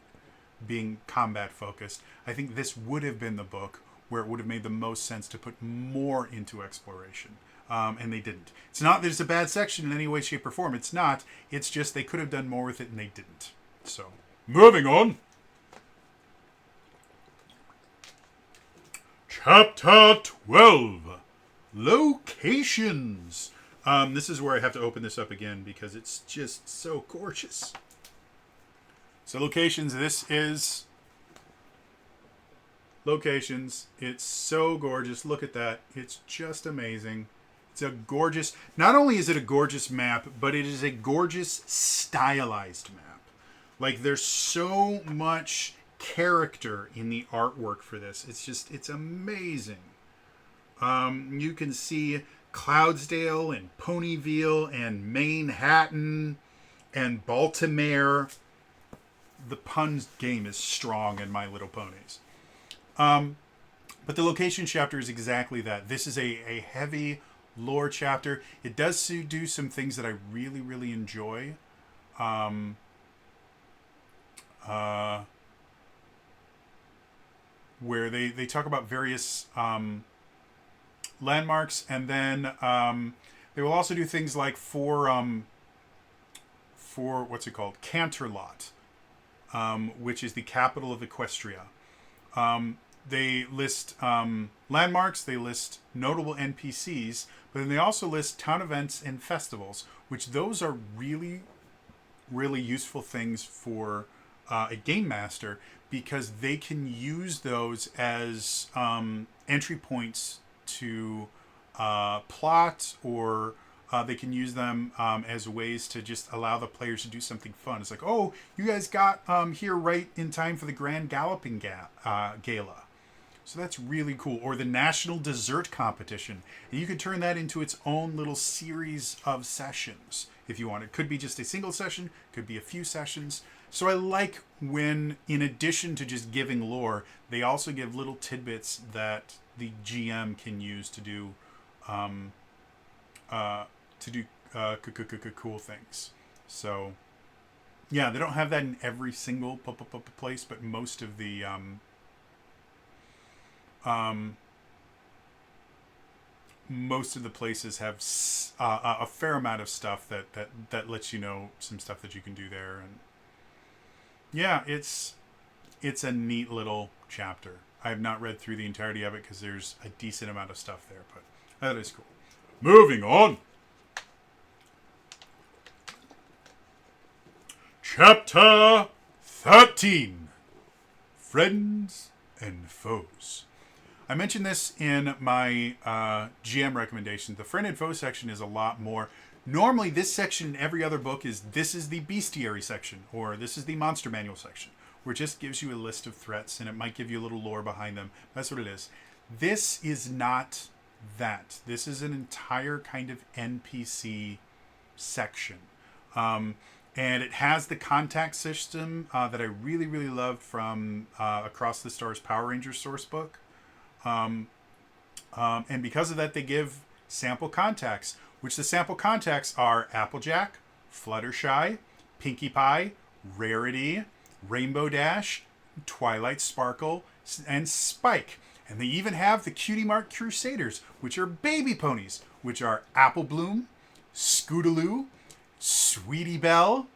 being combat focused, I think this would have been the book where it would have made the most sense to put more into exploration. And they didn't. It's not that it's a bad section in any way, shape, or form. It's not. It's just they could have done more with it and they didn't. So, moving on. Chapter 12. Locations. This is where I have to open this up again because it's just so gorgeous. So locations, this is locations. It's so gorgeous. Look at that. It's just amazing. It's a gorgeous, not only is it a gorgeous map, but it is a gorgeous stylized map. Like, there's so much character in the artwork for this. It's amazing. You can see Cloudsdale and Ponyville and Manhattan and Baltimore. The puns game is strong in My Little Ponies. But the location chapter is exactly that. This is a heavy lore chapter. It does do some things that I really, really enjoy. Where they talk about various landmarks, and then they will also do things like for what's it called? Canterlot, which is the capital of Equestria. They list landmarks, they list notable NPCs, but then they also list town events and festivals, which those are really, really useful things for a game master, because they can use those as entry points to plot, or they can use them as ways to just allow the players to do something fun. It's like, oh, you guys got here right in time for the Grand Galloping Gala. So that's really cool. Or the National Dessert Competition. And you could turn that into its own little series of sessions if you want. It could be just a single session, could be a few sessions. So I like when, in addition to just giving lore, they also give little tidbits that the GM can use to do cool things. So, yeah, they don't have that in every single place, but most of the places have a fair amount of stuff that lets you know some stuff that you can do there. And yeah, it's a neat little chapter. I have not read through the entirety of it because there's a decent amount of stuff there, but that is cool. Moving on. Chapter 13. Friends and Foes. I mentioned this in my GM recommendations. The friend and foe section is a lot more. Normally, this section in every other book this is the bestiary section, or this is the monster manual section, where it just gives you a list of threats, and it might give you a little lore behind them. That's what it is. This is not that. This is an entire kind of NPC section. And it has the contact system that I really, really loved from Across the Stars Power Rangers source book. And because of that, they give sample contacts, which the sample contacts are Applejack, Fluttershy, Pinkie Pie, Rarity, Rainbow Dash, Twilight Sparkle, and Spike. And they even have the Cutie Mark Crusaders, which are baby ponies, which are Apple Bloom, Scootaloo, Sweetie Belle,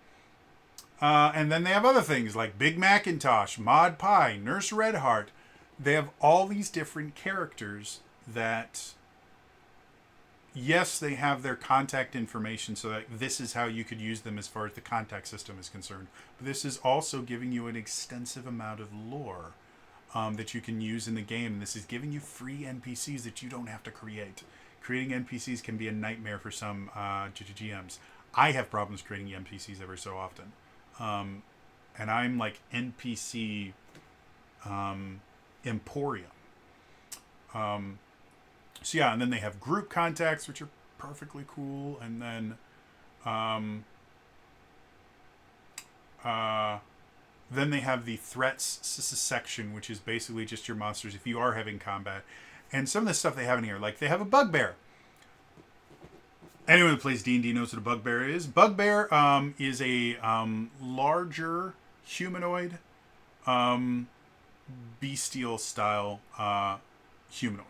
and then they have other things like Big Macintosh, Maud Pie, Nurse Redheart. They have all these different characters that, yes, they have their contact information, so that this is how you could use them as far as the contact system is concerned. But this is also giving you an extensive amount of lore that you can use in the game. And this is giving you free NPCs that you don't have to create. Creating NPCs can be a nightmare for some GMs. I have problems creating NPCs every so often. And I'm like NPC Emporium. So yeah, and then they have group contacts, which are perfectly cool, and then they have the threats section, which is basically just your monsters if you are having combat. And some of the stuff they have in here, like they have a bugbear. Anyone who plays D&D knows what a bugbear is. Bugbear is a larger humanoid, bestial style humanoid.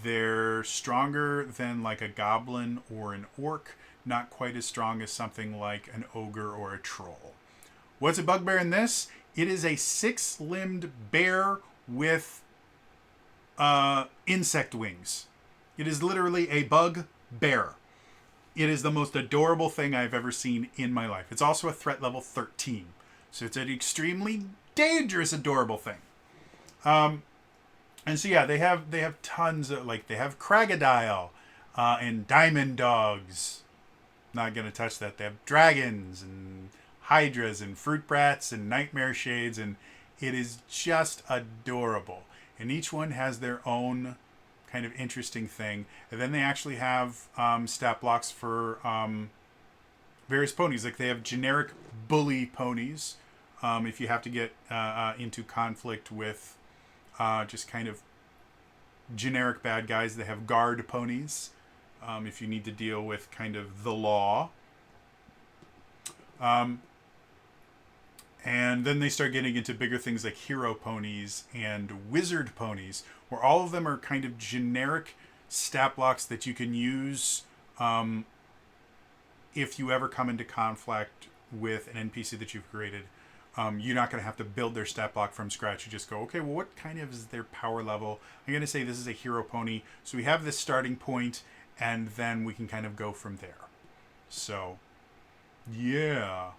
They're stronger than like a goblin or an orc, not quite as strong as something like an ogre or a troll. What's a bugbear in this? It is a 6-limbed bear with insect wings. It is literally a bugbear. It is the most adorable thing I've ever seen in my life. It's also a threat level 13. So it's an extremely dangerous, adorable thing. And so yeah, they have tons of, like, they have Crocodile and Diamond Dogs. Not going to touch that. They have dragons and hydras and fruit brats and nightmare shades, and it is just adorable. And each one has their own kind of interesting thing. And then they actually have stat blocks for various ponies. Like they have generic bully ponies. If you have to get into conflict with just kind of generic bad guys, they have guard ponies. If you need to deal with kind of the law. And then they start getting into bigger things like hero ponies and wizard ponies, where all of them are kind of generic stat blocks that you can use if you ever come into conflict with an NPC that you've created. You're not going to have to build their stat block from scratch. You just go, okay, well, what kind of is their power level? I'm going to say this is a hero pony. So we have this starting point, and then we can kind of go from there. So, yeah.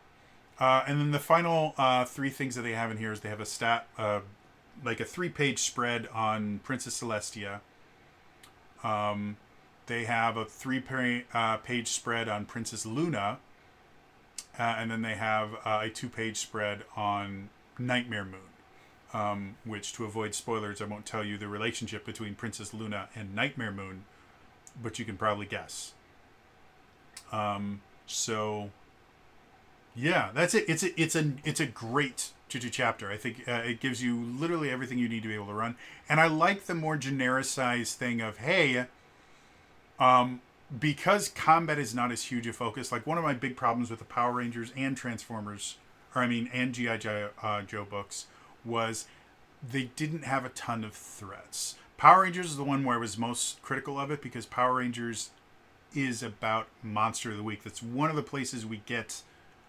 And then the final 3 things that they have in here is they have a stat, like a 3-page spread on Princess Celestia. They have a 3-page spread on Princess Luna. And then they have a 2-page spread on Nightmare Moon. Which, to avoid spoilers, I won't tell you the relationship between Princess Luna and Nightmare Moon, but you can probably guess. So... yeah, that's it. It's a great chapter. I think it gives you literally everything you need to be able to run. And I like the more genericized thing of, hey, because combat is not as huge a focus. Like one of my big problems with the Power Rangers and Transformers, and G.I. Joe books was they didn't have a ton of threats. Power Rangers is the one where I was most critical of it because Power Rangers is about Monster of the Week. That's one of the places we get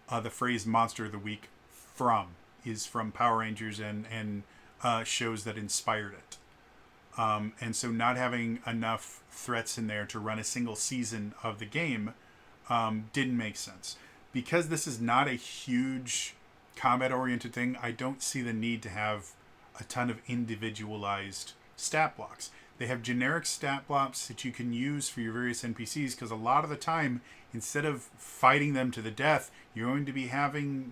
the phrase Monster of the Week is from Power Rangers and shows that inspired it. And so not having enough threats in there to run a single season of the game didn't make sense. Because this is not a huge combat-oriented thing, I don't see the need to have a ton of individualized stat blocks. They have generic stat blocks that you can use for your various NPCs because a lot of the time, instead of fighting them to the death, you're going to be having,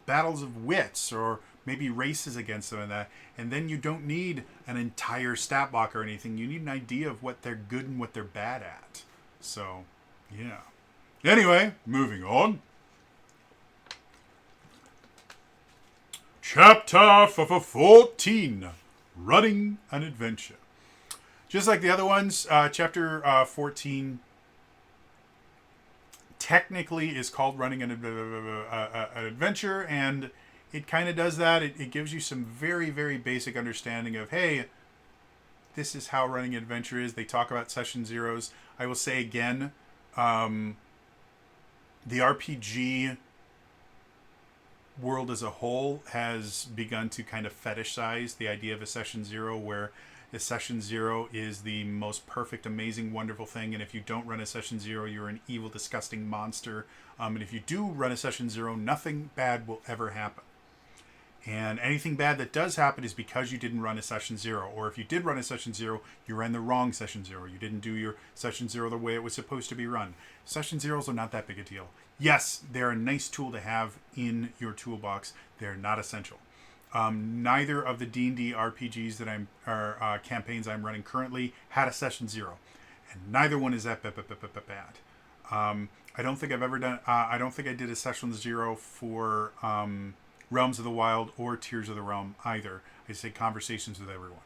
battles of wits or maybe races against them and that. And then you don't need an entire stat block or anything. You need an idea of what they're good and what they're bad at. So, yeah. Anyway, moving on. Chapter 14, Running an Adventure. Just like the other ones, Chapter 14 technically is called Running an Adventure, and it kind of does that. It gives you some very, very basic understanding of, hey, this is how running an adventure is. They talk about session zeros. I will say again, the RPG world as a whole has begun to kind of fetishize the idea of a session zero, where a session zero is the most perfect, amazing, wonderful thing. And if you don't run a session zero, you're an evil, disgusting monster. And if you do run a session zero, nothing bad will ever happen. And anything bad that does happen is because you didn't run a session zero. Or if you did run a session zero, you ran the wrong session zero. You didn't do your session zero the way it was supposed to be run. Session zeros are not that big a deal. Yes, they're a nice tool to have in your toolbox. They're not essential. Neither of the D&D RPGs that campaigns I'm running currently had a session 0, and neither one is that bad. I don't think I've ever done. I don't think I did a session 0 for Realms of the Wild or Tears of the Realm either. I just had conversations with everyone.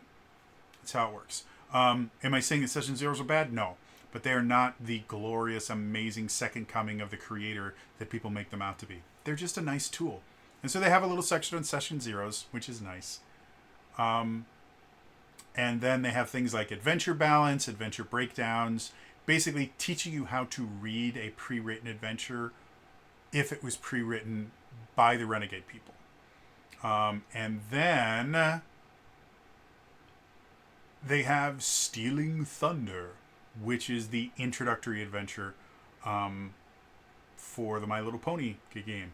That's how it works. Am I saying that session 0s are bad? No, but they are not the glorious, amazing second coming of the creator that people make them out to be. They're just a nice tool. And so they have a little section on session 0s, which is nice. And then they have things like adventure balance, adventure breakdowns, basically teaching you how to read a pre-written adventure if it was pre-written by the Renegade people. And then they have Stealing Thunder, which is the introductory adventure for the My Little Pony game.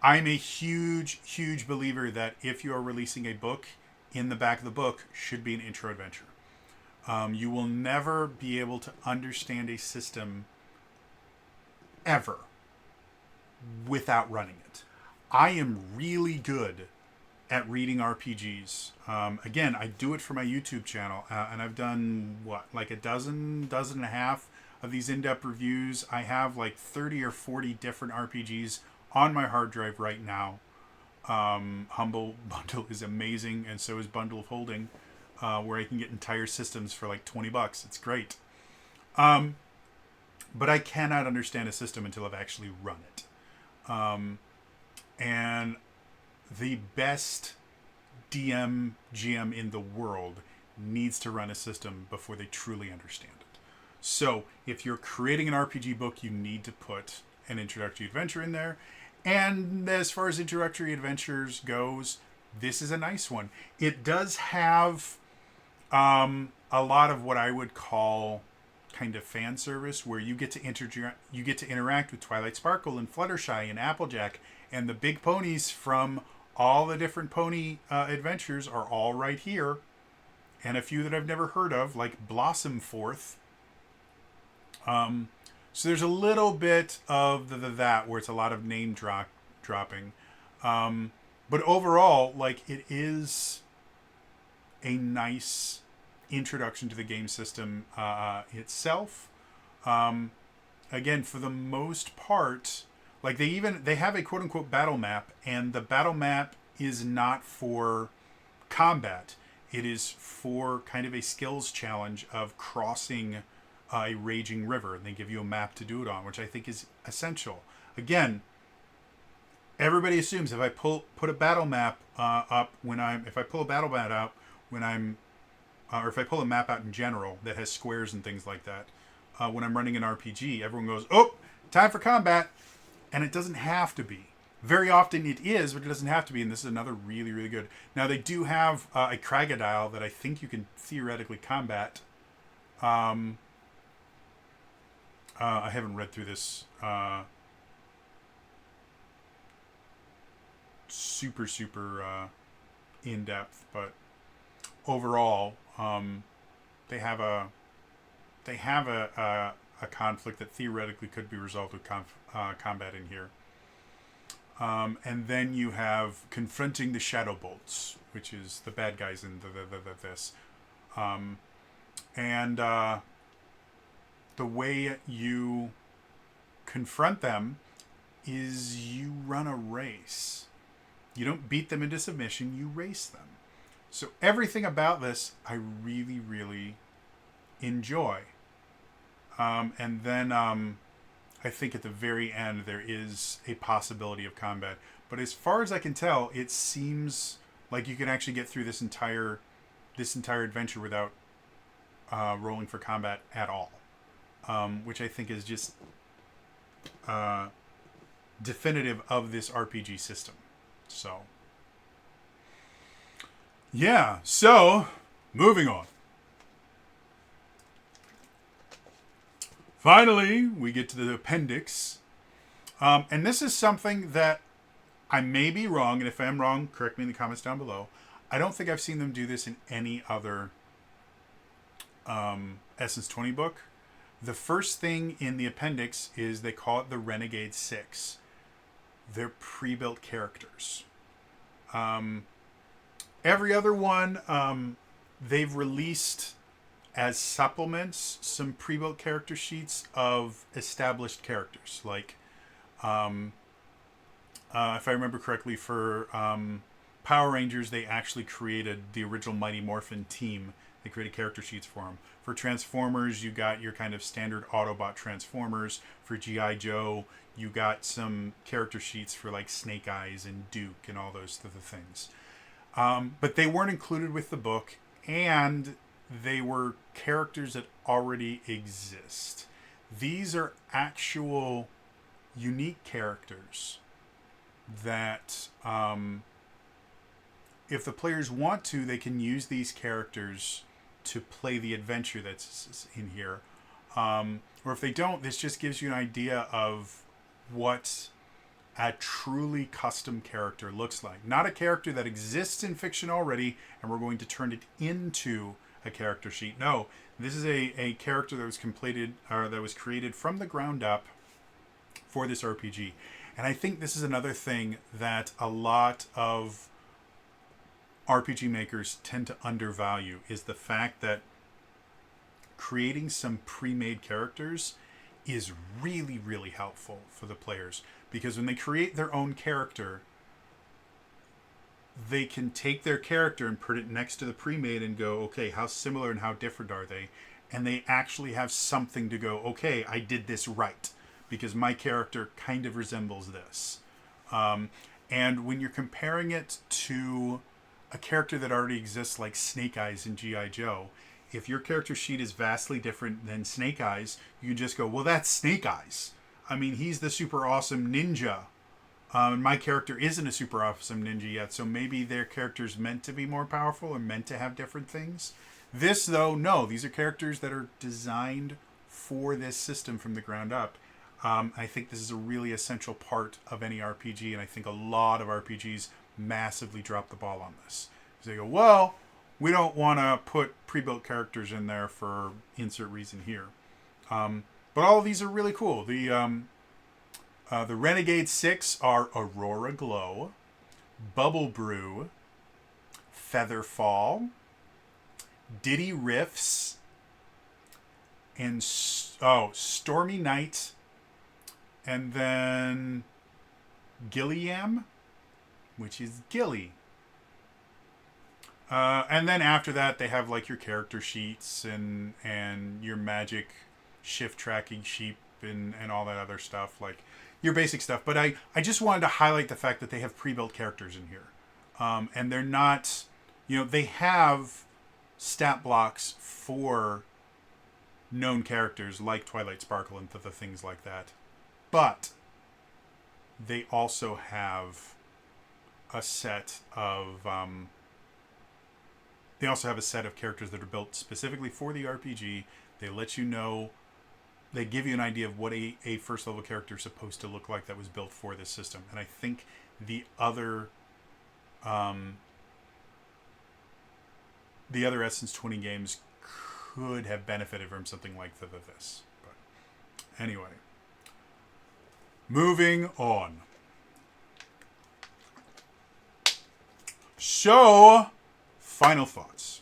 I'm a huge, huge believer that if you are releasing a book, in the back of the book should be an intro adventure. You will never be able to understand a system ever without running it. I am really good at reading RPGs. Again, I do it for my YouTube channel, and I've done, like a dozen and a half of these in-depth reviews. I have like 30 or 40 different RPGs on my hard drive right now. Humble Bundle is amazing, and so is Bundle of Holding, where I can get entire systems for like $20. It's great. But I cannot understand a system until I've actually run it. And the best DM, GM in the world needs to run a system before they truly understand it. So if you're creating an RPG book, you need to put an introductory adventure in there. And as far as introductory adventures goes, this is a nice one. It does have a lot of what I would call kind of fan service, where you get to interact with Twilight Sparkle and Fluttershy and Applejack, and the big ponies from all the different pony adventures are all right here, and a few that I've never heard of, like Blossom Forth. So there's a little bit of that where it's a lot of name dropping. But overall, like, it is a nice introduction to the game system itself. Again, for the most part, like, they have a quote unquote battle map, and the battle map is not for combat. It is for kind of a skills challenge of crossing a raging river, and they give you a map to do it on, which I think is essential. Again, everybody assumes if I put a battle map if I pull a battle map out when I'm, or if I pull a map out in general that has squares and things like that, when I'm running an RPG, everyone goes, "Oh, time for combat," and it doesn't have to be. Very often it is, but it doesn't have to be, and this is another really, really good. Now, they do have a Crocodile that I think you can theoretically combat. I haven't read through this super in depth, but overall, they have a conflict that theoretically could be resolved with combat in here. And then you have confronting the Shadow Bolts, which is the bad guys in this. The way you confront them is you run a race. You don't beat them into submission, you race them. So everything about this I really, really enjoy. And then I think at the very end there is a possibility of combat. But as far as I can tell, it seems like you can actually get through this entire adventure without rolling for combat at all. Which I think is just definitive of this RPG system. So, yeah. So, moving on. Finally, we get to the appendix. And this is something that I may be wrong, and if I am wrong, correct me in the comments down below. I don't think I've seen them do this in any other Essence 20 book. The first thing in the appendix is they call it the Renegade 6. They're pre-built characters. Every other one, they've released as supplements some pre-built character sheets of established characters. Like, if I remember correctly, for Power Rangers, they actually created the original Mighty Morphin team. They created character sheets for them. For Transformers, you got your kind of standard Autobot Transformers. For G.I. Joe, you got some character sheets for like Snake Eyes and Duke and all those other things. But they weren't included with the book, and they were characters that already exist. These are actual unique characters that, if the players want to, they can use these characters to play the adventure that's in here. Or if they don't, this just gives you an idea of what a truly custom character looks like. Not a character that exists in fiction already and we're going to turn it into a character sheet. No, this is a character that was completed, or that was created from the ground up for this RPG. And I think this is another thing that a lot of RPG makers tend to undervalue, is the fact that creating some pre-made characters is really, really helpful for the players. Because when they create their own character, they can take their character and put it next to the pre-made and go, okay, how similar and how different are they? And they actually have something to go, okay, I did this right, because my character kind of resembles this. And when you're comparing it to a character that already exists, like Snake Eyes in G.I. Joe, if your character sheet is vastly different than Snake Eyes, you can just go, well, that's Snake Eyes. I mean, he's the super awesome ninja. My character isn't a super awesome ninja yet, so maybe their character's meant to be more powerful or meant to have different things. This, though, no. These are characters that are designed for this system from the ground up. I think this is a really essential part of any RPG, and I think a lot of RPGs massively drop the ball on this. Because they go, well, we don't want to put pre-built characters in there for insert reason here. But all of these are really cool. The Renegade 6 are Aurora Glow, Bubble Brew, Featherfall, Diddy Riffs, and Stormy Night, and then Gilliam, which is Gilly. And then after that, they have like your character sheets and your magic shift tracking sheep and all that other stuff, like your basic stuff. But I just wanted to highlight the fact that they have pre-built characters in here. And they're not, they have stat blocks for known characters like Twilight Sparkle and the things like that. But they also have a set of characters that are built specifically for the RPG. They let you know, they give you an idea of what a first level character is supposed to look like that was built for this system. And I think the other Essence 20 games could have benefited from something like this. But anyway, moving on. So, final thoughts.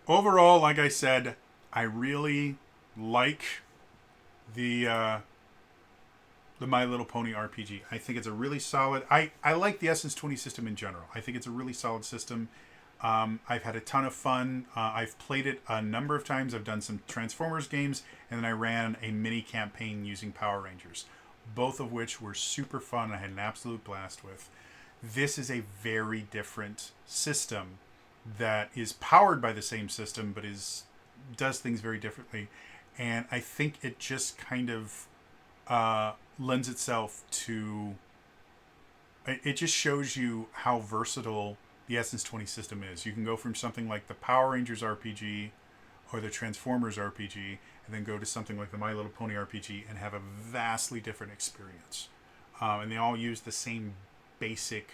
Overall, like I said, I really like the My Little Pony RPG. I think it's a really solid... I like the Essence 20 system in general. I think it's a really solid system. I've had a ton of fun. I've played it a number of times. I've done some Transformers games, and then I ran a mini campaign using Power Rangers, both of which were super fun. I had an absolute blast with. This is a very different system that is powered by the same system, but does things very differently. And I think it just kind of lends itself to... It just shows you how versatile the Essence 20 system is. You can go from something like the Power Rangers RPG or the Transformers RPG, and then go to something like the My Little Pony RPG and have a vastly different experience. And they all use the same basic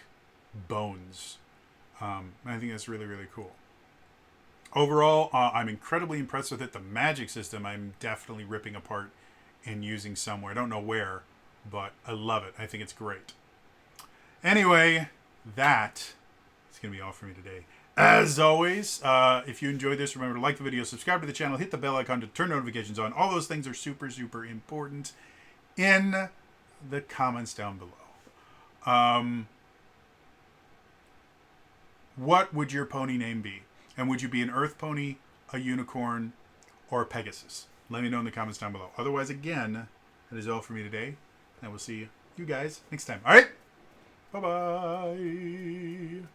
bones. I think that's really, really cool. Overall, I'm incredibly impressed with it. The magic system, I'm definitely ripping apart and using somewhere. I don't know where, but I love it. I think it's great. Anyway, that going to be all for me today. As always, if you enjoyed this, remember to like the video, subscribe to the channel, hit the bell icon to turn notifications on. All those things are super, super important in the comments down below. What would your pony name be? And would you be an earth pony, a unicorn, or a Pegasus? Let me know in the comments down below. Otherwise, again, that is all for me today. And we'll see you guys next time. All right? Bye-bye.